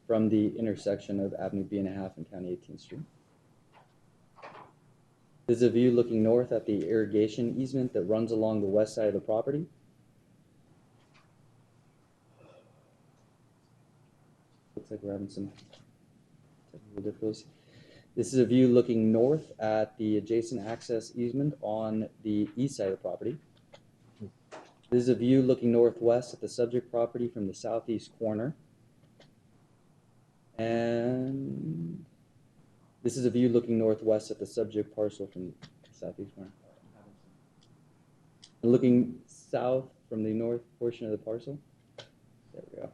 from the intersection of Avenue B1/2 and County 18th Street. This is a view looking north at the irrigation easement that runs along the west side of the property. Looks like we're having some technical difficulties. This is a view looking north at the adjacent access easement on the east side of the property. This is a view looking northwest at the subject property from the southeast corner. And this is a view looking northwest at the subject parcel from the southeast corner. And looking south from the north portion of the parcel. There we go.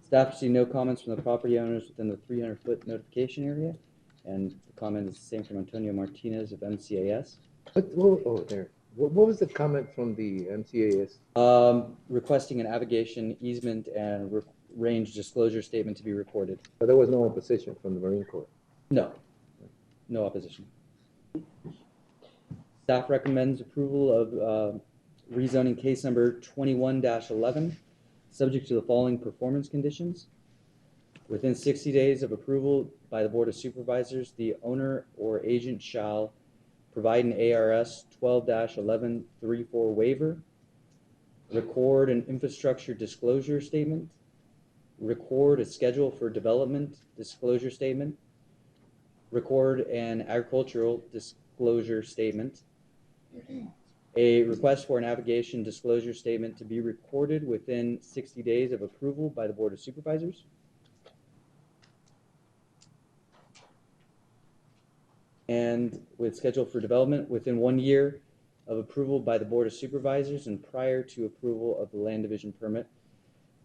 Staff received no comments from the property owners within the 300-foot notification area. And the comment is the same from Antonio Martinez of MCAS. There. What was the comment from the MCAS? Requesting an navigation easement and range disclosure statement to be recorded. But there was no opposition from the Marine Corps? No. No opposition. Staff recommends approval of rezoning case number 21-11, subject to the following performance conditions. Within 60 days of approval by the Board of Supervisors, the owner or agent shall provide an ARS 12-1134 waiver, record an infrastructure disclosure statement, record a schedule for development disclosure statement, record an agricultural disclosure statement, a request for a navigation disclosure statement to be recorded within 60 days of approval by the Board of Supervisors, and with schedule for development within 1 year of approval by the Board of Supervisors and prior to approval of the land division permit.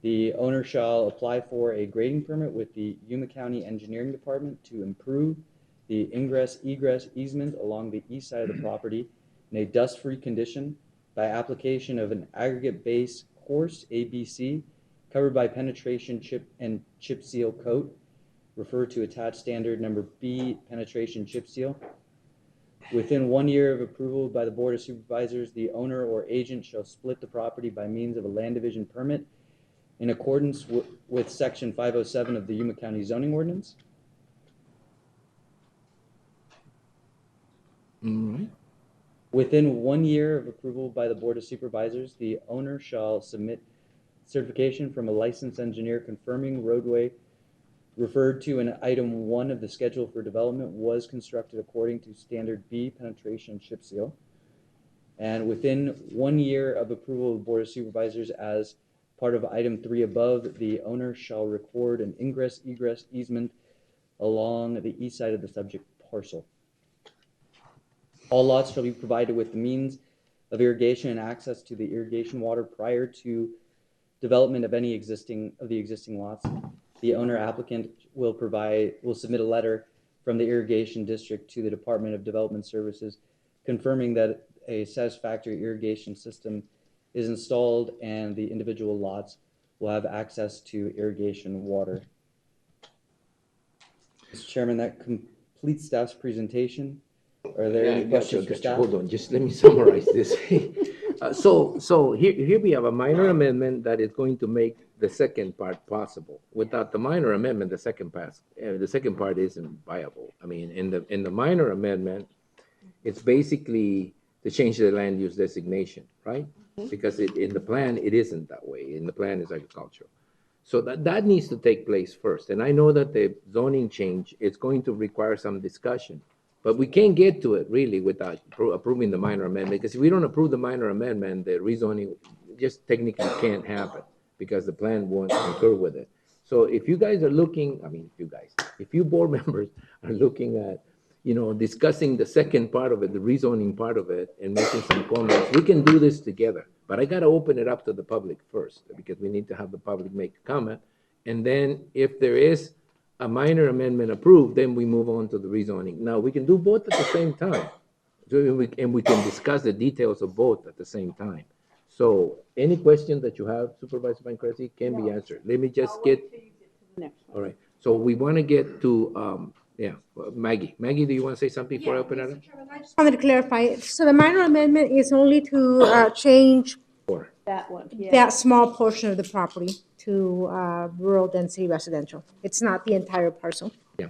The owner shall apply for a grading permit with the Yuma County Engineering Department to improve the ingress-egress easement along the east side of the property in a dust-free condition by application of an aggregate base course, ABC, covered by penetration chip seal coat, referred to attached standard number B penetration chip seal. Within 1 year of approval by the Board of Supervisors, the owner or agent shall split the property by means of a land division permit in accordance with Section 507 of the Yuma County Zoning Ordinance. Within 1 year of approval by the Board of Supervisors, the owner shall submit certification from a licensed engineer confirming roadway referred to in item 1 of the schedule for development was constructed according to standard B penetration chip seal. And within 1 year of approval of the Board of Supervisors, as part of item 3 above, the owner shall record an ingress-egress easement along the east side of the subject parcel. All lots shall be provided with the means of irrigation and access to the irrigation water prior to development of any existing lots. The owner applicant will submit a letter from the irrigation district to the Department of Development Services confirming that a satisfactory irrigation system is installed and the individual lots will have access to irrigation water. Mr. Chairman, that completes staff's presentation. Are there any questions for staff? Hold on, just let me summarize this. So here we have a minor amendment that is going to make the second part possible. Without the minor amendment, the second part isn't viable. I mean, in the minor amendment, it's basically to change the land use designation, right? Because in the plan, it isn't that way. In the plan, it's agricultural. So that needs to take place first. And I know that the zoning change is going to require some discussion. But we can't get to it really without approving the minor amendment, because if we don't approve the minor amendment, the rezoning just technically can't happen because the plan won't concur with it. So if you guys are looking, if you board members are looking at discussing the second part of it, the rezoning part of it, and making some comments. We can do this together, but I gotta open it up to the public first, because we need to have the public make a comment. And then if there is a minor amendment approved, then we move on to the rezoning. Now, we can do both at the same time. And we can discuss the details of both at the same time. So any question that you have, Supervisor Pancrase, can be answered. Let me just get, all right. So we want to get to, Maggie. Maggie, do you want to say something before I open it up? I just wanted to clarify. So the minor amendment is only to change That one, yeah. that small portion of the property to rural density residential. It's not the entire parcel. Yeah,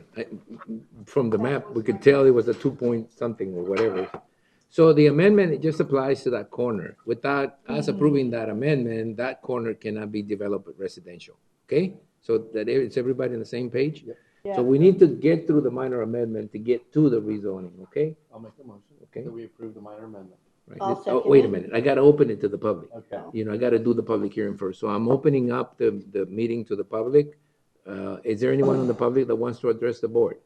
from the map, we could tell it was a 2 point something or whatever. So the amendment, it just applies to that corner. Without us approving that amendment, that corner cannot be developed as residential, okay? So that is everybody on the same page? Yeah. So we need to get through the minor amendment to get to the rezoning, okay? I'll make a motion. Okay. That we approve the minor amendment. Right. I'll Oh, second wait a it. minute, I gotta open it to the public. Okay. I gotta do the public hearing first. So I'm opening up the meeting to the public. Is there anyone in the public that wants to address the board?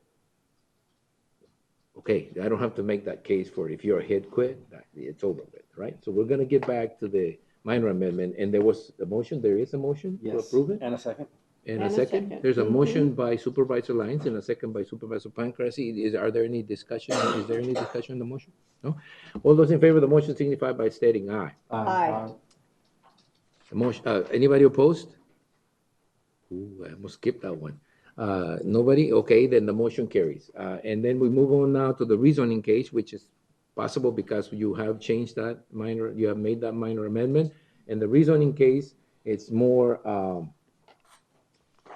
Okay, I don't have to make that case for if you're a hit quit, it's over with, right? So we're gonna get back to the minor amendment, and there was a motion, there is a motion to Yes. approve it? And a second? And a And a second? second. There's a motion by Supervisor Lyons and a second by Supervisor Pancrase. Are there any discussion? Is there any discussion on the motion? No? All those in favor of the motion signify by stating aye. Aye. The motion, anybody opposed? Ooh, I almost skipped that one. Nobody? Okay, then the motion carries. And then we move on now to the rezoning case, which is possible because you have changed that minor, you have made that minor amendment. And the rezoning case, it's more,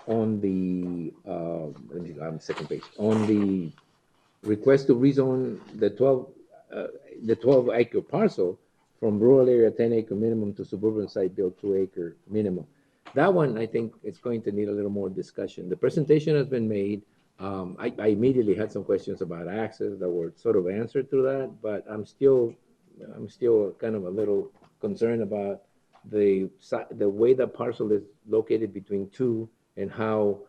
on the, let me, on the second page, on the request to rezone the 12 acre parcel from rural area 10-acre minimum to suburban site built 2-acre minimum. That one, I think, is going to need a little more discussion. The presentation has been made. I immediately had some questions about access that were sort of answered through that, but I'm still kind of a little concerned about the way that parcel is located between two, and how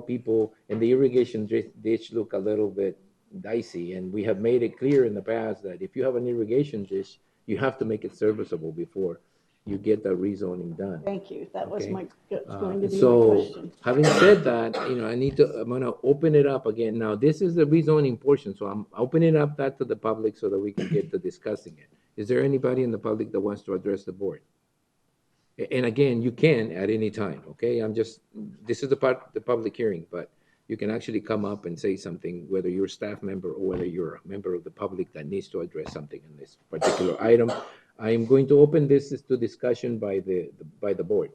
people, and the irrigation ditch look a little bit dicey. And we have made it clear in the past that if you have an irrigation ditch, you have to make it serviceable before you get the rezoning done. Thank you. That was Okay. going to be my So, question. having said that, I'm gonna open it up again. Now, this is the rezoning portion, so I'm opening up that to the public so that we can get to discussing it. Is there anybody in the public that wants to address the board? And again, you can at any time, okay? This is the public hearing, but you can actually come up and say something, whether you're a staff member or whether you're a member of the public that needs to address something in this particular item. I am going to open this to discussion by the board.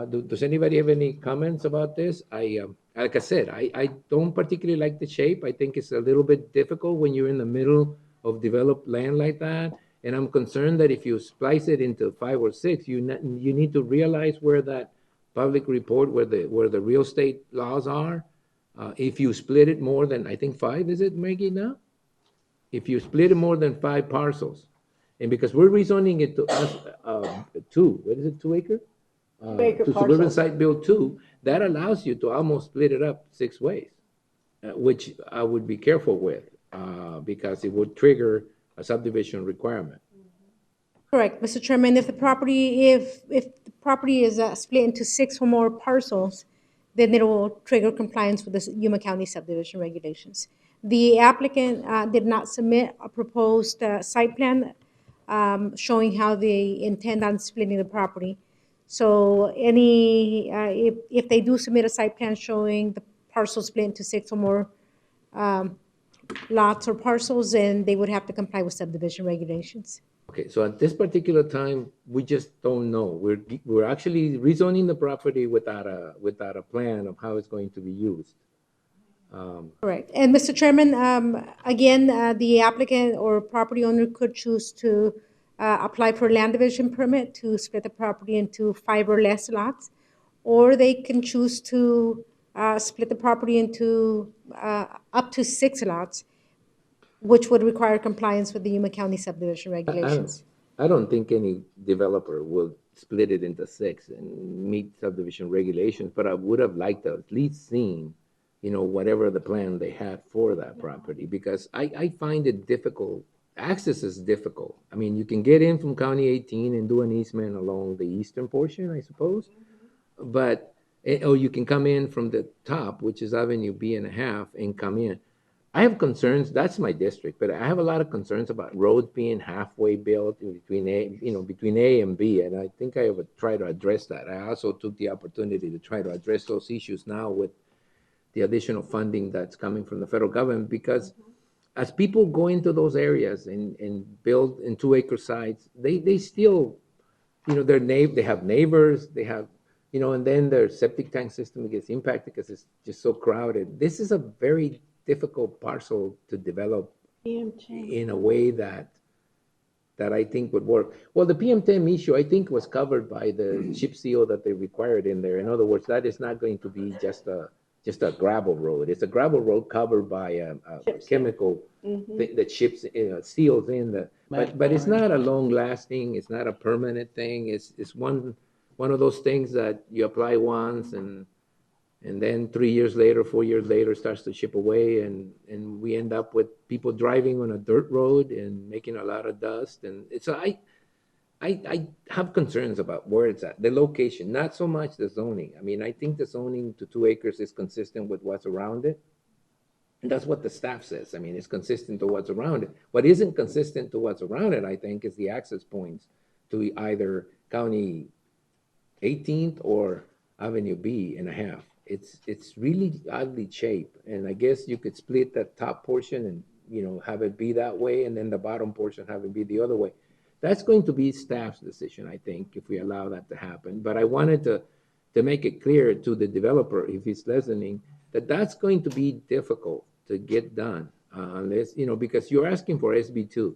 Does anybody have any comments about this? Like I said, I don't particularly like the shape. I think it's a little bit difficult when you're in the middle of developed land like that. And I'm concerned that if you splice it into 5 or 6, you need to realize where that public report, where the real estate laws are. If you split it more than, I think 5, is it, Maggie, now? If you split it more than 5 parcels, and because we're rezoning it to us, 2, what is it, 2 acre? 2 acre to suburban parcel. site build 2, that allows you to almost split it up 6 ways, which I would be careful with, because it would trigger a subdivision requirement. Correct, Mr. Chairman. If the property is split into 6 or more parcels, then it will trigger compliance with the Yuma County subdivision regulations. The applicant did not submit a proposed site plan showing how they intend on splitting the property. So if they do submit a site plan showing the parcel split into 6 or more lots or parcels, then they would have to comply with subdivision regulations. Okay, so at this particular time, we just don't know. We're actually rezoning the property without a plan of how it's going to be used. Correct. And Mr. Chairman, again, the applicant or property owner could choose to apply for a land division permit to split the property into 5 or less lots, or they can choose to split the property into up to 6 lots, which would require compliance with the Yuma County subdivision regulations. I don't think any developer will split it into 6 and meet subdivision regulations, but I would have liked to at least seen whatever the plan they had for that property, because I find it difficult. Access is difficult. I mean, you can get in from County 18 and do an easement along the eastern portion, I suppose, but, or you can come in from the top, which is Avenue B and a half, and come in. I have concerns, that's my district, but I have a lot of concerns about roads being halfway built between between A and B, and I think I would try to address that. I also took the opportunity to try to address those issues now with the additional funding that's coming from the federal government, because as people go into those areas and build in 2-acre sites, they still, they have neighbors, they have, and then their septic tank system gets impacted because it's just so crowded. This is a very difficult parcel to develop in a way that I think would work. Well, the PM10 issue, I think, was covered by the chip seal that they required in there. In other words, that is not going to be just a gravel road. It's a gravel road covered by a chemical that chips, seals in the. But it's not a long lasting. It's not a permanent thing. It's one of those things that you apply once and then 3 years later, 4 years later, starts to chip away, and we end up with people driving on a dirt road and making a lot of dust. And so I have concerns about where it's at, the location, not so much the zoning. I mean, I think the zoning to 2 acres is consistent with what's around it. And that's what the staff says. I mean, it's consistent to what's around it. What isn't consistent to what's around it, I think, is the access points to either County 18th or Avenue B and a half. It's really oddly shaped. And I guess you could split that top portion and, have it be that way, and then the bottom portion have it be the other way. That's going to be staff's decision, I think, if we allow that to happen. But I wanted to make it clear to the developer, if he's listening, that that's going to be difficult to get done unless, because you're asking for SB2.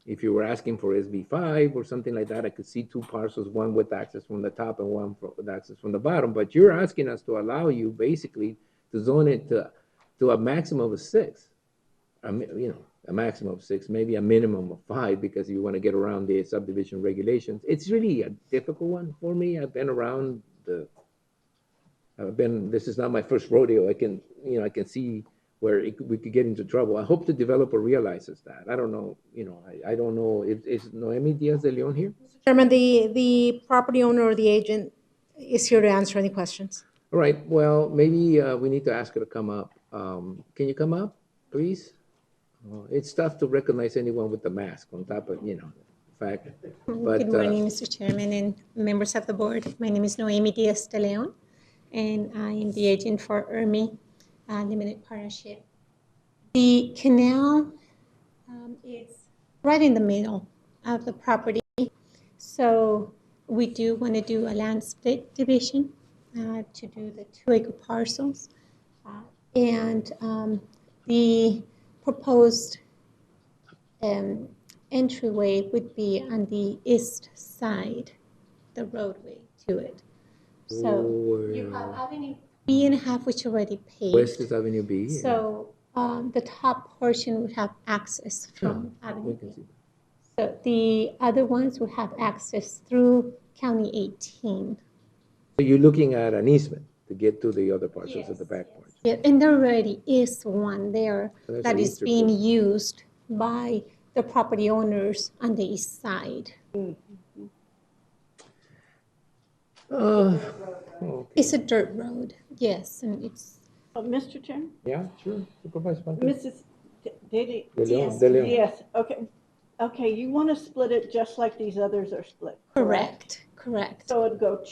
If you were asking for SB5 or something like that, I could see 2 parcels, one with access from the top and one with access from the bottom. But you're asking us to allow you basically to zone it to a maximum of 6. A maximum of 6, maybe a minimum of 5, because you want to get around the subdivision regulations. It's really a difficult one for me. I've been around this is not my first rodeo. I can see where we could get into trouble. I hope the developer realizes that. I don't know, I don't know. Is Noemi Diaz de Leon here? Chairman, the property owner or the agent is here to answer any questions. All right, well, maybe we need to ask her to come up. Can you come up, please? It's tough to recognize anyone with the mask on top of, fact. But, Good morning, Mr. Chairman and members of the board. My name is Noemi Diaz de Leon, and I am the agent for ERMI Limited Partnership. The canal is right in the middle of the property, so we do want to do a land split division to do the 2-acre parcels, and the proposed entryway would be on the east side, the roadway to it. So you have Avenue B and a half, which already paved. West is Avenue B. So the top portion would have access from Avenue B. So the other ones would have access through County 18. So you're looking at an easement to get to the other parcels of the back part. Yeah, and there already is one there So that is being used by the property owners on the east side. Okay. It's a dirt road, yes, and it's. Mr. Chairman? Yeah, sure. Supervisor Fontaine. Mrs. Daly? De Leon, De Leon. Yes, okay. Okay, you want to split it just like these others are split? Correct, correct. So it'd go,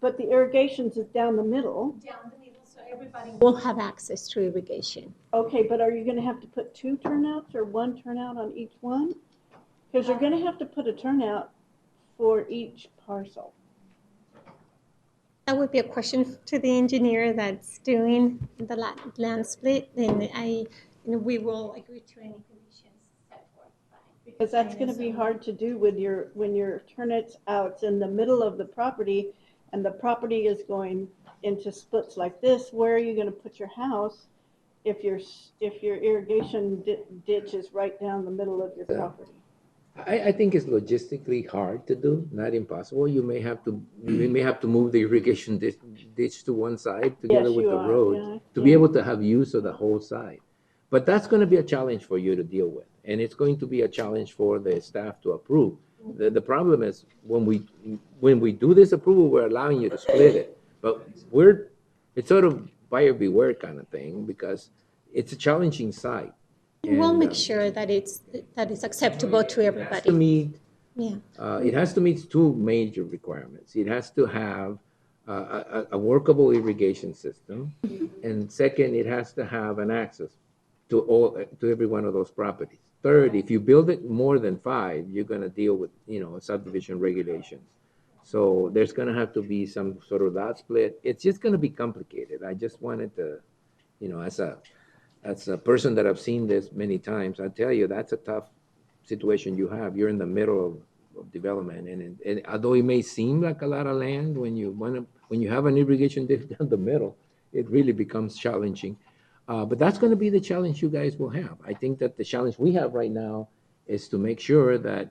but the irrigations is down the middle. Down the middle, so everybody will have access to irrigation. Okay, but are you going to have to put 2 turnouts or 1 turnout on each one? Because you're going to have to put a turnout for each parcel. That would be a question to the engineer that's doing the land split, and we will agree to any conditions set forth. Because that's going to be hard to do with when your turnouts out in the middle of the property and the property is going into splits like this. Where are you going to put your house if your irrigation ditch is right down the middle of your property? I think it's logistically hard to do, not impossible. You may have to move the irrigation ditch to one side together Yes, with you the are, road yeah, to be yeah. able to have use of the whole side. But that's going to be a challenge for you to deal with, and it's going to be a challenge for the staff to approve. The problem is when we do this approval, we're allowing you to split it, but it's sort of buyer beware kind of thing because it's a challenging site. We'll And, make sure that it's acceptable to to everybody. meet Yeah. it has to meet two major requirements. It has to have a workable irrigation system, and second, it has to have an access to every one of those properties. Third, if you build it more than 5, you're going to deal with subdivision regulations. So there's going to have to be some sort of lot split. It's just going to be complicated. I just wanted to, as a person that I've seen this many times, I tell you that's a tough situation you have. You're in the middle of development, and although it may seem like a lot of land when you have an irrigation ditch down the middle, it really becomes challenging. But that's going to be the challenge you guys will have. I think that the challenge we have right now is to make sure that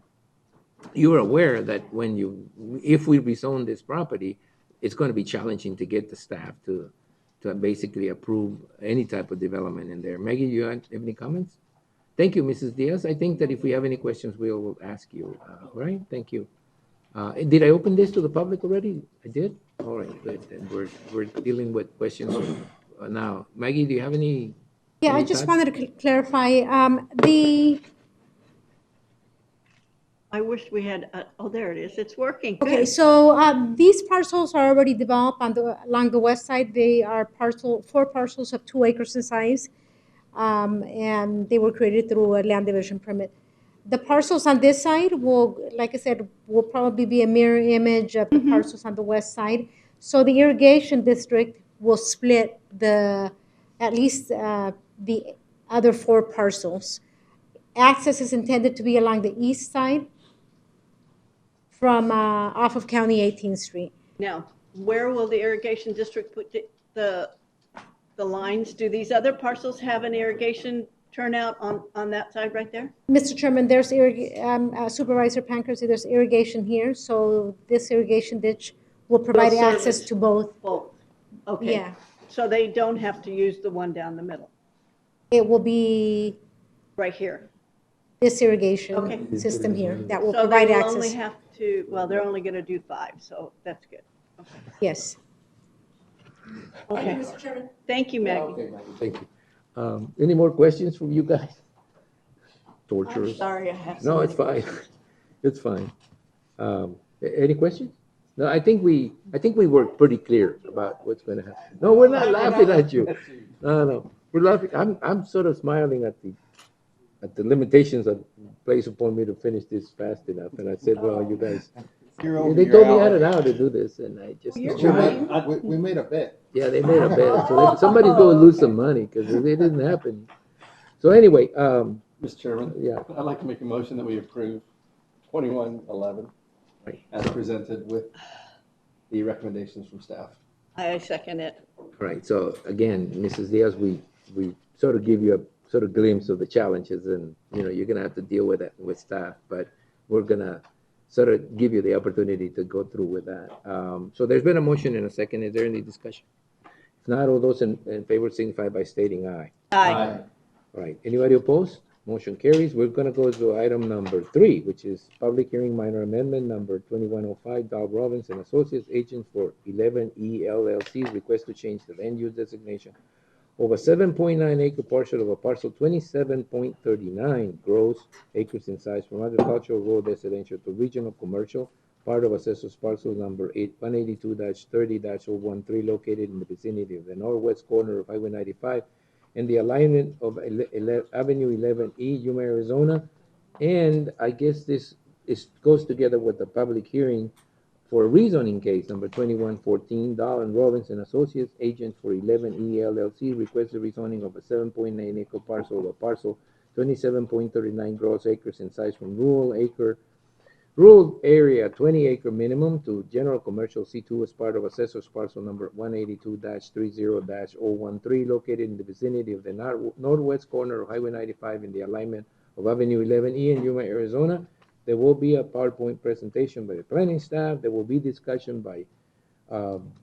you're aware that if we rezone this property, it's going to be challenging to get the staff to basically approve any type of development in there. Maggie, you have any comments? Thank you, Mrs. Diaz. I think that if we have any questions, we'll ask you. Right? Thank you. Did I open this to the public already? I did? All right, good. Then we're dealing with questions now. Maggie, do you have any? Yeah, I any just thoughts? wanted to clarify, I wish we had, there it is, it's working. okay, Good. so these parcels are already developed along the west side. They are 4 parcels of 2 acres in size, and they were created through a land division permit. The parcels on this side will, like I said, will probably be a mirror image of the parcels on the west side. So the irrigation district will split at least the other 4 parcels. Access is intended to be along the east side from off of County 18th Street. Now, where will the irrigation district put the lines? Do these other parcels have an irrigation turnout on that side right there? Mr. Chairman, there's Supervisor Pankhurst, there's irrigation here, so this irrigation ditch will provide access to both. Both. Okay. Yeah. So they don't have to use the one down the middle, It will be right here. this irrigation Okay. system here that will So provide they will only access. have to, well, they're only going to do 5, so that's good. Okay. Yes. Okay. Thank you, Maggie. Okay, Maggie, thank you. Any more questions from you guys? Torturers. I'm sorry I have. No, so it's many fine. It's fine. Any questions? No, I think we were pretty clear about what's going to happen. No, we're not laughing at you. No, we're laughing. I'm sort of smiling at the limitations that placed upon me to finish this fast enough. And I said, well, you guys, they told me I had an hour to do this, and I just. We made a bet. Yeah, they made a bet. So somebody's going to lose some money because it didn't happen. So anyway, Mr. Chairman? Yeah. I'd like to make a motion that we approve 2111 as presented with the recommendations from staff. I second it. Right, so again, Mrs. Diaz, we sort of give you a sort of glimpse of the challenges and, you're gonna have to deal with it with staff, but we're gonna sort of give you the opportunity to go through with that. So there's been a motion and a second. Is there any discussion? If not, all those in favor signify by stating aye. Aye. All right, anybody opposed? Motion carries. We're gonna go to item number 3, which is public hearing minor amendment number 2105, Dow Robbins and Associates, agent for 11E LLC, request to change the land use designation of a 7.9 acre parcel of a parcel 27.39 gross acres in size from agricultural, rural, residential to regional commercial, part of assessor's parcel number 182-30-013, located in the vicinity of the northwest corner of Highway 95 and the alignment of Avenue 11E, Yuma, Arizona. And I guess this goes together with the public hearing for a rezoning case number 2114, Dow and Robbins and Associates, agent for 11E LLC, requests the rezoning of a 7.9 acre parcel of a parcel 27.39 gross acres in size from rural area 20 acre minimum to general commercial C2 as part of assessor's parcel number 182-30-013, located in the vicinity of the northwest corner of Highway 95 in the alignment of Avenue 11E in Yuma, Arizona. There will be a PowerPoint presentation by the planning staff. There will be discussion by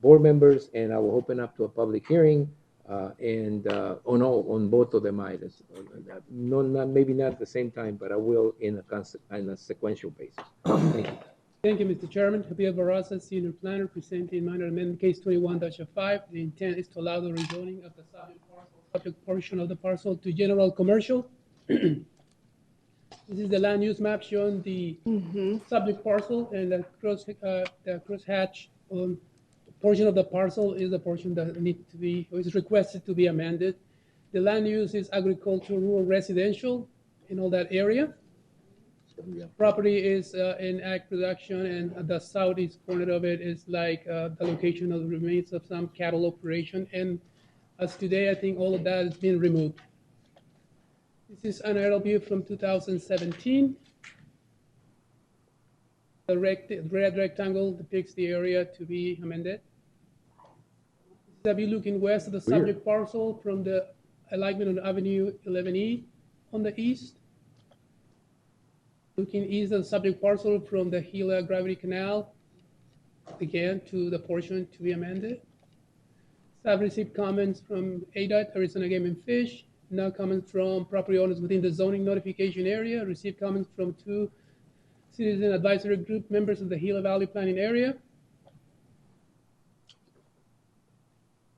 board members, and I will open up to a public hearing on both of them items. No, maybe not at the same time, but I will in a sequential basis. Thank you. Thank you, Mr. Chairman. Javier Barraza, Senior Planner, presenting minor amendment case 21-5. The intent is to allow the rezoning of the subject portion of the parcel to general commercial. This is the land use map showing the subject parcel, and the crosshatch portion of the parcel is the portion that needs to be, or is requested to be amended. The land use is agricultural, rural, residential in all that area. Property is in ag production, and the southeast corner of it is like the location of the remains of some cattle operation. And as today, I think all of that has been removed. This is an aerial view from 2017. The red rectangle depicts the area to be amended. This is a view looking west of the subject parcel from the alignment on Avenue 11E on the east. Looking east of the subject parcel from the Gila Gravity Canal, again, to the portion to be amended. Staff received comments from ADOT, Arizona Game and Fish, no comments from property owners within the zoning notification area, received comments from 2 citizen advisory group members of the Gila Valley Planning Area.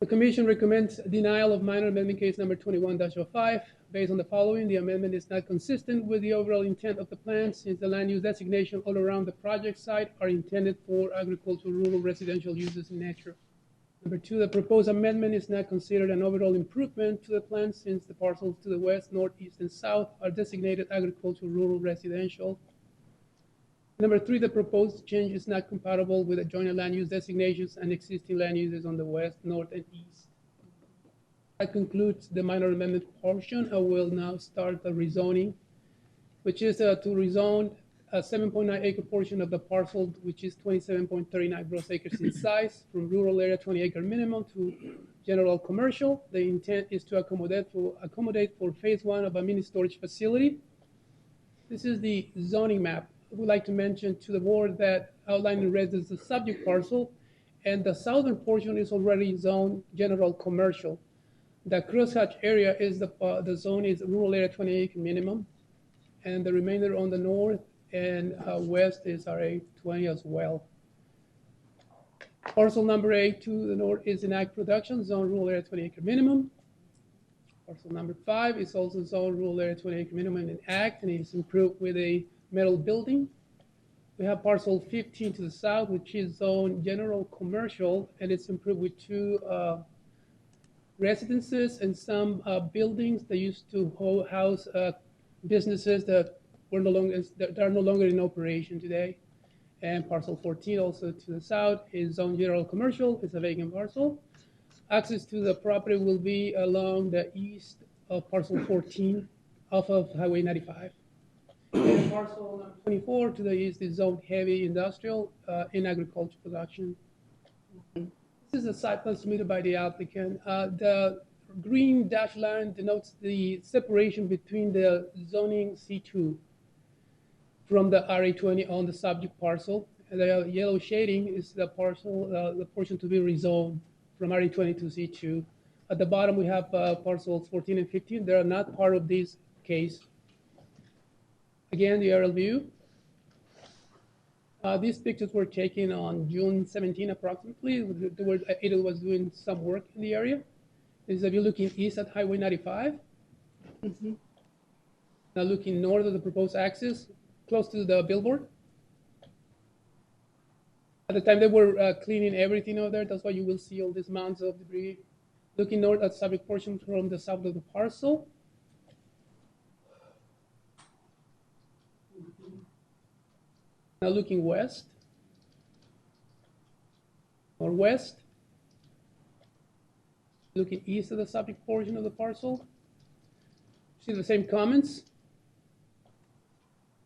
The commission recommends denial of minor amendment case number 21-05. Based on the following, the amendment is not consistent with the overall intent of the plan, since the land use designation all around the project site are intended for agricultural, rural, residential uses in nature. Number 2, the proposed amendment is not considered an overall improvement to the plan, since the parcels to the west, north, east, and south are designated agricultural, rural, residential. Number 3, the proposed change is not compatible with adjoining land use designations and existing land uses on the west, north, and east. That concludes the minor amendment portion. I will now start the rezoning, which is to rezone a 7.9 acre portion of the parcel, which is 27.39 gross acres in size, from rural area 20 acre minimum to general commercial. The intent is to accommodate for phase 1 of a mini storage facility. This is the zoning map. I would like to mention to the board that outlined in red is the subject parcel, and the southern portion is already zoned general commercial. The crosshatch area is the zone is rural area 20 acre minimum, and the remainder on the north and west is RA 20 as well. Parcel number 8 to the north is in ag production, zone rural area 20 acre minimum. Parcel number 5 is also zone rural area 20 acre minimum in ag, and is improved with a metal building. We have parcel 15 to the south, which is zone general commercial, and it's improved with 2 residences and some buildings that used to house businesses that are no longer in operation today. And parcel 14 also to the south is zone general commercial. It's a vacant parcel. Access to the property will be along the east of parcel 14 off of Highway 95. And parcel number 24 to the east is zone heavy industrial in agriculture production. This is a site plan submitted by the applicant. The green dashed line denotes the separation between the zoning C2 from the RA20 on the subject parcel. And the yellow shading is the parcel, the portion to be rezoned from RA20 to C2. At the bottom, we have parcels 14 and 15. They are not part of this case. Again, the aerial view. These pictures were taken on June 17 approximately. It was doing some work in the area. This is a view looking east at Highway 95. Now looking north of the proposed axis, close to the billboard. At the time they were cleaning everything over there, that's why you will see all these mounds of debris. Looking north at subject portion from the south of the parcel. Now looking west, or west, looking east of the subject portion of the parcel. See the same comments.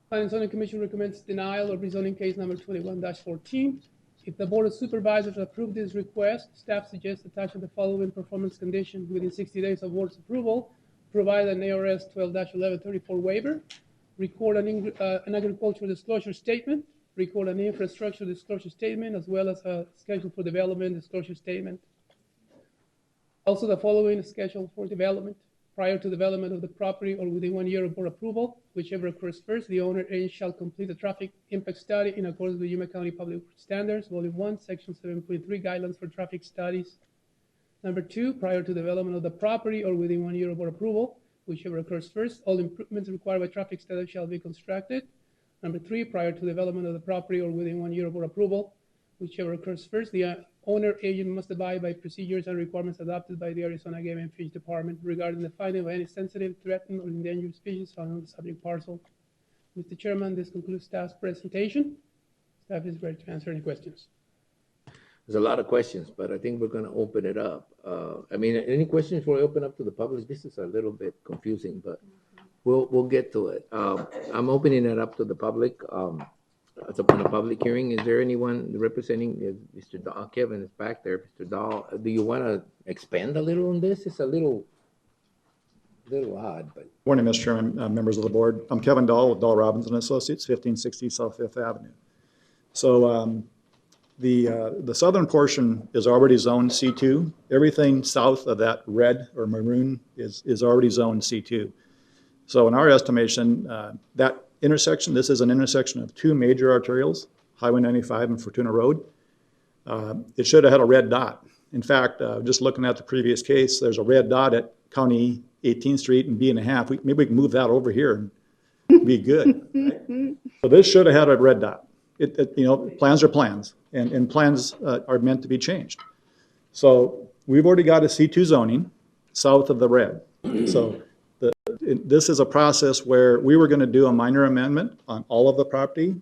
Planning and Zoning Commission recommends denial of rezoning case number 21-14. If the Board of Supervisors approve this request, staff suggests attaching the following performance conditions within 60 days of Board's approval. Provide an ARS 12-1134 waiver. record an agricultural disclosure statement, record an infrastructure disclosure statement, as well as a schedule for development disclosure statement. Also, the following is scheduled for development. Prior to development of the property or within 1 year of board approval, whichever occurs first, the owner agent shall complete the traffic impact study in accordance with Yuma County Public Standards, Volume 1, Section 7.3, Guidelines for Traffic Studies. Number 2, prior to development of the property or within 1 year of board approval, whichever occurs first, all improvements required by traffic study shall be constructed. Number 3, prior to development of the property or within 1 year of board approval, whichever occurs first, the owner agent must abide by procedures and requirements adopted by the Arizona Game and Fish Department regarding the finding of any sensitive, threatened, or endangered species found on the subject parcel. Mr. Chairman, this concludes staff's presentation. Staff is ready to answer any questions. There's a lot of questions, but I think we're going to open it up. I mean, any questions before we open up to the public? This is a little bit confusing, but we'll get to it. I'm opening it up to the public. It's up on a public hearing. Is there anyone representing Mr. Dahl? Kevin is back there. Mr. Dahl, do you want to expand a little on this? It's a little odd, but. Morning, Mr. Chairman, members of the board. I'm Kevin Dahl with Dahl Robinson Associates, 1560 South Fifth Avenue. So the southern portion is already zoned C2. Everything south of that red or maroon is already zoned C2. So in our estimation, that intersection, this is an intersection of two major arterials, Highway 95 and Fortuna Road. It should have had a red dot. In fact, just looking at the previous case, there's a red dot at County 18th Street and B&a-half. Maybe we can move that over here and be good. Right? So this should have had a red dot. Plans are plans, and plans are meant to be changed. So we've already got a C2 zoning south of the red. So this is a process where we were going to do a minor amendment on all of the property,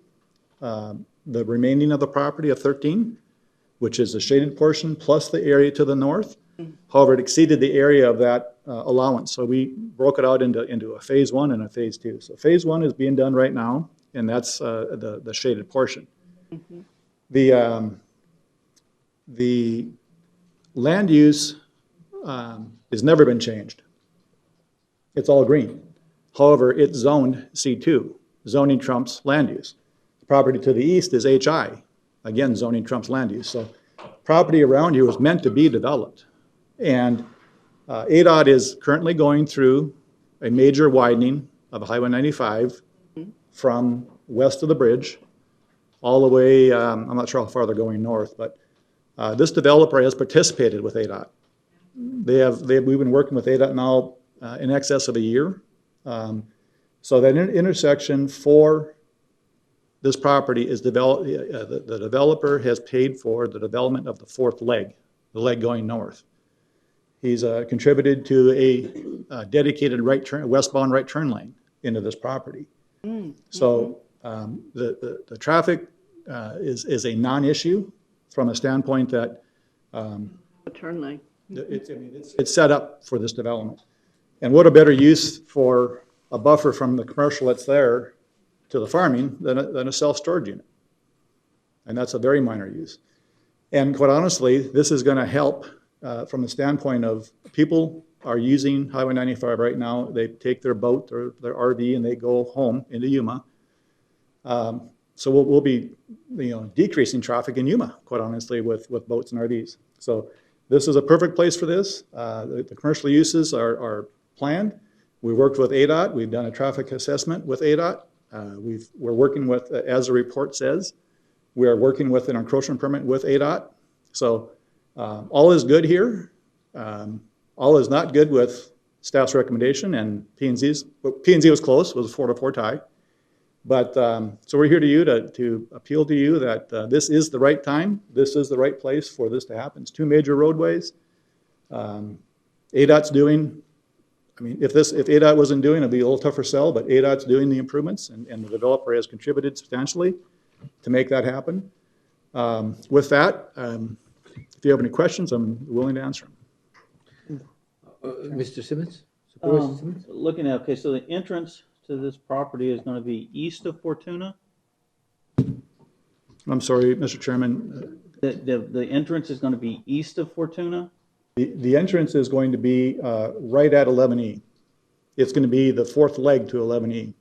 the remaining of the property of 13, which is the shaded portion plus the area to the north. However, it exceeded the area of that allowance. So we broke it out into a phase 1 and a phase 2. So phase 1 is being done right now, and that's the shaded portion. The land use has never been changed. It's all green. However, it's zoned C2. Zoning trumps land use. The property to the east is HI. Again, zoning trumps land use. So property around you was meant to be developed. And ADOT is currently going through a major widening of Highway 95 from west of the bridge all the way, I'm not sure how far they're going north, but this developer has participated with ADOT. We've been working with ADOT now in excess of a year. So that intersection for this property is developed, the developer has paid for the development of the fourth leg, the leg going north. He's contributed to a dedicated westbound right turn lane into this property. So the traffic is a non-issue from a standpoint that A turn lane. it's set up for this development. And what a better use for a buffer from the commercial that's there to the farming than a self-storage unit. And that's a very minor use. And quite honestly, this is going to help from the standpoint of people are using Highway 95 right now. They take their boat or their RV and they go home into Yuma. So we'll be decreasing traffic in Yuma, quite honestly, with boats and RVs. So this is a perfect place for this. The commercial uses are planned. We worked with ADOT. We've done a traffic assessment with ADOT. We're working with, as the report says, we are working with an encroachment permit with ADOT. So all is good here. All is not good with staff's recommendation and P&Z's. P&Z was close. It was a 4-4 tie. But so we're here to appeal to you that this is the right time. This is the right place for this to happen. It's two major roadways. ADOT's doing, if ADOT wasn't doing, it'd be a little tougher sell, but ADOT's doing the improvements and the developer has contributed substantially to make that happen. With that, if you have any questions, I'm willing to answer them. Mr. Simmons? Looking at, okay, so the entrance to this property is going to be east of Fortuna? I'm sorry, Mr. Chairman. The entrance is going to be east of Fortuna? The entrance is going to be right at 11E. It's going to be the fourth leg to 11E.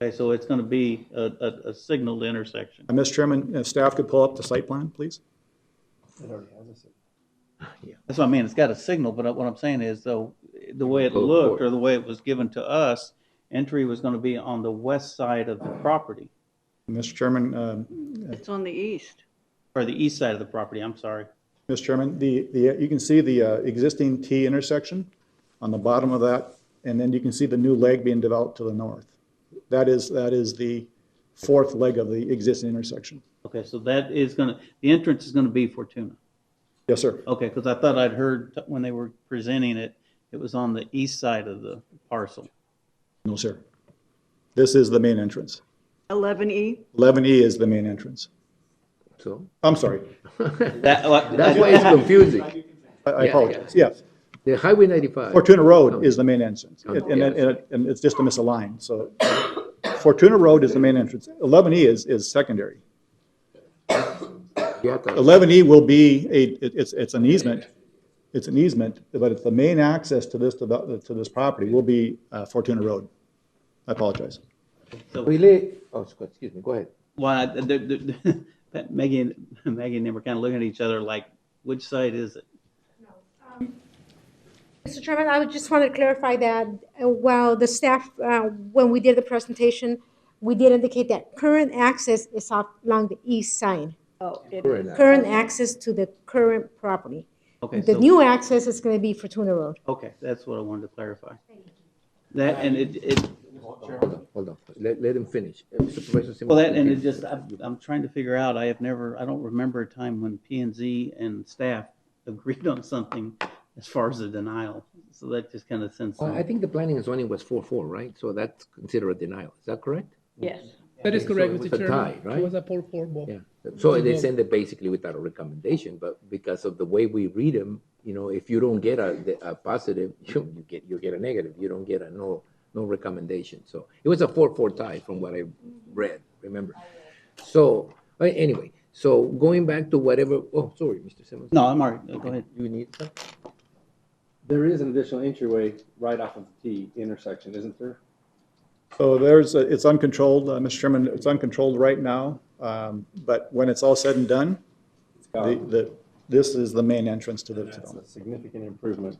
Okay, so it's going to be a signaled intersection. Mr. Chairman, if staff could pull up the site plan, please? It already has a signal. That's what I mean, it's got a signal, but what I'm saying is, though, the way it Go looked, for it. or the way it was given to us, entry was going to be on the west side of the property, Mr. Chairman, It's on the east. or the east side of the property, I'm sorry. Mr. Chairman, you can see the existing T intersection on the bottom of that, and then you can see the new leg being developed to the north. That is the fourth leg of the existing intersection. Okay, so that is going to, the entrance is going to be Fortuna. Yes, sir. Okay, because I thought I'd heard when they were presenting it, it was on the east side of the parcel. No, sir. This is the main entrance. 11E. 11E is the main entrance. So? I'm sorry. That's why it's confusing. I apologize. Yes. The Highway 95. Fortuna Road is the main entrance, Oh, and it's just a misaligned. So Fortuna Road is the main entrance. 11E is secondary. 11E will be it's an easement. It's an easement, but it's the main access to this property will be Fortuna Road. I apologize. So, excuse me, go ahead. well, Maggie and them were kind of looking at each other like, which side is it? Mr. Chairman, I would just want to clarify that while the staff, when we did the presentation, we did indicate that current access is along the east side. Oh, it Correct. is. Current access to the current property. Okay, The so- new access is going to be Fortuna Road. Okay, that's what I wanted to clarify. That, and it Hold on. Let him finish. Supervisor Simmons. well, that, and it just, I'm trying to figure out, I don't remember a time when P and Z and staff agreed on something as far as the denial. So that just kind of sends Well, some. I think the planning and zoning was 4-4, right? So that's considered a denial. Is that correct? Yes. That is correct, So it Mr. was a Chairman. tie, right? It was a 4-4 vote. Yeah. So they send it basically without a recommendation, but because of the way we read them, if you don't get a positive, you get a negative. You don't get a no recommendation. So it was a 4-4 tie from what I read, remember? So anyway, so going back to whatever, oh, sorry, Mr. Simmons. No, I'm all right. Go ahead. You need something? There is an additional entryway right off of the T intersection, isn't there? So it's uncontrolled, Mr. Chairman, it's uncontrolled right now. But when it's all said and done, this is the main entrance to the That's development. a significant improvement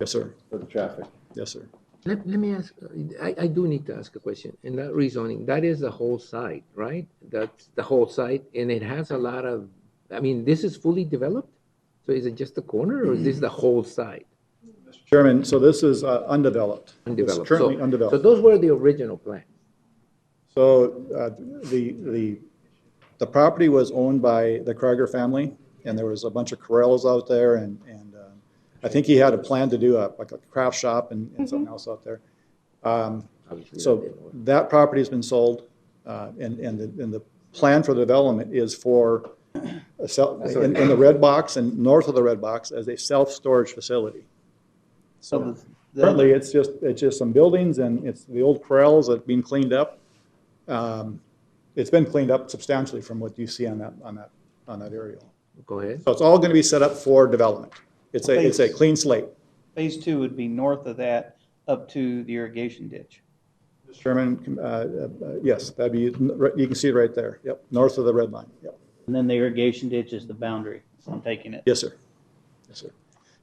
Yes, sir. for the traffic. Yes, sir. Let me ask, I do need to ask a question. In that rezoning, that is the whole site, right? That's the whole site, and it has a lot of, this is fully developed? So is it just the corner, or is this the whole site? Chairman, so this is undeveloped. It's Undeveloped. currently So undeveloped. those were the original plans. So the property was owned by the Krager family, and there was a bunch of corrals out there, and I think he had a plan to do like a craft shop and something else out there. So that property has been sold, and the plan for the development is for in the red box and north of the red box as a self-storage facility. So currently, it's just some buildings, and it's the old corrals that have been cleaned up. It's been cleaned up substantially from what you see on that aerial. Go ahead. So it's all going to be set up for development. It's a clean slate. Phase 2 would be north of that up to the irrigation ditch. Mr. Chairman, yes, that'd be, you can see it right there. Yep, north of the red line. Yep. And then the irrigation ditch is the boundary, so I'm taking it. Yes, sir. Yes, sir.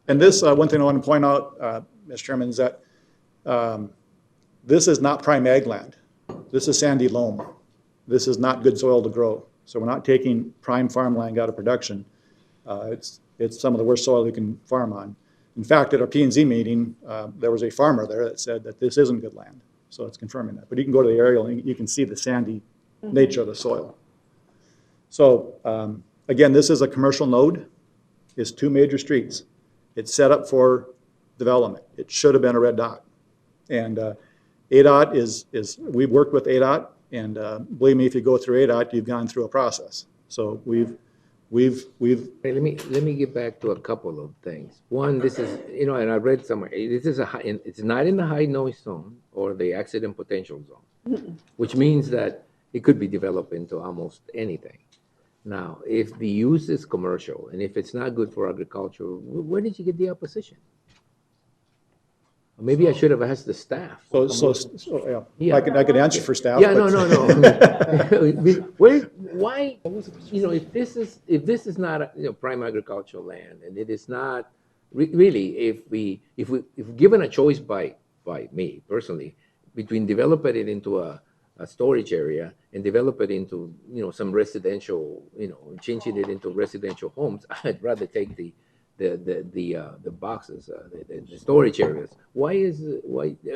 And this, one thing I want to point out, Mr. Chairman, is that this is not prime ag land. This is sandy loam. This is not good soil to grow. So we're not taking prime farmland out of production. It's some of the worst soil you can farm on. In fact, at our P&Z meeting, there was a farmer there that said that this isn't good land. So it's confirming that. But you can go to the aerial and you can see the sandy nature of the soil. So again, this is a commercial node. It's 2 major streets. It's set up for development. It should have been a red dot. And ADOT we've worked with ADOT, and believe me, if you go through ADOT, you've gone through a process. So we've Hey, let me get back to a couple of things. One, this is, and I read somewhere, this is it's not in the high noise zone or the accident potential zone, which means that it could be developed into almost anything. Now, if the use is commercial and if it's not good for agriculture, where did you get the opposition? Maybe I should have asked the staff. Yeah, I could answer for staff. Yeah, but- no. Why, if this is not, prime agricultural land, and it is not, really, if given a choice by me personally, between developing it into a storage area and develop it into, some residential, changing it into residential homes, I'd rather take the boxes, the storage areas. Why?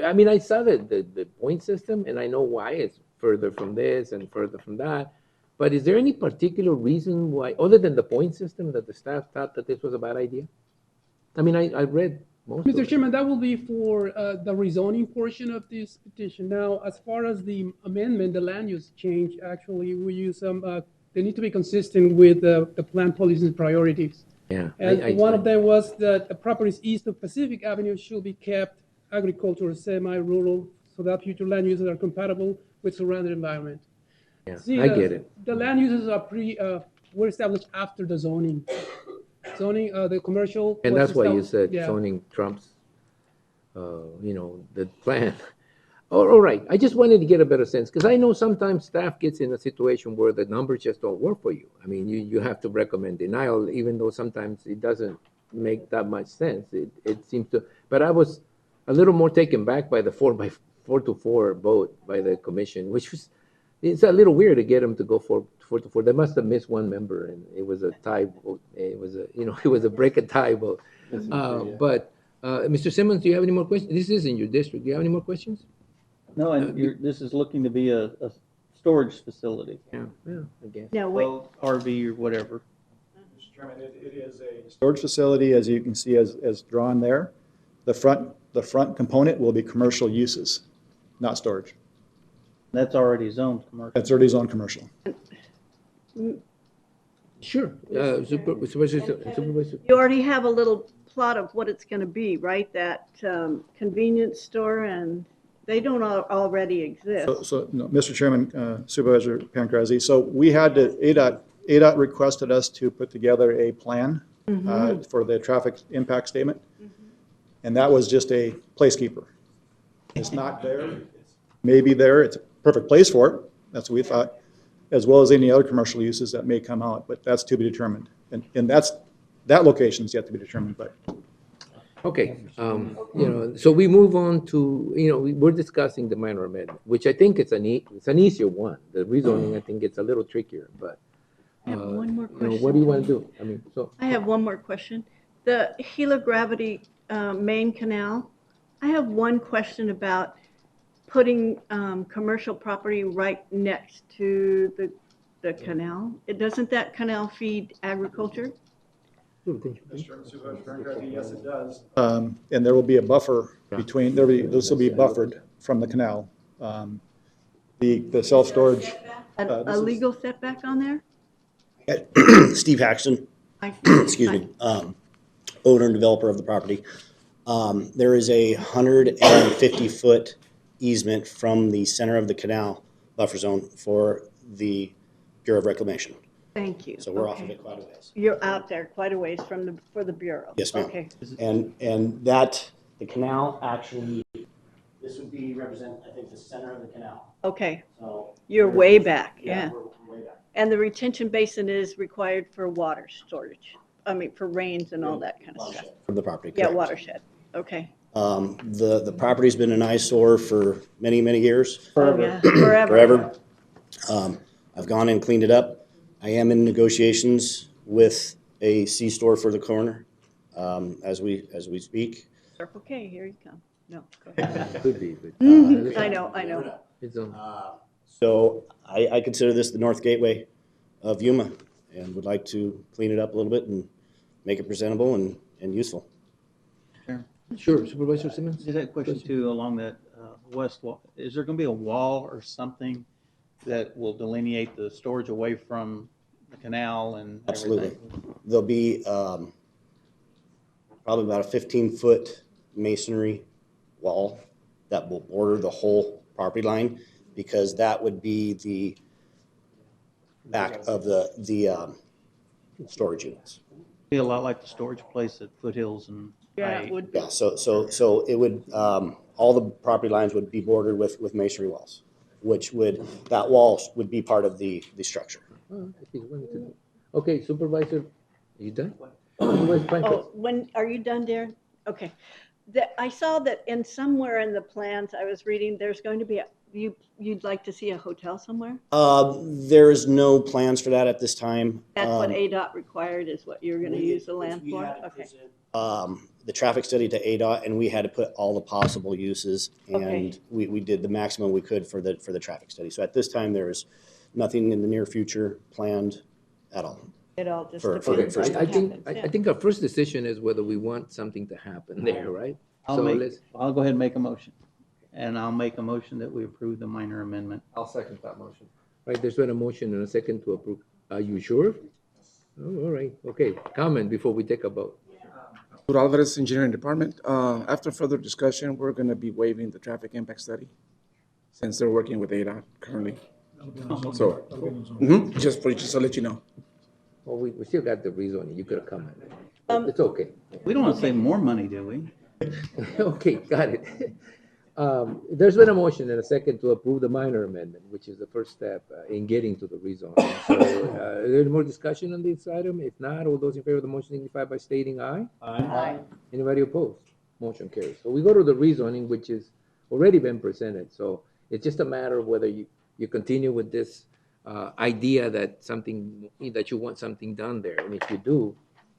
I mean, I saw the point system, and I know why it's further from this and further from that. But is there any particular reason why, other than the point system, that the staff thought that this was a bad idea? I mean, I read most of Mr. it. Chairman, that will be for the rezoning portion of this petition. Now, as far as the amendment, the land use change, actually, we use some, they need to be consistent with the plan policies and priorities. Yeah. And one of them was that the properties east of Pacific Avenue should be kept agricultural, semi-rural, so that future land uses are compatible with surrounding environment. Yeah, See, I get it. The land uses are were established after the zoning. Zoning, the commercial. And was that's why you established- said yeah. zoning trumps, the plan. All right, I just wanted to get a better sense, because I know sometimes staff gets in a situation where the numbers just don't work for you. I mean, you have to recommend denial, even though sometimes it doesn't make that much sense. It seems to, but I was a little more taken back by the 4-4 vote by the commission, which was, it's a little weird to get them to go 4-4. They must have missed one member, and it was a tie vote. It was it was a break a tie vote. But Mr. Simmons, do you have any more questions? This is in your district. Do you have any more questions? No, and this is looking to be a storage facility. Yeah, I guess. Now, wait, Well, RV or whatever. Mr. Chairman, it is a storage facility, as you can see, as drawn there. The front component will be commercial uses, not storage. That's already zoned commercial. That's already zoned commercial. Sure. Supervisor. you already have a little plot of what it's going to be, right? That convenience store, and they don't already exist. So, no, Mr. Chairman, Supervisor Pancrazi, so we had to, ADOT requested us to put together a plan for the traffic impact statement. And that was just a placekeeper. It's not there, it's maybe there, it's a perfect place for it, that's what we thought, as well as any other commercial uses that may come out, but that's to be determined. And that location's yet to be determined, but. Okay, so we move on to, we're discussing the minor amendment, which I think it's an easier one. The rezoning, I think it's a little trickier, but, I have one more question. what do you want to do? I mean, so. I have one more question. The Gila Gravity main canal, I have one question about putting commercial property right next to the canal. Doesn't that canal feed agriculture? Yes, it does. And there will be a buffer between, this will be buffered from the canal. The self-storage. A legal setback on there? Steve Haxton, excuse me, owner and developer of the property. There is a 150-foot easement from the center of the canal buffer zone for the Bureau of Reclamation. Thank you. So we're off of it quite a ways. You're out there quite a ways for the Bureau? Yes, ma'am. Okay. And that, the canal actually, this would be represent, I think, the center of the canal. Okay. So You're way back, yeah. we're way back. And the retention basin is required for water storage, for rains and all that kind of stuff? From the property, Yeah, correct. watershed, okay. The property's been an eyesore for many, many years. Oh, yeah, forever. Forever. I've gone and cleaned it up. I am in negotiations with a C-store for the corner, as we speak. Circle K, here you come. No, go ahead. Could be, but. I know. It's on. So I consider this the north gateway of Yuma and would like to clean it up a little bit and make it presentable and useful. Sure, Supervisor Simmons? Just had a question too along that west wall. Is there going to be a wall or something that will delineate the storage away from the canal and Absolutely. everything? There'll be probably about a 15-foot masonry wall that will border the whole property line, because that would be the back of the storage units. Be a lot like the storage place at Foothills and Yeah, it would be. Yeah, so it would, all the property lines would be bordered with masonry walls, which would, that wall would be part of the structure. Oh, he's willing to do. Okay, Supervisor, are you done? Supervisor Blanco? Oh, when, are you done, Darren? Okay. I saw that in somewhere in the plans I was reading, there's going to be, you'd like to see a hotel somewhere? There is no plans for that at this time. That's what ADOT required, is what you're gonna we- use the land we for? had to Okay. The traffic study to ADOT, and we had to put all the possible uses, Okay. and we did the maximum we could for the traffic study. So at this time, there is nothing in the near future planned at all. It all just For- depends for- on I what think, happens, I yeah. think our first decision is whether we want something to happen there, right? So let's, I'll go ahead and make a motion. And I'll make a motion that we approve the minor amendment. I'll second that motion. right, there's been a motion and a second to approve. Are you sure? Oh, all right, okay. Comment before we take a vote. Alvarez Engineering Department. After further discussion, we're going to be waiving the traffic impact study since they're working with ADOT currently. So, just to let you know. Well, we still got the rezoning. You could have commented. It's okay. We don't want to save more money, do we? Okay, got it. There's been a motion and a second to approve the minor amendment, which is the first step in getting to the rezoning. So, is there any more discussion on this item? If not, all those in favor of the motion signify by stating aye. Aye. Anybody opposed? Motion carries. So we go to the rezoning, which has already been presented. So it's just a matter of whether you continue with this idea that you want something done there. And if you do,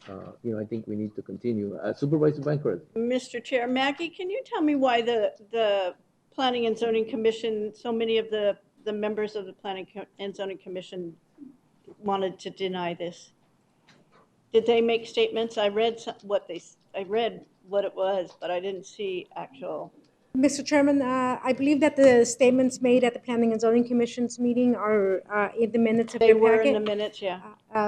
I think we need to continue. Supervisor Bancroft. Mr. Chair, Maggie, can you tell me why the Planning and Zoning Commission, so many of the members of the Planning and Zoning Commission wanted to deny this? Did they make statements? I read what it was, but I didn't see actual. Mr. Chairman, I believe that the statements made at the Planning and Zoning Commission's meeting are in the minutes of They your were packet. in the minutes, yeah.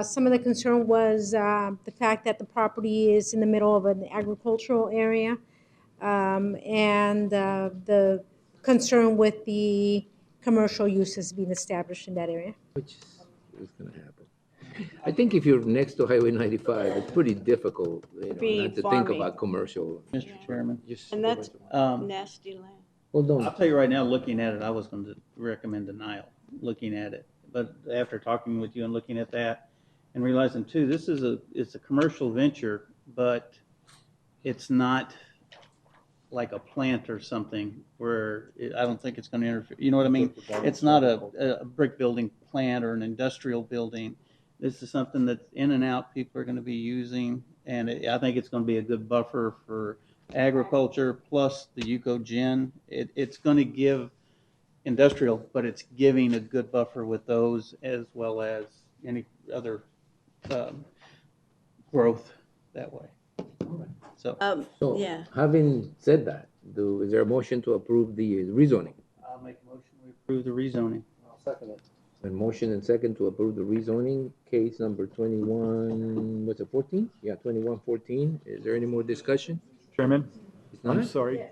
Some of the concern was the fact that the property is in the middle of an agricultural area, and the concern with the commercial uses being established in that area. Which is going to happen. I think if you're next to Highway 95, it's pretty difficult, Be not to farming. think about commercial. Mr. Chairman. And that's Um, nasty land. Hold on. I'll tell you right now, looking at it, I was going to recommend denial, looking at it. But after talking with you and looking at that and realizing too, it's a commercial venture, but it's not like a plant or something where I don't think it's going to interfere. You know what I mean? It's not a brick building plant or an industrial building. This is something that's in and out, people are going to be using. And I think it's going to be a good buffer for agriculture plus the Yuko Gin. It's going to give industrial, but it's giving a good buffer with those as well as any other growth that way. So, So, yeah. having said that, is there a motion to approve the rezoning? I'll make a motion to approve the rezoning. I'll second it. A motion and second to approve the rezoning, case number 21, what's it, 14? Yeah, 2114. Is there any more discussion? Chairman, If I'm not- sorry.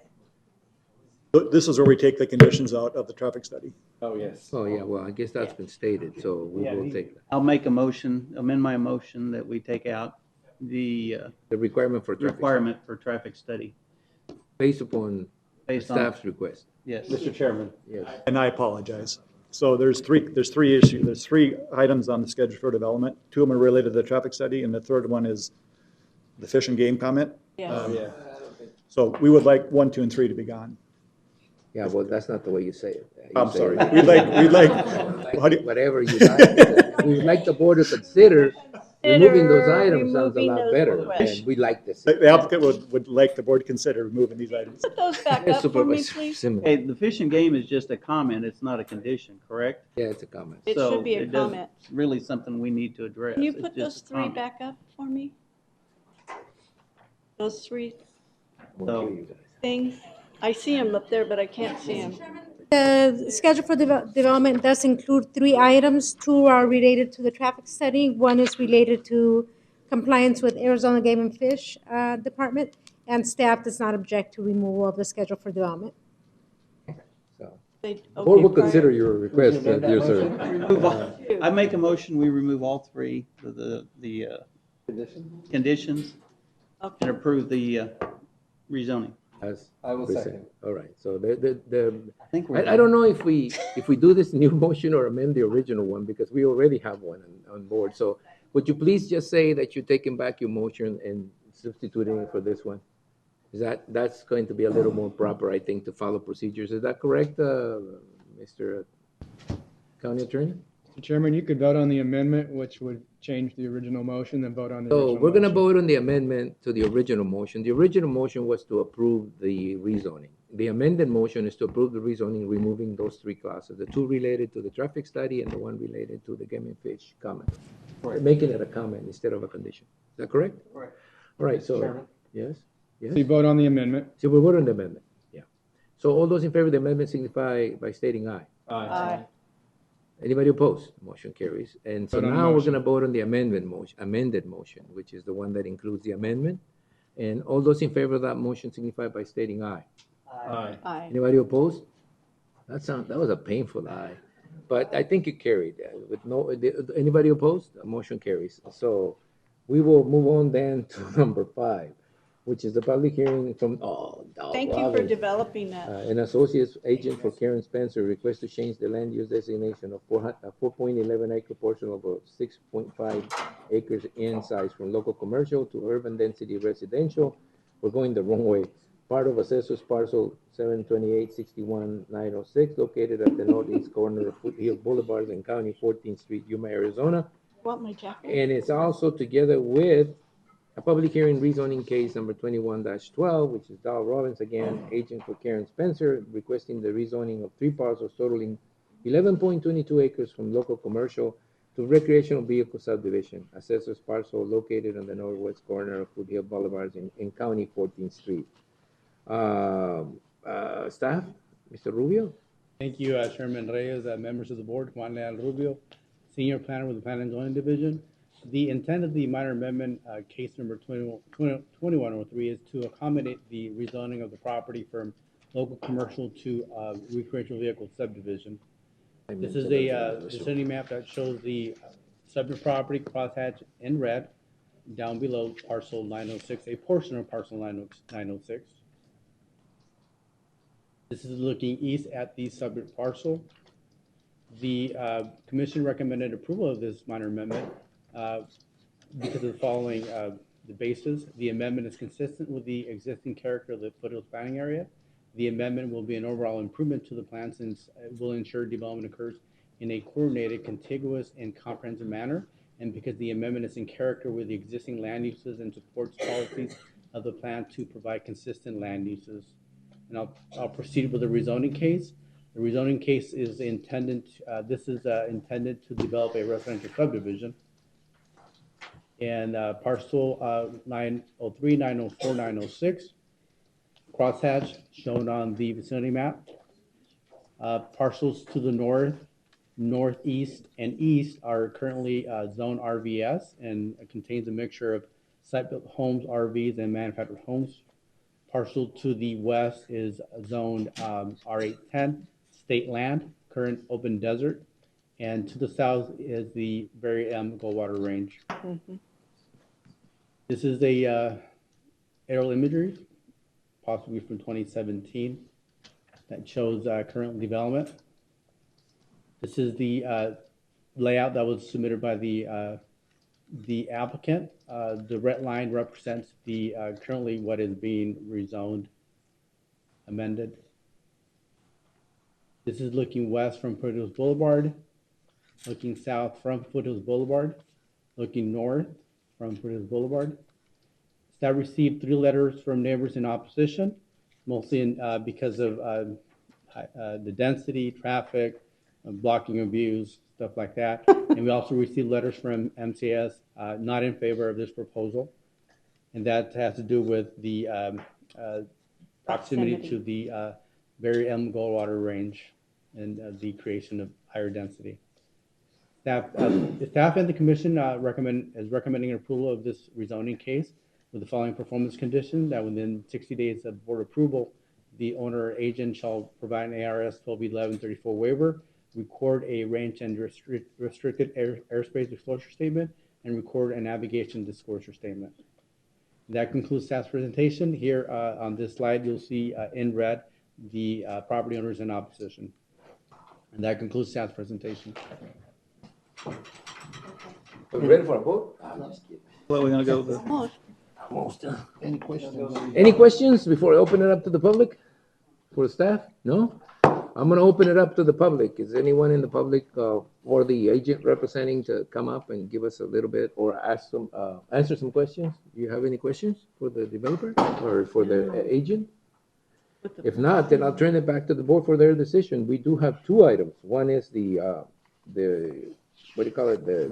This is where we take the conditions out of the traffic study. Oh, yes. Oh, yeah, well, I guess that's been stated, so we will take that. I'll make a motion, amend my motion that we take out the The requirement for traffic. requirement for traffic study. Based upon Based on- staff's request. Yes. Mr. Chairman. Yes. And I apologize. So there's three issues. There's three items on the schedule for development. Two of them are related to the traffic study, and the third one is the fish and game comment. Yeah. Yeah. So we would like 1, 2, and 3 to be gone. Yeah, well, that's not the way you say it. You I'm say sorry. it- We'd like, how do you- Whatever you like. We'd like the board to consider removing those items sounds a removing lot those better, requests. and we like this. the applicant would like the board to consider removing these items. Put those back Yes, up for me, Supervisor please. Simmons. Hey, the fish and game is just a comment, it's not a condition, correct? Yeah, it's a comment. It So should be a doesn't- comment. It's really something we need to address. Can you It's put just those a three comment. back up for me? Those three So, things? I see them up there, but I can't see them. The schedule for development does include 3 items. 2 are related to the traffic study. 1 is related to compliance with Arizona Game and Fish Department, and staff does not object to removal of the schedule for development. So, They- the board will okay, consider your request, dear sir. remove all- I make a motion, we remove all three of the conditions and approve the rezoning. As I will present. second. All right, so I think we're. I don't know if we do this new motion or amend the original one, because we already have one on board. So would you please just say that you're taking back your motion and substituting it for this one? That's going to be a little more proper, I think, to follow procedures. Is that correct, Mr. County Attorney? Mr. Chairman, you could vote on the amendment, which would change the original motion, then vote on the original So we're gonna motion. vote on the amendment to the original motion. The original motion was to approve the rezoning. The amended motion is to approve the rezoning, removing those three clauses, the two related to the traffic study and the one related to the game and fish comment. Making it a comment instead of a condition. Is that correct? Correct. All right, Mr. so, Chairman. yes? So you vote on the amendment. So we vote on the amendment, yeah. So all those in favor of the amendment signify by stating aye. Aye. Anybody opposed? Motion carries. And so Vote on the now we're motion. gonna vote on the amended motion, which is the one that includes the amendment. And all those in favor of that motion signify by stating aye. Aye. Aye. Anybody opposed? That was a painful aye, but I think it carried. With anybody opposed? The motion carries. So we will move on then to number 5, which is the public hearing from, Thank you for Robbins. developing that. An associate agent for Karen Spencer requests to change the land use designation of 4.11 acre portion of a 6.5 acres in size from local commercial to urban density residential. We're going the wrong way. Part of assessor's parcel 728-61-906, located at the northeast corner of Foothill Boulevard and County 14th Street, Yuma, Arizona. Want my jacket? And it's also together with a public hearing rezoning case number 21-12, which is Dal Robbins again, agent for Karen Spencer, requesting the rezoning of 3 parcels totaling 11.22 acres from local commercial to recreational vehicle subdivision. Assessor's parcel located on the northwest corner of Foothill Boulevard in County 14th Street. Staff, Mr. Rubio? Thank you, Chairman Reyes, members of the board, Juan Leal Rubio, Senior Planner with the Planning and Zoning Division. The intent of the minor amendment, case number 2103, is to accommodate the rezoning of the property from local commercial to recreational vehicle subdivision. This is a vicinity map that shows the subject property crosshatch in red down below parcel 906, a portion of parcel 906. This is looking east at the subject parcel. The commission recommended approval of this minor amendment because of the following the basis. The amendment is consistent with the existing character of the Foothills planning area. The amendment will be an overall improvement to the plan since it will ensure development occurs in a coordinated, contiguous, and comprehensive manner. And because the amendment is in character with the existing land uses and supports policies of the plan to provide consistent land uses. And I'll proceed with the rezoning case. The rezoning case is intended, intended to develop a residential subdivision. And parcel 903, 904, 906, crosshatch shown on the vicinity map. Parcels to the north, northeast, and east are currently zone RVS and contains a mixture of site-built homes, RVs, and manufactured homes. Parcel to the west is zoned R810, state land, current open desert. And to the south is the Berry M Goldwater Range. This is a aerial imagery, possibly from 2017, that shows current development. This is the layout that was submitted by the applicant. The red line represents the currently what is being rezoned, amended. This is looking west from Foothills Boulevard, looking south from Foothills Boulevard, looking north from Foothills Boulevard. Staff received 3 letters from neighbors in opposition, mostly because of the density, traffic, blocking of views, stuff like that. And we also received letters from MCS not in favor of this proposal. And that has to do with the proximity to the Berry M Goldwater Range and the creation of higher density. Staff and the commission is recommending approval of this rezoning case with the following performance condition: that within 60 days of board approval, the owner or agent shall provide an ARS 121134 waiver, record a range and restricted airspace disclosure statement, and record a navigation disclosure statement. That concludes staff's presentation. Here on this slide, you'll see in red the property owners in opposition. And that concludes staff's presentation. Are we ready for a vote? Well, we're gonna go with the. Almost done. Any questions? Any questions before I open it up to the public? For the staff? No? I'm gonna open it up to the public. Is anyone in the public or the agent representing to come up and give us a little bit or ask some, answer some questions? Do you have any questions for the developer or for the agent? If not, then I'll turn it back to the board for their decision. We do have two items. One is the, what do you call it? The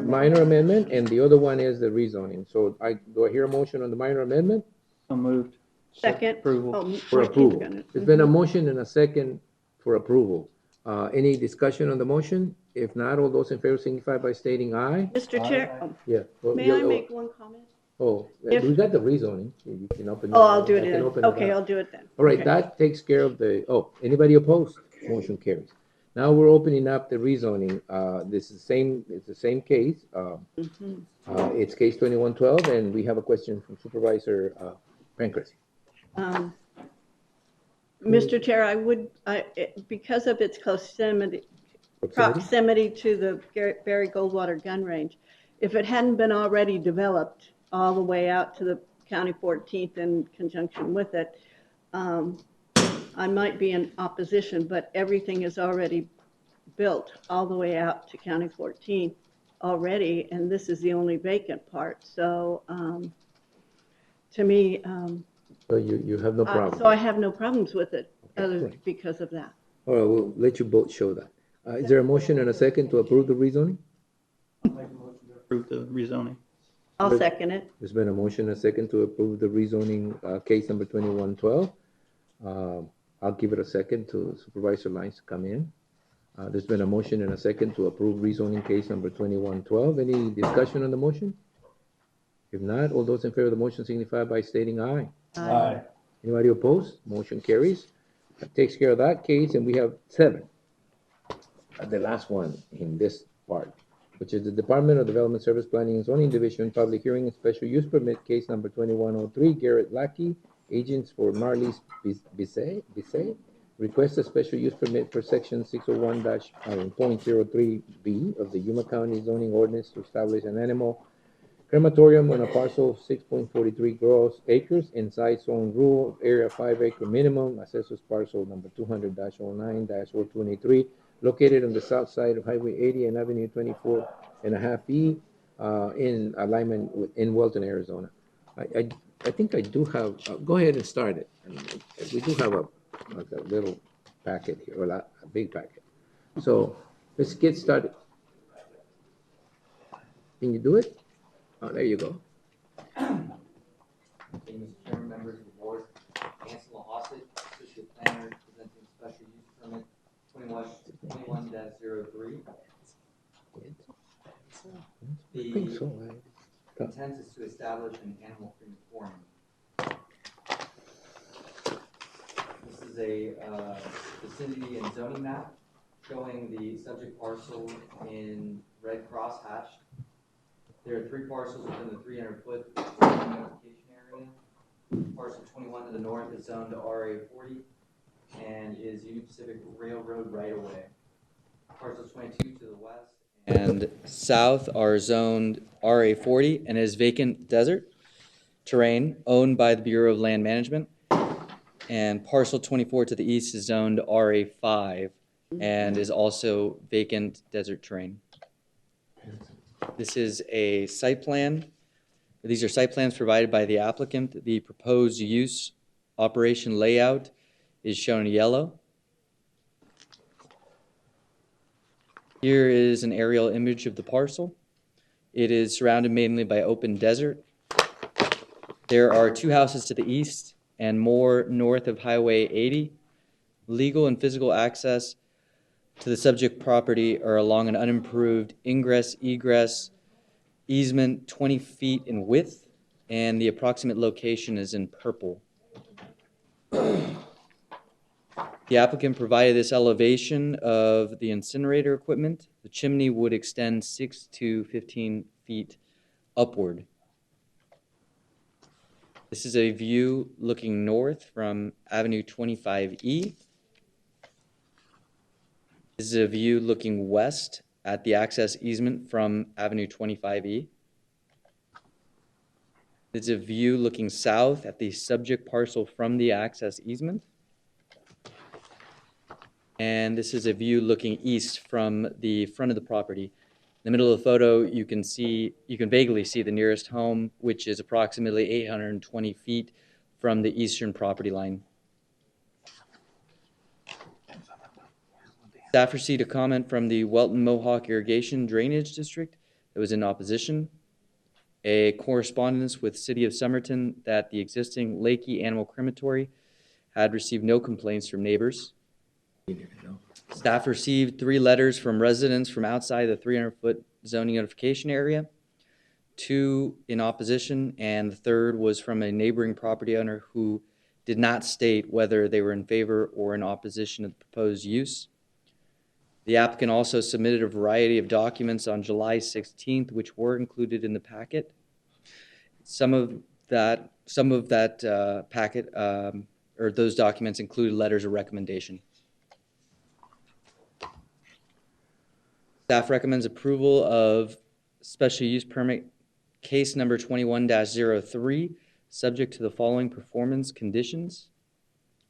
minor amendment, and the other one is the rezoning. So do I hear a motion on the minor amendment? So moved. Second. Approval. Oh, For Mikey's approval. gonna- There's been a motion and a second for approval. Any discussion on the motion? If not, all those in favor signify by stating aye. Mr. Chair, oh, Yeah. Well, may yeah, I make one comment? Oh, If- we got the rezoning. You can open. Oh, I'll do it I can then. open it Okay, up. I'll do it then. All right, Okay. that takes care of anybody opposed? Motion carries. Now we're opening up the rezoning. This is it's the same case. Mhm. It's case 2112, and we have a question from Supervisor Pancras. Mr. Chair, because of its proximity to the Barry Goldwater gun range, if it hadn't been already developed all the way out to the County 14th in conjunction with it, I might be in opposition, but everything is already built all the way out to County 14th already, and this is the only vacant part. So to me, So you have no problem? so I have no problems with it great. because of that. All right, we'll let you both show that. Is there a motion and a second to approve the rezoning? Approve the rezoning. I'll second it. There's been a motion and a second to approve the rezoning, case number 2112. I'll give it a second to Supervisor Lyons to come in. There's been a motion and a second to approve rezoning case number 2112. Any discussion on the motion? If not, all those in favor of the motion signify by stating aye. Aye. Anybody opposed? Motion carries. That takes care of that case, and we have 7. The last one in this part, which is the Department of Development Service Planning and Zoning Division, public hearing and special use permit, case number 2103, Garrett Lackey, agents for Marlies Bisset, request a special use permit per section 601-.03B of the Yuma County zoning ordinance to establish an animal crematorium on a parcel of 6.43 gross acres inside zone rural area 5-acre minimum, assessors parcel number 200-09-023, located on the south side of Highway 80 and Avenue 24.5E, in alignment in Welton, Arizona. I think I do have, go ahead and start it. I mean, we do have a little packet here, or a big packet. So let's get started. Can you do it? Oh, there you go. Okay, Mr. Chairman, members of the board, Ansel Hossett, Associate Planner, presenting special use permit 21-03. The intent is to establish an animal crematorium. This is a vicinity and zoning map showing the subject parcel in red cross hatched. There are 3 parcels within the 300-foot notification area. Parcel 21 to the north is zoned to RA 40 and is Union Pacific Railroad right-of-way. Parcels 22 to the west and south are zoned RA 40 and is vacant desert terrain owned by the Bureau of Land Management. And parcel 24 to the east is zoned RA 5 and is also vacant desert terrain. This is a site plan. These are site plans provided by the applicant. The proposed use operation layout is shown in yellow. Here is an aerial image of the parcel. It is surrounded mainly by open desert. There are 2 houses to the east and more north of Highway 80. Legal and physical access to the subject property are along an unimproved ingress-egress easement 20 feet in width, and the approximate location is in purple. The applicant provided this elevation of the incinerator equipment. The chimney would extend 6 to 15 feet upward. This is a view looking north from Avenue 25E. This is a view looking west at the access easement from Avenue 25E. This is a view looking south at the subject parcel from the access easement. And this is a view looking east from the front of the property. In the middle of the photo, you can vaguely see the nearest home, which is approximately 820 feet from the eastern property line. Staff received a comment from the Welton Mohawk Irrigation Drainage District that was in opposition. A correspondence with City of Somerton that the existing Lakey Animal Crematory had received no complaints from neighbors. Staff received 3 letters from residents from outside the 300-foot zoning notification area, 2 in opposition, and the third was from a neighboring property owner who did not state whether they were in favor or in opposition of the proposed use. The applicant also submitted a variety of documents on July 16th, which were included in the packet. Some of that packet or those documents included letters of recommendation. Staff recommends approval of special use permit case number 21-03, subject to the following performance conditions.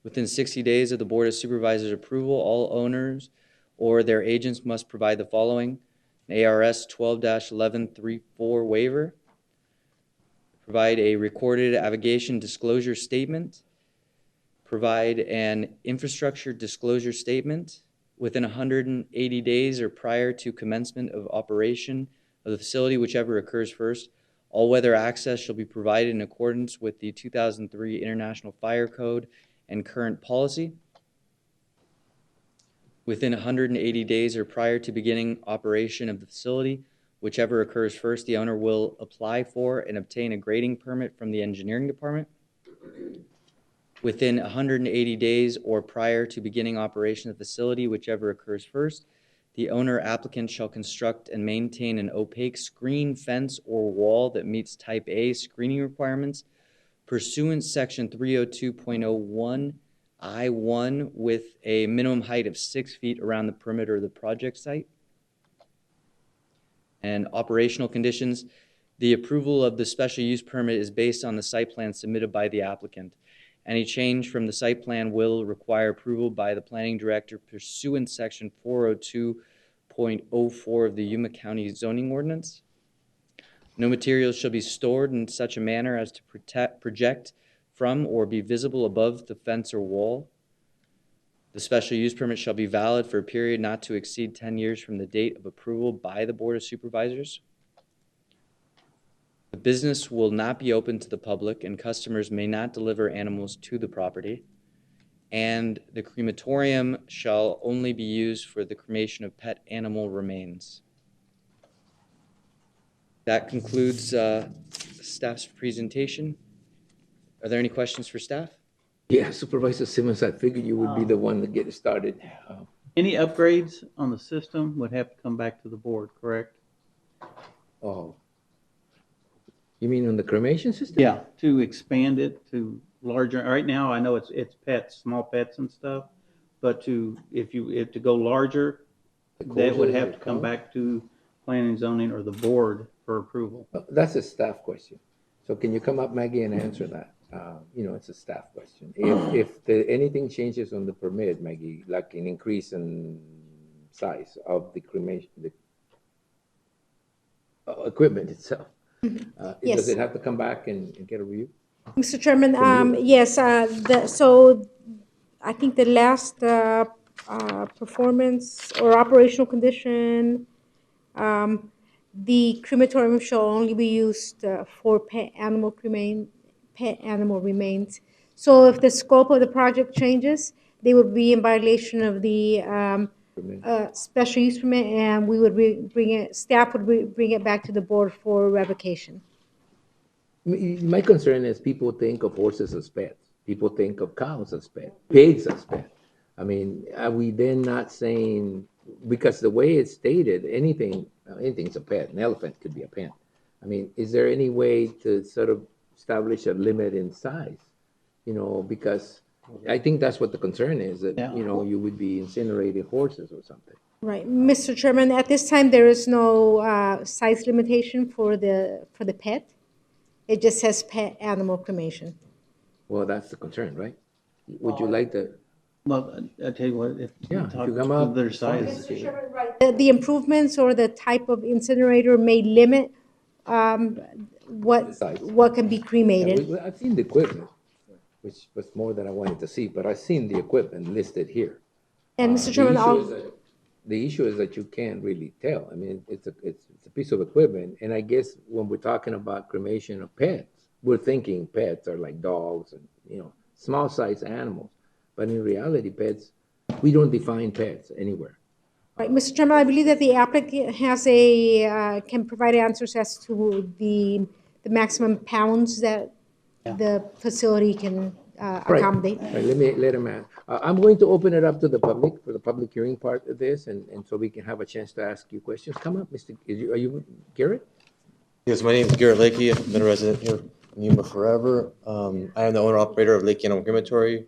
Within 60 days of the Board of Supervisors' approval, all owners or their agents must provide the following: an ARS 12-1134 waiver, provide a recorded abrogation disclosure statement, provide an infrastructure disclosure statement within 180 days or prior to commencement of operation of the facility, whichever occurs first. All weather access shall be provided in accordance with the 2003 International Fire Code and current policy. Within 180 days or prior to beginning operation of the facility, whichever occurs first, the owner will apply for and obtain a grading permit from the engineering department. Within 180 days or prior to beginning operation of the facility, whichever occurs first, the owner applicant shall construct and maintain an opaque screen, fence, or wall that meets Type A screening requirements pursuant Section 302.01 I-1 with a minimum height of 6 feet around the perimeter of the project site. And operational conditions: the approval of the special use permit is based on the site plan submitted by the applicant. Any change from the site plan will require approval by the planning director pursuant Section 402.04 of the Yuma County zoning ordinance. No materials shall be stored in such a manner as to project from or be visible above the fence or wall. The special use permit shall be valid for a period not to exceed 10 years from the date of approval by the Board of Supervisors. The business will not be open to the public, and customers may not deliver animals to the property. And the crematorium shall only be used for the cremation of pet animal remains. That concludes staff's presentation. Are there any questions for staff? Yeah, Supervisor Simmons, I figured you would be the one to get it started. Any upgrades on the system would have to come back to the board, correct? Oh. You mean on the cremation system? Yeah, to expand it to larger. Right now, I know it's pets, small pets and stuff, but to go larger, that would have to come back to planning and zoning or the board for approval. That's a staff question. So can you come up, Maggie, and answer that? It's a staff question. If anything changes on the permit, Maggie, like an increase in size of the cremation, the equipment itself, Yes. does it have to come back and get a review? Mr. Chairman, yes, so I think the last performance or operational condition, the crematorium shall only be used for pet animal remains. So if the scope of the project changes, they would be in violation of the special use permit, and we would staff would bring it back to the board for revocation. My concern is people think of horses as pets. People think of cows as pets, pigs as pets. I mean, are we then not saying, because the way it's stated, anything's a pet. An elephant could be a pet. I mean, is there any way to sort of establish a limit in size, because I think that's what the concern is, that, you would be incinerating horses or something. Right, Mr. Chairman, at this time, there is no size limitation for the pet. It just says pet animal cremation. Well, that's the concern, right? Would you like to? Well, I tell you what, if you Yeah, talk if you come to up, their it's fine. size. The improvements or the type of incinerator may limit what can be Yeah, cremated. I've seen the equipment, which was more than I wanted to see, but I've seen the equipment listed here. And Mr. Chairman, The issue is that you can't really tell. I mean, it's a piece of equipment, and I guess when we're talking about cremation of pets, we're thinking pets are like dogs and, small size animals. But in reality, pets, we don't define pets anywhere. right, Mr. Chairman, I believe that the applicant has can provide answers as to the maximum pounds that the facility can accommodate. Right, let him ask. I'm going to open it up to the public for the public hearing part of this, and so we can have a chance to ask you questions. Come up, are you Garrett? Yes, my name is Garrett Lakey. I've been a resident here in Yuma forever. I am the owner-operator of Lakey Animal Crematory.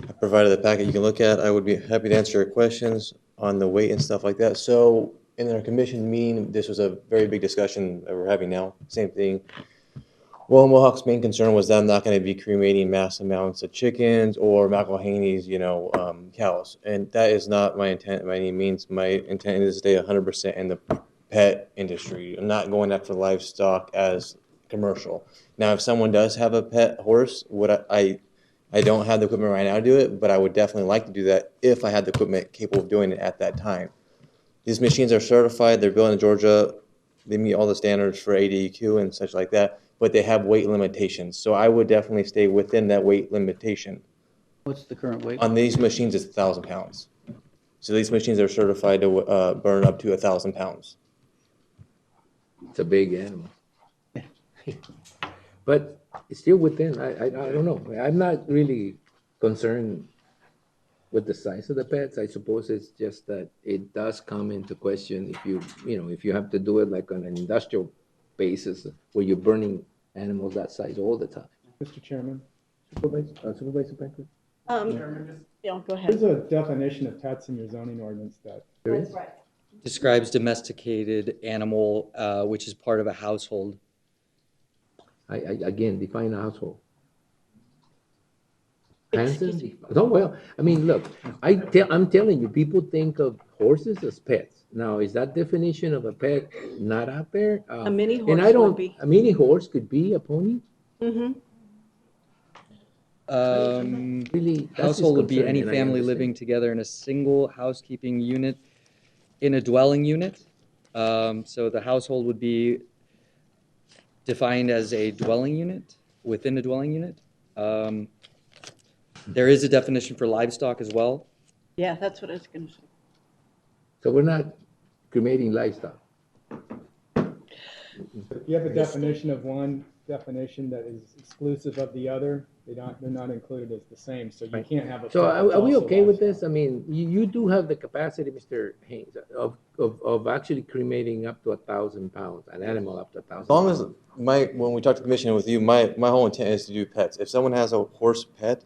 I provided the packet you can look at. I would be happy to answer your questions on the weight and stuff like that. So in our commission meeting, this was a very big discussion that we're having now. Same thing. Well, Mohawk's main concern was that I'm not going to be cremating mass amounts of chickens or McElhaney's, cows. And that is not my intent by any means. My intent is to stay 100% in the pet industry. I'm not going after livestock as commercial. Now, if someone does have a pet horse, I don't have the equipment right now to do it, but I would definitely like to do that if I had the equipment capable of doing it at that time. These machines are certified. They're built in Georgia. They meet all the standards for ADEQ and such like that, but they have weight limitations. So I would definitely stay within that weight limitation. What's the current weight? On these machines, it's 1,000 pounds. So these machines are certified to burn up to 1,000 pounds. It's a big animal. But it's still within, I don't know. I'm not really concerned with the size of the pets. I suppose it's just that it does come into question if you have to do it like on an industrial basis where you're burning animals that size all the time. Mr. Chairman. Supervisor Becker? Yeah, go ahead. There's a definition of pets in your zoning ordinance that. There is? Describes domesticated animal, which is part of a household. Again, define a household. Hanson? Oh, well, I mean, look, I'm telling you, people think of horses as pets. Now, is that definition of a pet not out there? A mini horse and I don't, would be. A mini horse could be a pony? Mm-hmm. Really, Household would be any family living together in a single housekeeping unit in a dwelling unit. So the household would be defined as a dwelling unit within a dwelling unit. There is a definition for livestock as well. Yeah, that's what I was going to say. So we're not cremating livestock. You have a definition of one definition that is exclusive of the other. They're not included as the same, so you can't have a. So are we okay with this? I mean, you do have the capacity, Mr. Haynes, of actually cremating up to 1,000 pounds, an animal up to 1,000. As long as when we talk to the commission with you, my whole intent is to do pets. If someone has a horse pet,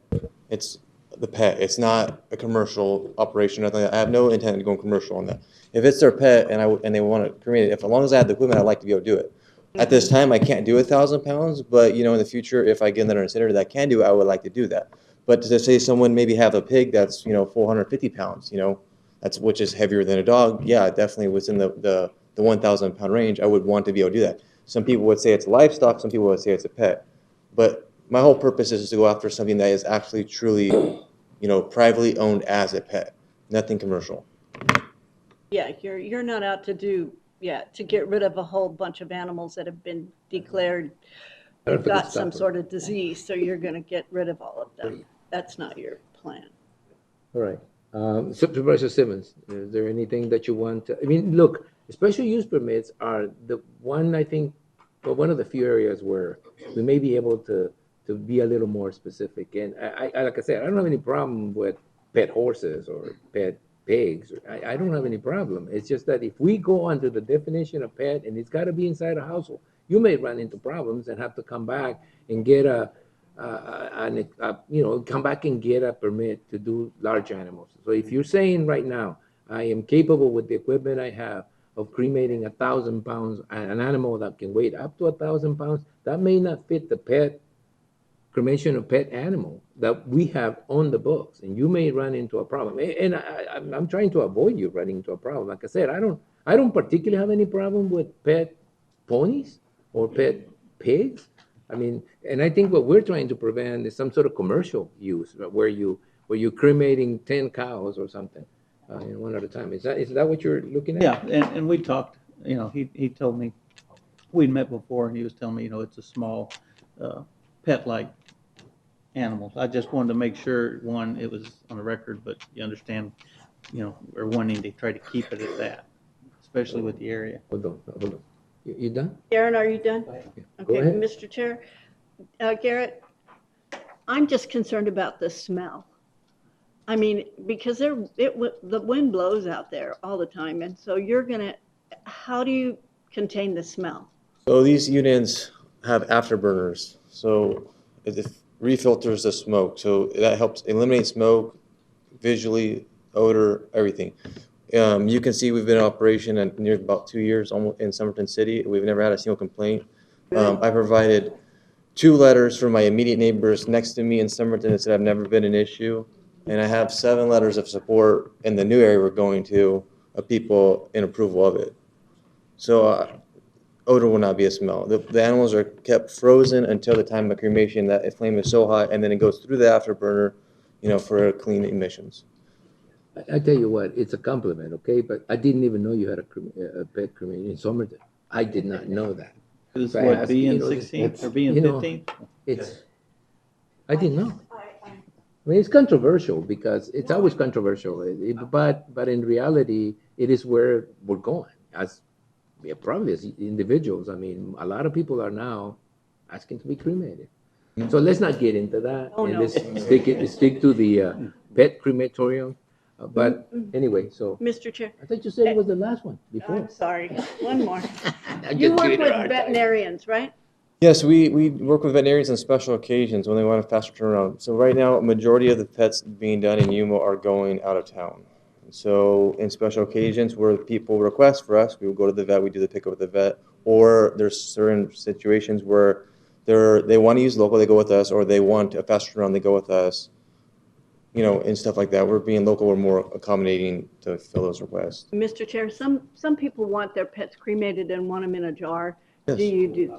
it's the pet. It's not a commercial operation or nothing. I have no intent of going commercial on that. If it's their pet and they want to cremate it, as long as I have the equipment, I'd like to be able to do it. At this time, I can't do 1,000 pounds, but in the future, if I get another incinerator that can do it, I would like to do that. But to say someone maybe have a pig that's 450 pounds, which is heavier than a dog, yeah, definitely within the 1,000 pound range, I would want to be able to do that. Some people would say it's livestock, some people would say it's a pet, but my whole purpose is to go after something that is actually truly, privately owned as a pet, nothing commercial. Yeah, you're not out to to get rid of a whole bunch of animals that have been declared they've got some sort of disease, so you're going to get rid of all of them. That's not your plan. All right. Supervisor Simmons, is there anything that you want to, look, special use permits are the one, I think, one of the few areas where we may be able to be a little more specific. And I like I said, I don't have any problem with pet horses or pet pigs. I don't have any problem. It's just that if we go under the definition of pet and it's got to be inside a household, you may run into problems and have to come back and get come back and get a permit to do large animals. So if you're saying right now, I am capable with the equipment I have of cremating 1,000 pounds, an animal that can weigh up to 1,000 pounds, that may not fit the cremation of pet animal that we have on the books, and you may run into a problem. And I'm trying to avoid you running into a problem. Like I said, I don't particularly have any problem with pet ponies or pet pigs. I mean, and I think what we're trying to prevent is some sort of commercial use where you're cremating 10 cows or something, one at a time. Is that what you're looking at? Yeah, and we talked, he told me, we'd met before, and he was telling me, it's a small, pet-like animals. I just wanted to make sure, one, it was on the record, but you understand, we're wanting to try to keep it at that, especially with the area. Hold on. You done? Aaron, are you done? Go Okay, ahead. Mr. Chair. Garrett, I'm just concerned about the smell. I mean, because the wind blows out there all the time, and so how do you contain the smell? So these units have afterburners, so it refilters the smoke. So that helps eliminate smoke, visually, odor, everything. You can see we've been in operation near about 2 years almost in Somerton City. We've never had a single complaint. I provided 2 letters from my immediate neighbors next to me in Somerton that said I've never been an issue. And I have 7 letters of support in the new area we're going to of people in approval of it. So odor will not be a smell. The animals are kept frozen until the time of cremation. That flame is so hot, and then it goes through the afterburner, for clean emissions. I tell you what, it's a compliment, okay? But I didn't even know you had a pet crematorium in Somerton. I did not know that. It was So I what, asked, being 16th or being 15th? I didn't know. I mean, it's controversial because it's always controversial, but in reality, it is where we're going probably as individuals. I mean, a lot of people are now asking to be cremated. So let's not get into that. Oh, and no. let's stick to the pet crematorium. But anyway, so. Mr. Chair. I thought you said it was the last one before. I'm sorry, one more. I'm You just work giving her a with hard time. veterinarians, right? Yes, we work with veterinarians on special occasions when they want a faster turnaround. So right now, a majority of the pets being done in Yuma are going out of town. So in special occasions where people request for us, we will go to the vet, we do the pickup with the vet, or there's certain situations where they want to use local, they go with us, or they want a faster turnaround, they go with us, and stuff like that. We're being local, we're more accommodating to fill those requests. Mr. Chair, some people want their pets cremated and want them in a jar. Yes.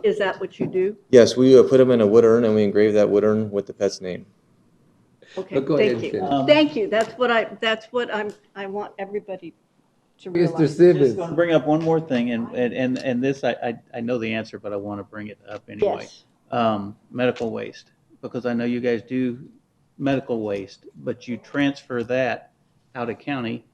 Is that what you do? Yes, we put them in a wood urn and we engrave that wood urn with the pet's name. Okay, Go ahead, thank you. Ken. Thank you. That's what I want everybody to realize. Mr. Simmons. Just going to bring up one more thing, and this, I know the answer, but I want to bring it up anyway. Yes. Medical waste, because I know you guys do medical waste, but you transfer that out of county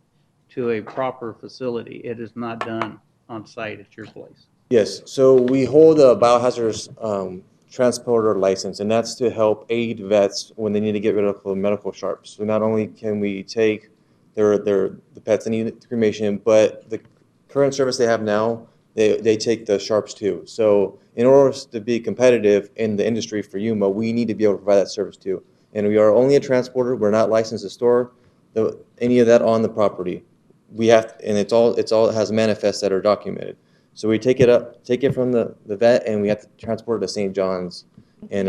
to a proper facility. It is not done on site at your place. Yes, so we hold a biohazardous transporter license, and that's to help aid vets when they need to get rid of medical sharps. So not only can we take the pets that need cremation, but the current service they have now, they take the sharps too. So in order to be competitive in the industry for Yuma, we need to be able to provide that service too. And we are only a transporter. We're not licensed to store any of that on the property. We have, and it has manifests that are documented. So we take it from the vet, and we have to transport it to St. John's in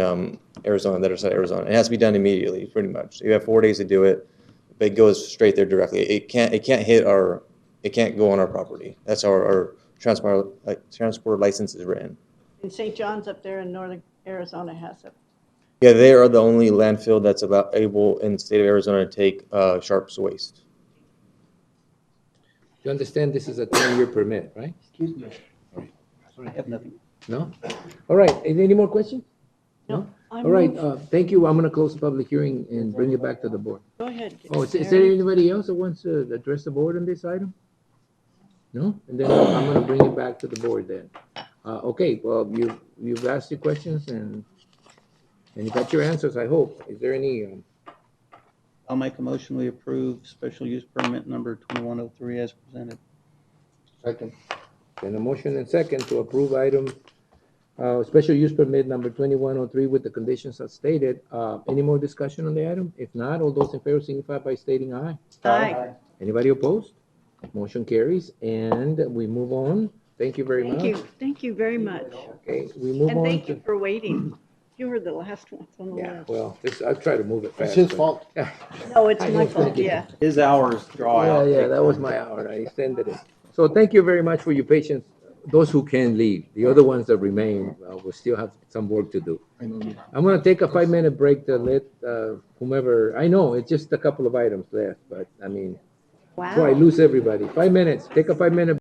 Arizona, that are Arizona. It has to be done immediately, pretty much. So you have 4 days to do it, but it goes straight there directly. It can't go on our property. That's our transport license is written. And St. John's up there in northern Arizona has it. Yeah, they are the only landfill that's able in the state of Arizona to take sharps waste. You understand this is a 10-year permit, right? Excuse me. I have nothing. No? All right, any more questions? No. All right, thank you. I'm going to close the public hearing and bring it back to the board. Go ahead. Oh, is there anybody else that wants to address the board on this item? No? And then I'm going to bring it back to the board then. Okay, well, you've asked your questions and you got your answers, I hope. Is there any? I'll make a motion, we approve special use permit number 2103 as presented. Second. Then a motion and second to approve item Special use permit number 2103 with the conditions as stated. Any more discussion on the item? If not, all those in favor signify by stating aye. Aye. Anybody opposed? Motion carries, and we move on. Thank you very much. Thank you very much. Okay, we move And on thank to. you for waiting. You were the last ones on the Yeah, list. well, I'll try to move it fast. It's his but- fault. No, it's I my know. fault, yeah. His hours draw Yeah, out. yeah, that was my hour. I extended it. So thank you very much for your patience. Those who can leave, the other ones that remain, will still have some work to do. I'm gonna take a 5-minute break to let whomever, I know, it's just a couple of items left, but I mean, before I Wow. lose everybody, 5 minutes, take a 5-minute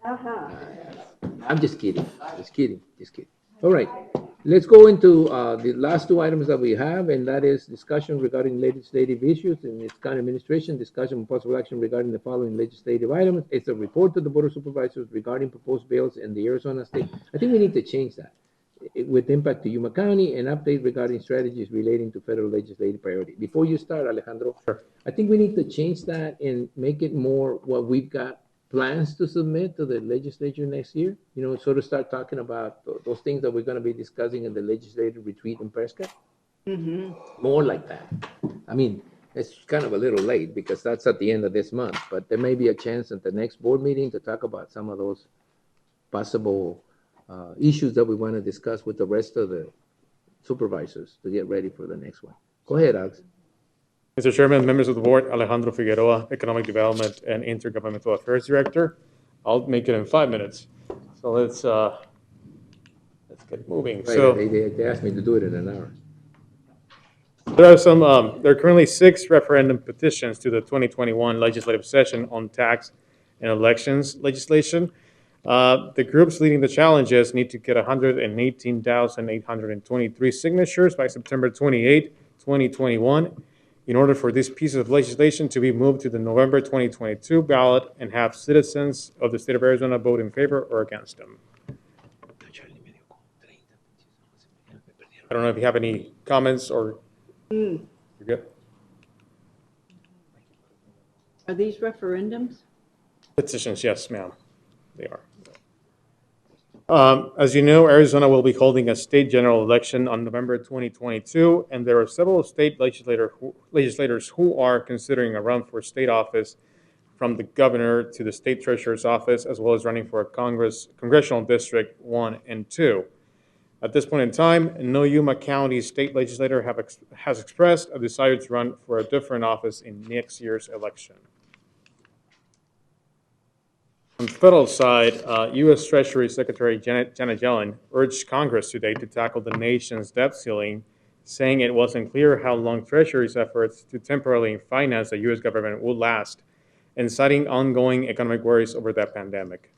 I'm just kidding, just kidding, just kidding. All right, let's go into the last two items that we have, and that is discussion regarding legislative issues in its county administration, discussion and possible action regarding the following legislative items. It's a report to the Board of Supervisors regarding proposed bills in the Arizona state. I think we need to change that with impact to Yuma County and update regarding strategies relating to federal legislative priority. Before you start, Alejandro, I think we need to change that and make it more what we've got plans to submit to the legislature next year. You know, sort of start talking about those things that we're going to be discussing in the legislative retreat in Prescott. More like that. I mean, it's kind of a little late because that's at the end of this month, but there may be a chance at the next board meeting to talk about some of those possible issues that we want to discuss with the rest of the supervisors to get ready for the next one. Go ahead, Alex. Mr. Chairman, members of the board, Alejandro Figueroa, Economic Development and Intergovernmental Affairs Director. I'll make it in 5 minutes. So let's get moving. Right, So they asked me to do it in an hour. there are currently 6 referendum petitions to the 2021 legislative session on tax and elections legislation. The groups leading the challenges need to get 118,823 signatures by September 28, 2021, in order for these pieces of legislation to be moved to the November 2022 ballot and have citizens of the state of Arizona vote in favor or against them. I don't know if you have any comments or you're good. Are these referendums? Petitions, yes, ma'am, they are. As you know, Arizona will be holding a state general election on November 2022, and there are several state legislators who are considering a run for state office, from the governor to the state treasurer's office, as well as running for a congressional district 1 and 2. At this point in time, no Yuma County state legislator has expressed a desire to run for a different office in next year's election. On the federal side, U.S. Treasury Secretary Janet Yellen urged Congress today to tackle the nation's debt ceiling, saying it wasn't clear how long Treasury's efforts to temporarily finance the U.S. government would last, and citing ongoing economic worries over that pandemic.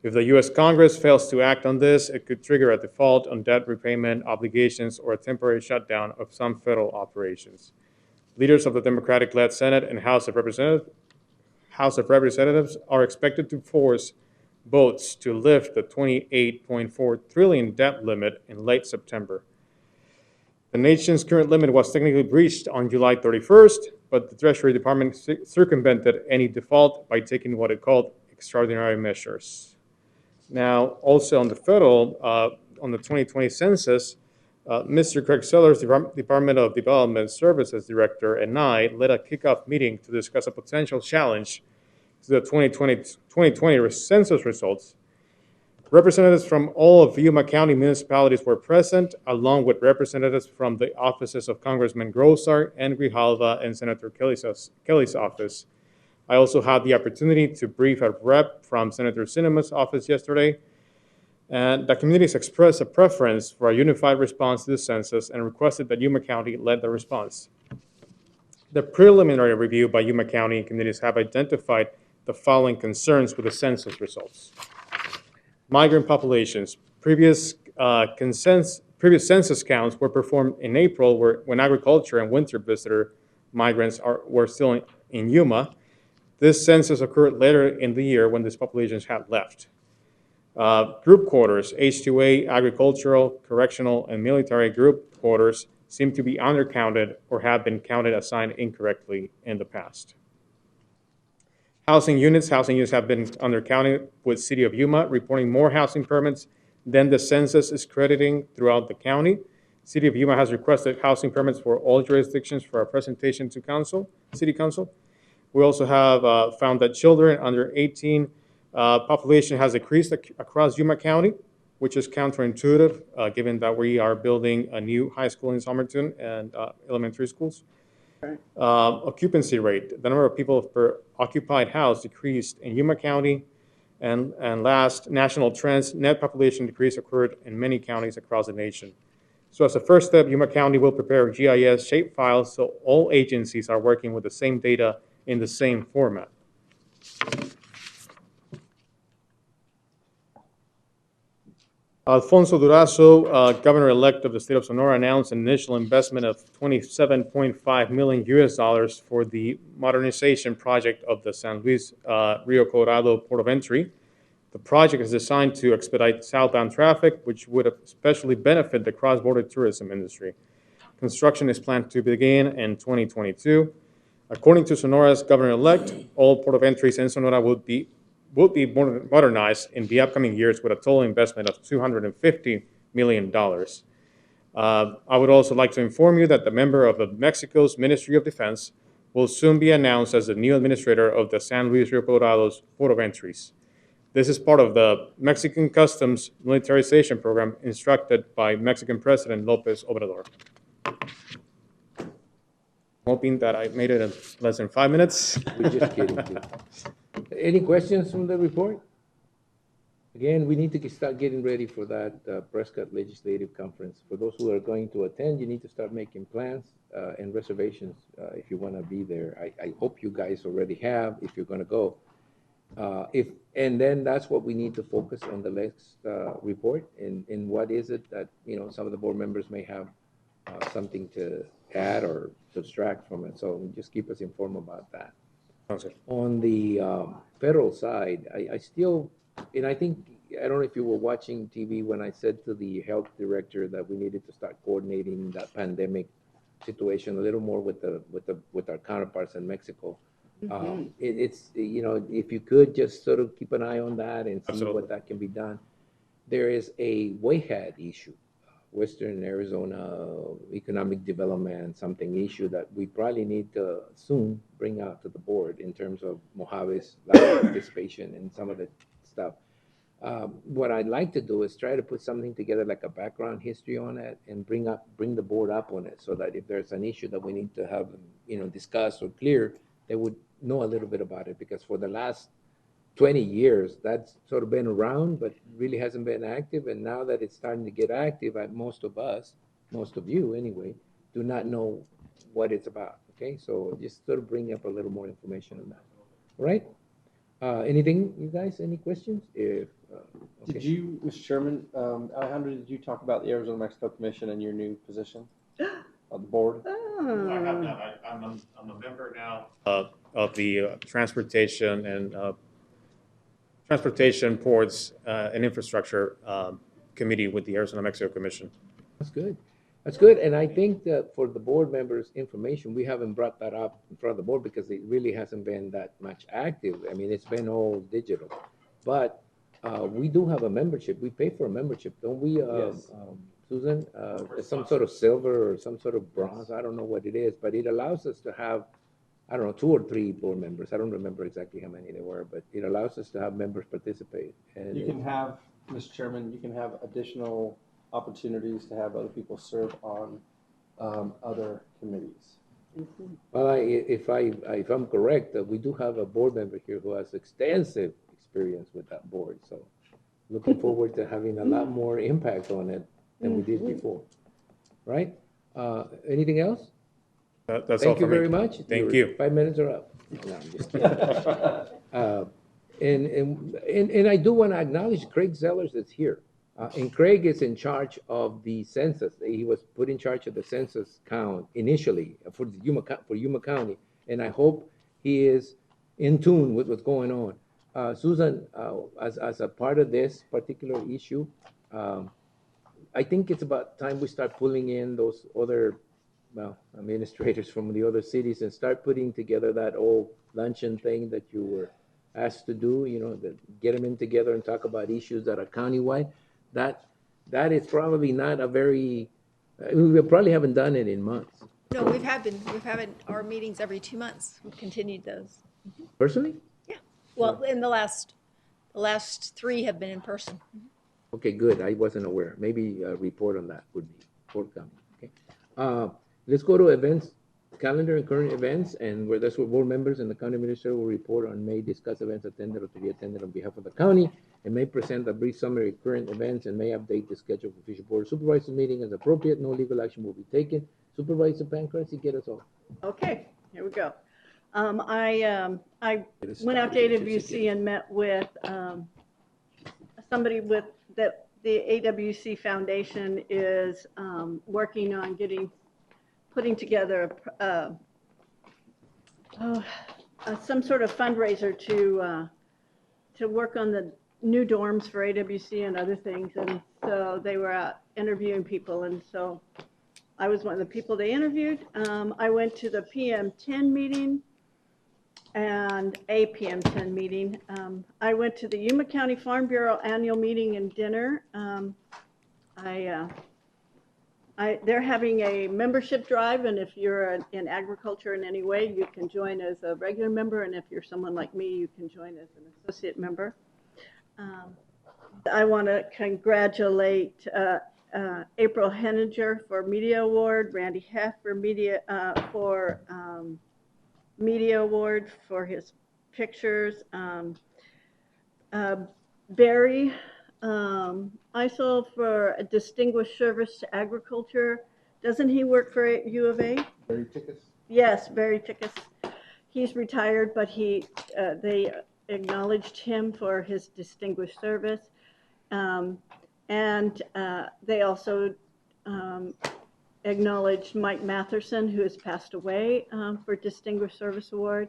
If the U.S. Congress fails to act on this, it could trigger a default on debt repayment obligations or a temporary shutdown of some federal operations. Leaders of the Democratic-led Senate and House of Representatives are expected to force votes to lift the $28.4 trillion debt limit in late September. The nation's current limit was technically breached on July 31st, but the Treasury Department circumvented any default by taking what it called extraordinary measures. Now, also on the federal, on the 2020 census, Mr. Craig Sellers, Department of Development Services Director, and I led a kickoff meeting to discuss a potential challenge to the 2020 census results. Representatives from all of Yuma County municipalities were present, along with representatives from the offices of Congressman Grosar and Grijalva and Senator Kelly's office. I also had the opportunity to brief a rep from Senator Sinema's office yesterday, and the communities expressed a preference for a unified response to the census and requested that Yuma County lead the response. The preliminary review by Yuma County communities have identified the following concerns with the census results. Migrant populations. Previous census counts were performed in April when agriculture and winter visitor migrants were still in Yuma. This census occurred later in the year when these populations had left. Group quarters, H-2A, agricultural, correctional, and military group quarters seem to be undercounted or have been counted assigned incorrectly in the past. Housing units have been undercounted, with City of Yuma reporting more housing permits than the census is crediting throughout the county. City of Yuma has requested housing permits for all jurisdictions for a presentation to City Council. We also have found that children under 18 population has decreased across Yuma County, which is counterintuitive, given that we are building a new high school in Somerton and elementary schools. Occupancy rate, the number of people per occupied house decreased in Yuma County. And last, national trends, net population decrease occurred in many counties across the nation. So as a first step, Yuma County will prepare GIS shape files so all agencies are working with the same data in the same format. Alfonso Durazo, Governor-elect of the state of Sonora, announced an initial investment of $27.5 million for the modernization project of the San Luis Rio Colorado Port of Entry. The project is designed to expedite southbound traffic, which would especially benefit the cross-border tourism industry. Construction is planned to begin in 2022. According to Sonora's governor-elect, all port of entries in Sonora will be modernized in the upcoming years with a total investment of $250 million. I would also like to inform you that the member of Mexico's Ministry of Defense will soon be announced as the new administrator of the San Luis Rio Colorado's Port of Entries. This is part of the Mexican Customs militarization program instructed by Mexican President López Obrador. Hoping that I made it in less than 5 minutes. We're just kidding. Any questions from the report? Again, we need to start getting ready for that Prescott Legislative Conference. For those who are going to attend, you need to start making plans and reservations if you want to be there. I hope you guys already have if you're going to go. And then that's what we need to focus on the next report. And what is it that some of the board members may have something to add or subtract from it. So just keep us informed about that. Okay. On the federal side, I still, and I think, I don't know if you were watching TV when I said to the health director that we needed to start coordinating that pandemic situation a little more with our counterparts in Mexico. Mm-hmm. It's if you could just sort of keep an eye on that and see Absolutely. what that can be done. There is a WAHAD issue, Western Arizona Economic Development something issue that we probably need to soon bring out to the board in terms of Mojave's participation and some of the stuff. What I'd like to do is try to put something together like a background history on it and bring the board up on it so that if there's an issue that we need to have discussed or clear, they would know a little bit about it, because for the last 20 years, that's sort of been around, but really hasn't been active. And now that it's starting to get active, most of us, most of you anyway, do not know what it's about. Okay, so just sort of bring up a little more information on that. All right? Anything, you guys, any questions? Okay. Did you, Mr. Chairman, Alejandro, did you talk about the Arizona-Mexico Commission and your new position on the board? I have not. I'm a member now of the Transportation and Transportation, Ports, and Infrastructure Committee with the Arizona-Mexico Commission. That's good. That's good. And I think that for the board members' information, we haven't brought that up in front of the board because it really hasn't been that much active. I mean, it's been all digital. But we do have a membership. We pay for a membership, don't we, Yes. Susan? Some sort of silver or some sort of bronze. I don't know what it is, but it allows us to have, I don't know, 2 or 3 board members. I don't remember exactly how many there were, but it allows us to have members participate. And You can have, Mr. Chairman, you can have additional opportunities to have other people serve on other committees. Well, if I'm correct, we do have a board member here who has extensive experience with that board. So looking forward to having a lot more impact on it than we did before. Right? Anything else? That's all Thank you for me. very much. Thank Your you. 5 minutes are up. No, I'm just kidding. And I do want to acknowledge Craig Zellers is here. And Craig is in charge of the census. He was put in charge of the census count initially for Yuma County. And I hope he is in tune with what's going on. Susan, as a part of this particular issue, I think it's about time we start pulling in those other administrators from the other cities and start putting together that old luncheon thing that you were asked to do, get them in together and talk about issues that are countywide. That is probably not a very, we probably haven't done it in months. No, we've had our meetings every 2 months. We've continued those. Personally? Yeah. Well, in the last 3 have been in person. Okay, good. I wasn't aware. Maybe a report on that would be forthcoming. Okay. Let's go to events, calendar and current events, and that's where board members and the county administrator will report on, may discuss events attended or to be attended on behalf of the county, and may present a brief summary of current events and may update the schedule for future board of supervisors meeting as appropriate. No legal action will be taken. Supervisor Pancrazi, get us all. Okay, here we go. I went out to AWC and met with somebody that the AWC Foundation is working on putting together some sort of fundraiser to work on the new dorms for AWC and other things. And so they were out interviewing people. And so I was one of the people they interviewed. I went to the PM10 meeting and a PM10 meeting. I went to the Yuma County Farm Bureau annual meeting and dinner. They're having a membership drive, and if you're in agriculture in any way, you can join as a regular member, and if you're someone like me, you can join as an associate member. I want to congratulate April Henninger for Media Award, Randy Heff for Media Award for his pictures. Barry Isel for a distinguished service to agriculture. Doesn't he work for U of A? Barry Tickus? Yes, Barry Tickus. He's retired, but they acknowledged him for his distinguished service. And they also acknowledged Mike Matherson, who has passed away, for Distinguished Service Award.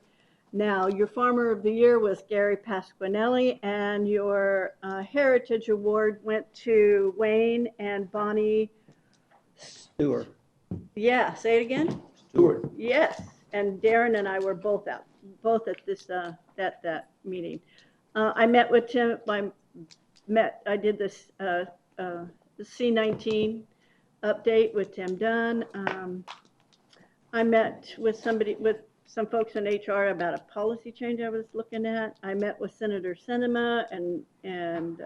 Now, your Farmer of the Year was Gary Pasquinelli, and your Heritage Award went to Wayne and Bonnie Stewart. Yeah, say it again? Stewart. Yes, and Darren and I were both at this that meeting. I met with Tim. I did this the C19 update with Tim Dunn. I met with some folks in HR about a policy change I was looking at. I met with Senator Sinema, and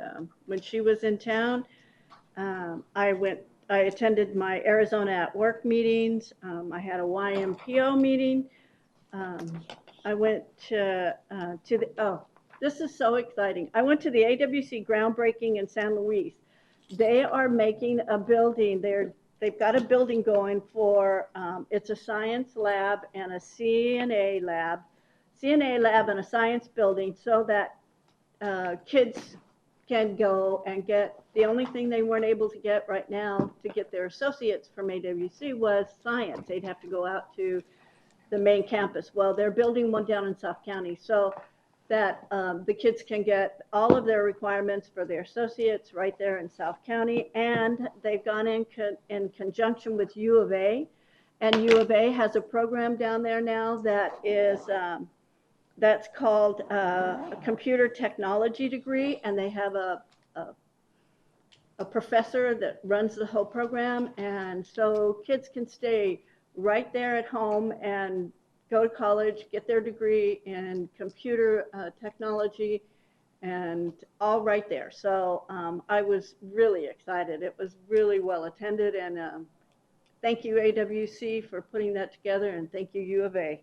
when she was in town, I attended my Arizona at Work meetings. I had a YMPO meeting. I went to this is so exciting. I went to the AWC groundbreaking in San Luis. They are making a building. They've got a building going for, it's a science lab and a CNA lab and a science building so that kids can go and get, the only thing they weren't able to get right now to get their associates from AWC was science. They'd have to go out to the main campus. Well, they're building one down in South County so that the kids can get all of their requirements for their associates right there in South County. And they've gone in conjunction with U of A. And U of A has a program down there now that is, that's called a computer technology degree. And they have a professor that runs the whole program. And so kids can stay right there at home and go to college, get their degree in computer technology, and all right there. So I was really excited. It was really well attended, and thank you, AWC, for putting that together, and thank you, U of A.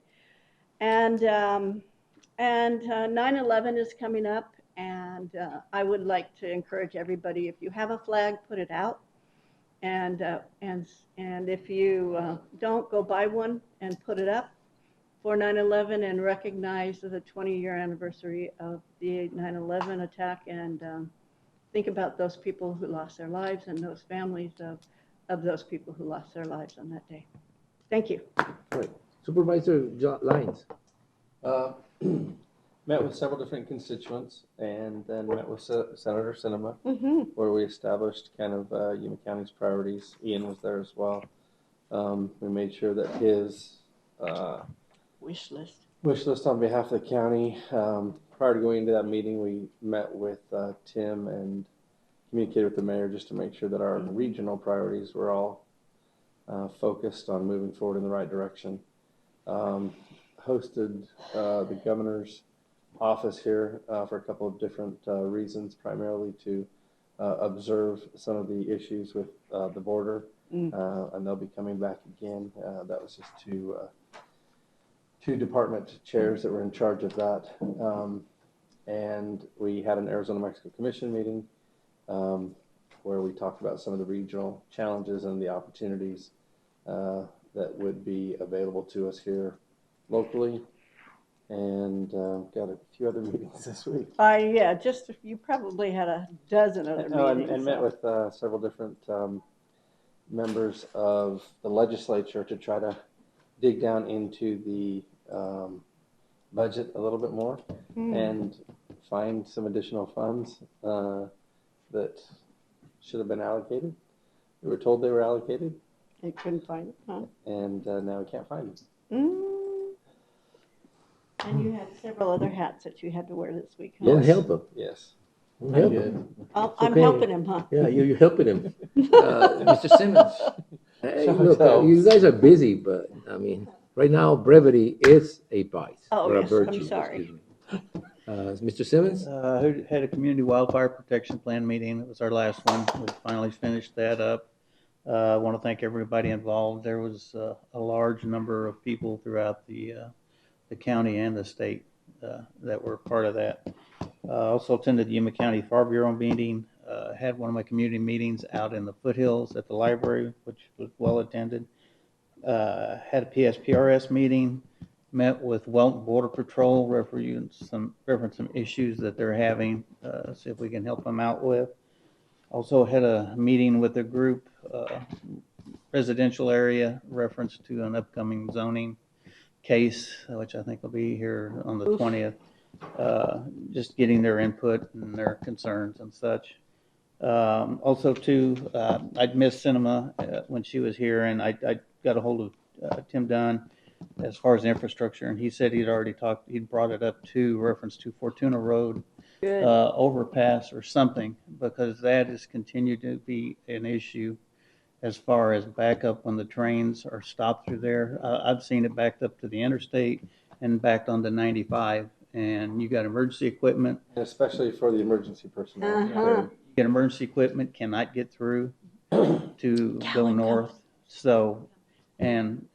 And 9/11 is coming up, and I would like to encourage everybody, if you have a flag, put it out. And if you don't, go buy one and put it up for 9/11 and recognize the 20-year anniversary of the 9/11 attack, and think about those people who lost their lives and those families of those people who lost their lives on that day. Thank you. All right. Supervisor Lyons. Met with several different constituents and then met with Senator Sinema, where we established kind of Yuma County's priorities. Ian was there as well. We made sure that his wish list on behalf of the county. Prior to going into that meeting, we met with Tim and communicated with the mayor just to make sure that our regional priorities were all focused on moving forward in the right direction. Hosted the governor's office here for a couple of different reasons, primarily to observe some of the issues with the border, and they'll be coming back again. That was just two department chairs that were in charge of that. And we had an Arizona-Mexico Commission meeting where we talked about some of the regional challenges and the opportunities that would be available to us here locally. and got a few other meetings this week. Yeah, just, you probably had a dozen other Oh, meetings. and met so. with several different members of the legislature to try to dig down into the budget a little bit more and find some additional funds that should have been allocated. We were told they were allocated, You couldn't find it, huh? and now we can't find them. And you had several other hats that you had to wear this week, huh? Don't help him. Yes. Don't help him. I'm okay. helping him, huh? Yeah, you're helping him. Mr. Simmons. Hey, look, you guys are busy, but I mean, right now, brevity is a vice or a yes, virtue. I'm sorry. Excuse me. Mr. Simmons? Had a community wildfire protection plan meeting. It was our last one. We finally finished that up. I want to thank everybody involved. There was a large number of people throughout the county and the state that were part of that. Also attended the Yuma County Fire Bureau meeting. Had one of my community meetings out in the foothills at the library, which was well attended. Had a PSPRS meeting. Met with Welton Border Patrol, reference some issues that they're having, see if we can help them out with. Also had a meeting with a group, residential area, reference to an upcoming zoning case, which I think will be here on the 20th. Just getting their input and their concerns and such. Also too, I'd missed Cinema when she was here, and I got a hold of Tim Dunn as far as infrastructure, and he said he'd brought it up to reference to Fortuna Road overpass or something, because that has continued to be an issue as far as backup when the trains are stopped through there. I've seen it backed up to the interstate and backed onto 95, and you got emergency equipment. And especially for the emergency personnel. Uh-huh. You get emergency equipment, cannot get through to go north. So, and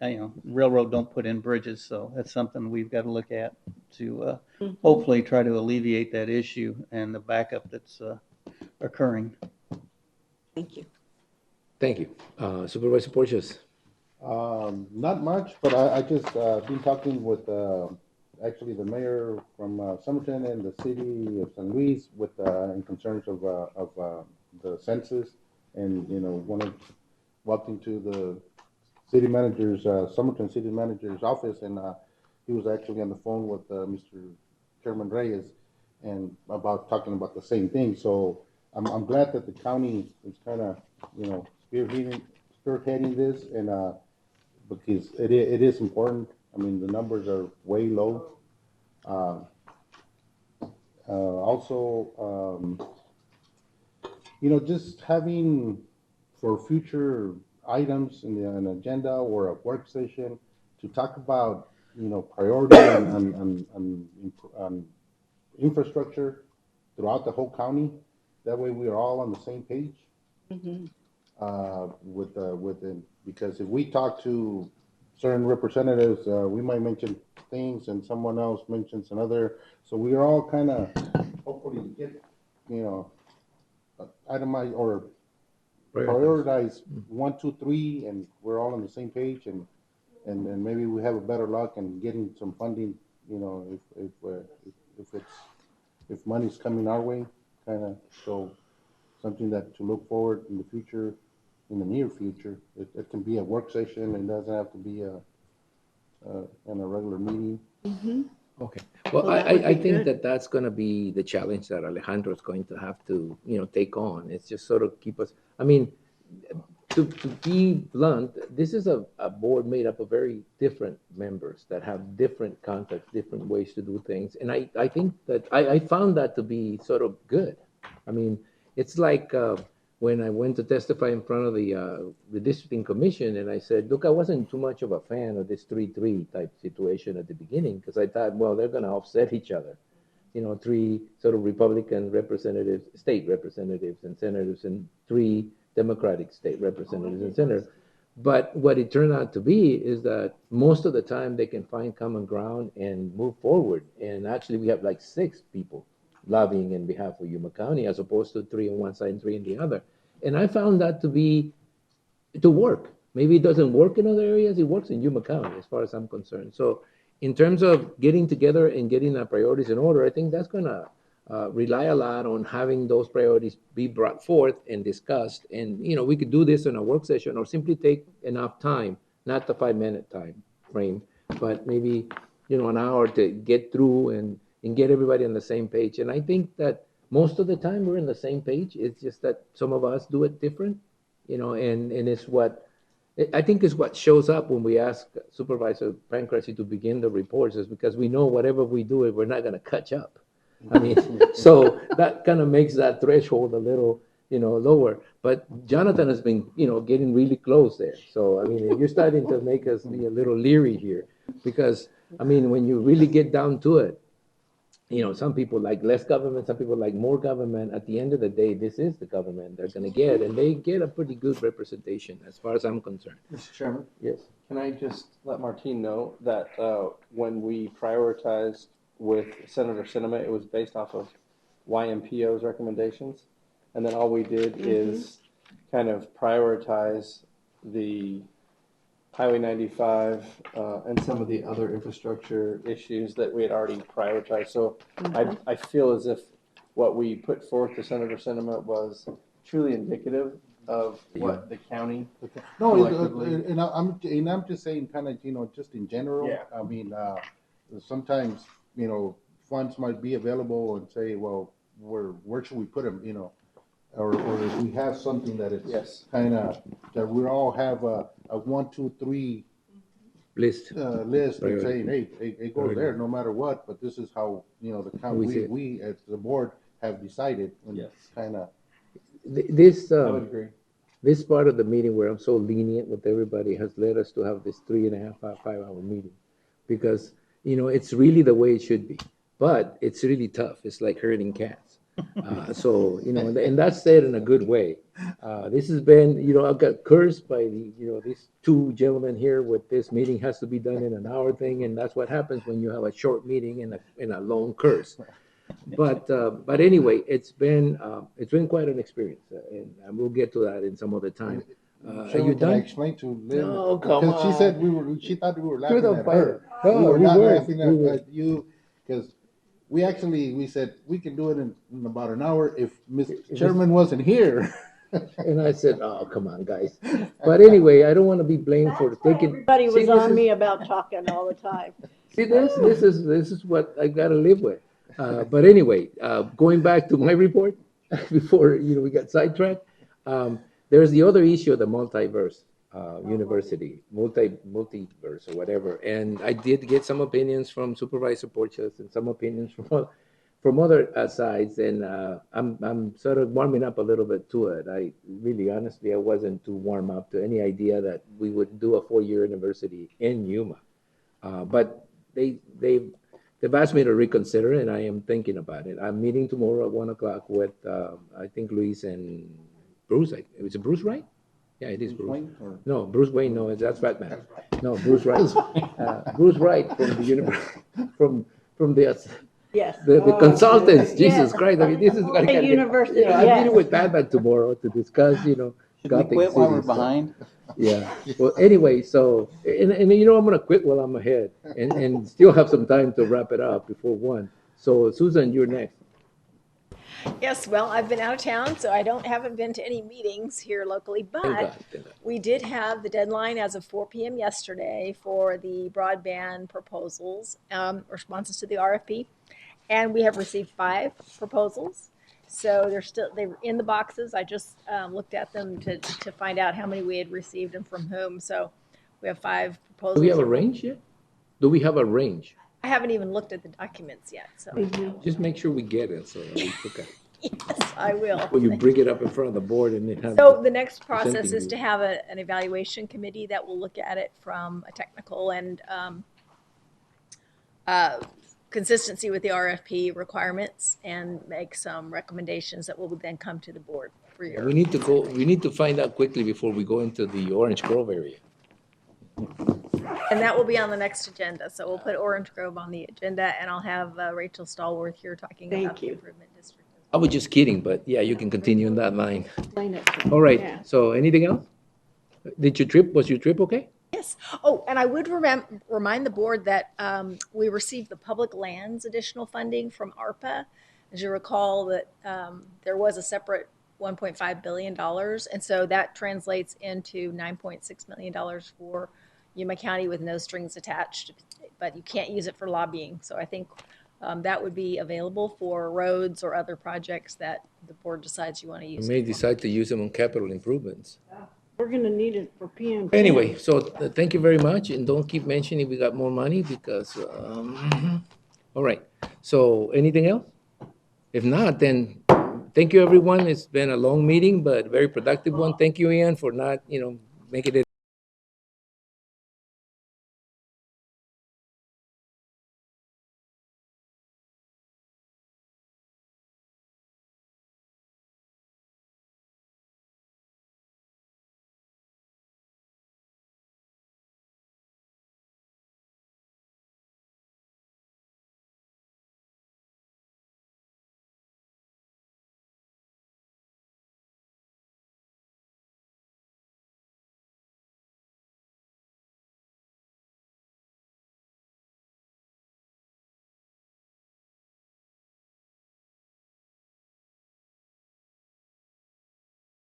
railroad don't put in bridges, so that's something we've got to look at to hopefully try to alleviate that issue and the backup that's occurring. Thank you. Thank you. Supervisor Porteous. Not much, but I just been talking with actually the mayor from Somerton and the city of San Luis with in concerns of the census, and walked into the city manager's Somerton city manager's office, and he was actually on the phone with Mr. Chairman Reyes, and talking about the same thing. So I'm glad that the county is kind of spearheading this, and because it is important. I mean, the numbers are way low. Also, just having for future items in an agenda or a work session to talk about, priority on infrastructure throughout the whole county. That way, we are all on the same page. Mm-hmm. Because if we talk to certain representatives, we might mention things and someone else mentions another. So we are all kind of hopefully get, itemize or prioritize 1, 2, 3, and we're all on the same page, and maybe we have a better luck in getting some funding. If money's coming our way, kind of. So something that to look forward in the future. In the near future, it can be a work session. It doesn't have to be in a regular meeting. Mm-hmm. Okay. Well, I think that's going to be the challenge that Alejandro is going to have to, take on. It's just sort of keep us. I mean, to be blunt, this is a board made up of very different members that have different contacts, different ways to do things, and I think that I found that to be sort of good. I mean, it's like. When I went to testify in front of the districting commission, and I said, look, I wasn't too much of a fan of this 3-3 type situation at the beginning, because I thought, well, they're going to offset each other. 3 sort of Republican representatives, state representatives and senators, and 3 Democratic state representatives and senators. But what it turned out to be is that most of the time they can find common ground and move forward. And actually we have like 6 people lobbying in behalf of Yuma County, as opposed to 3 on one side and 3 on the other. And I found that to work. Maybe it doesn't work in other areas. It works in Yuma County, as far as I'm concerned. So in terms of getting together and getting our priorities in order, I think that's gonna rely a lot on having those priorities be brought forth and discussed. And, you know, we could do this in a work session or simply take enough time, not the 5-minute time frame, but maybe, you know, an hour to get through and get everybody on the same page. And I think that most of the time we're on the same page. It's just that some of us do it different, you know, and it's what, I think is what shows up when we ask Supervisor Pancrase to begin the reports, is because we know whatever we do, we're not gonna catch up. I mean, so that kind of makes that threshold a little, you know, lower. But Jonathan has been, you know, getting really close there. So, I mean, you're starting to make us be a little leery here, because, I mean, when you really get down to it, you know, some people like less government, some people like more government. At the end of the day, this is the government they're gonna get, and they get a pretty good representation as far as I'm concerned. Mr. Chairman? Yes. Can I just let Martine know that when we prioritized with Senator Sinema, it was based off of YMPO's recommendations? And then all we did is kind of prioritize the Highway 95 and some of the other infrastructure issues that we had already prioritized. So I feel as if what we put forth to Senator Sinema was truly indicative of what the county No, collectively. and I'm just saying, kind of, you know, just in general. Yeah. I mean, sometimes, you know, funds might be available and say, well, where should we put them, you know? Or if we have something that it's Yes. kind of, that we all have a 1, 2, 3 list and saying, hey, it goes there no matter what, but this is how, you know, the county, we as the board have decided. Yes. Kind of. This, I would agree. this part of the meeting where I'm so lenient with everybody has led us to have this 3.5, 5-hour meeting. Because, you know, it's really the way it should be, but it's really tough. It's like herding cats. So, you know, and that's said in a good way. This has been, you know, I've got cursed by the, you know, these two gentlemen here with this meeting has to be done in an hour thing. And that's what happens when you have a short meeting and a long curse. But anyway, it's been quite an experience, and we'll get to that in some other time. Are you Can I done? explain to Lynn? No, come Because she said she thought we were laughing the at fire. her. No, We were we not weren't. laughing We were. at you, because we said we can do it in about an hour if Mr. Chairman wasn't here. And I said, oh, come on, guys. But anyway, I don't want to be blamed for taking. Everybody See, was this on is- me about talking all the time. See, this is what I gotta live with. But anyway, going back to my report, before, you know, we got sidetracked, there's the other issue of the multiverse university, multiverse or whatever. And I did get some opinions from Supervisor Porches and some opinions from other sides, and I'm sort of warming up a little bit to it. I really, honestly, I wasn't too warm up to any idea that we would do a 4-year university in Yuma. But they've asked me to reconsider, and I am thinking about it. I'm meeting tomorrow at 1:00 with I think Luis and Bruce. Is it Bruce Wright? Yeah, it is Bruce. Wayne, or- No, Bruce Wayne. No, that's Batman. No, Bruce Wright. Bruce Wright from the university, from the. Yes. The Oh, consultants, yes. Jesus Christ, I mean, this is what I The gotta get. university, You know, I'm yes. meeting with Batman tomorrow to discuss, you know. Should we Gothic quit while City we're stuff. behind? Yeah, well, anyway, so, and you know, I'm gonna quit while I'm ahead and still have some time to wrap it up before 1. So Susan, you're next. Yes, well, I've been out of town, so I haven't been to any meetings here locally, Thank but God, thank God. we did have the deadline as of 4 p.m. yesterday for the broadband proposals, responses to the RFP. And we have received 5 proposals. So they're in the boxes. I just looked at them to find out how many we had received and from whom. So we have 5 proposals. Do we have a range yet? Do we have a range? I haven't even looked at the documents yet, so. Just make sure we get it, so we look at. Yes, I will. When you bring it up in front of the board and then have. So the next process presenting is to you. have an evaluation committee that will look at it from a technical and consistency with the RFP requirements and make some recommendations that will then come to the board for your. We need to find out quickly before we go into the Orange Grove area. And that will be on the next agenda. So we'll put Orange Grove on the agenda, and I'll have Rachel Stallworth here talking about the improvement district. I was just kidding, but yeah, you can continue in that line. Explain it to me. All right, Yeah. so anything else? Was your trip okay? Yes. Oh, and I would remind the board that we received the public lands additional funding from ARPA. As you recall, that there was a separate $1.5 billion. And so that translates into $9.6 million for Yuma County with no strings attached, but you can't use it for lobbying. So I think that would be available for roads or other projects that the board decides you want to You use. may decide to use them on capital improvements. We're gonna need it for PM. Anyway, so thank you very much, and don't keep mentioning we got more money because, all right. So anything else? If not, then thank you, everyone. It's been a long meeting, but very productive one. Thank you, Ian, for not, making it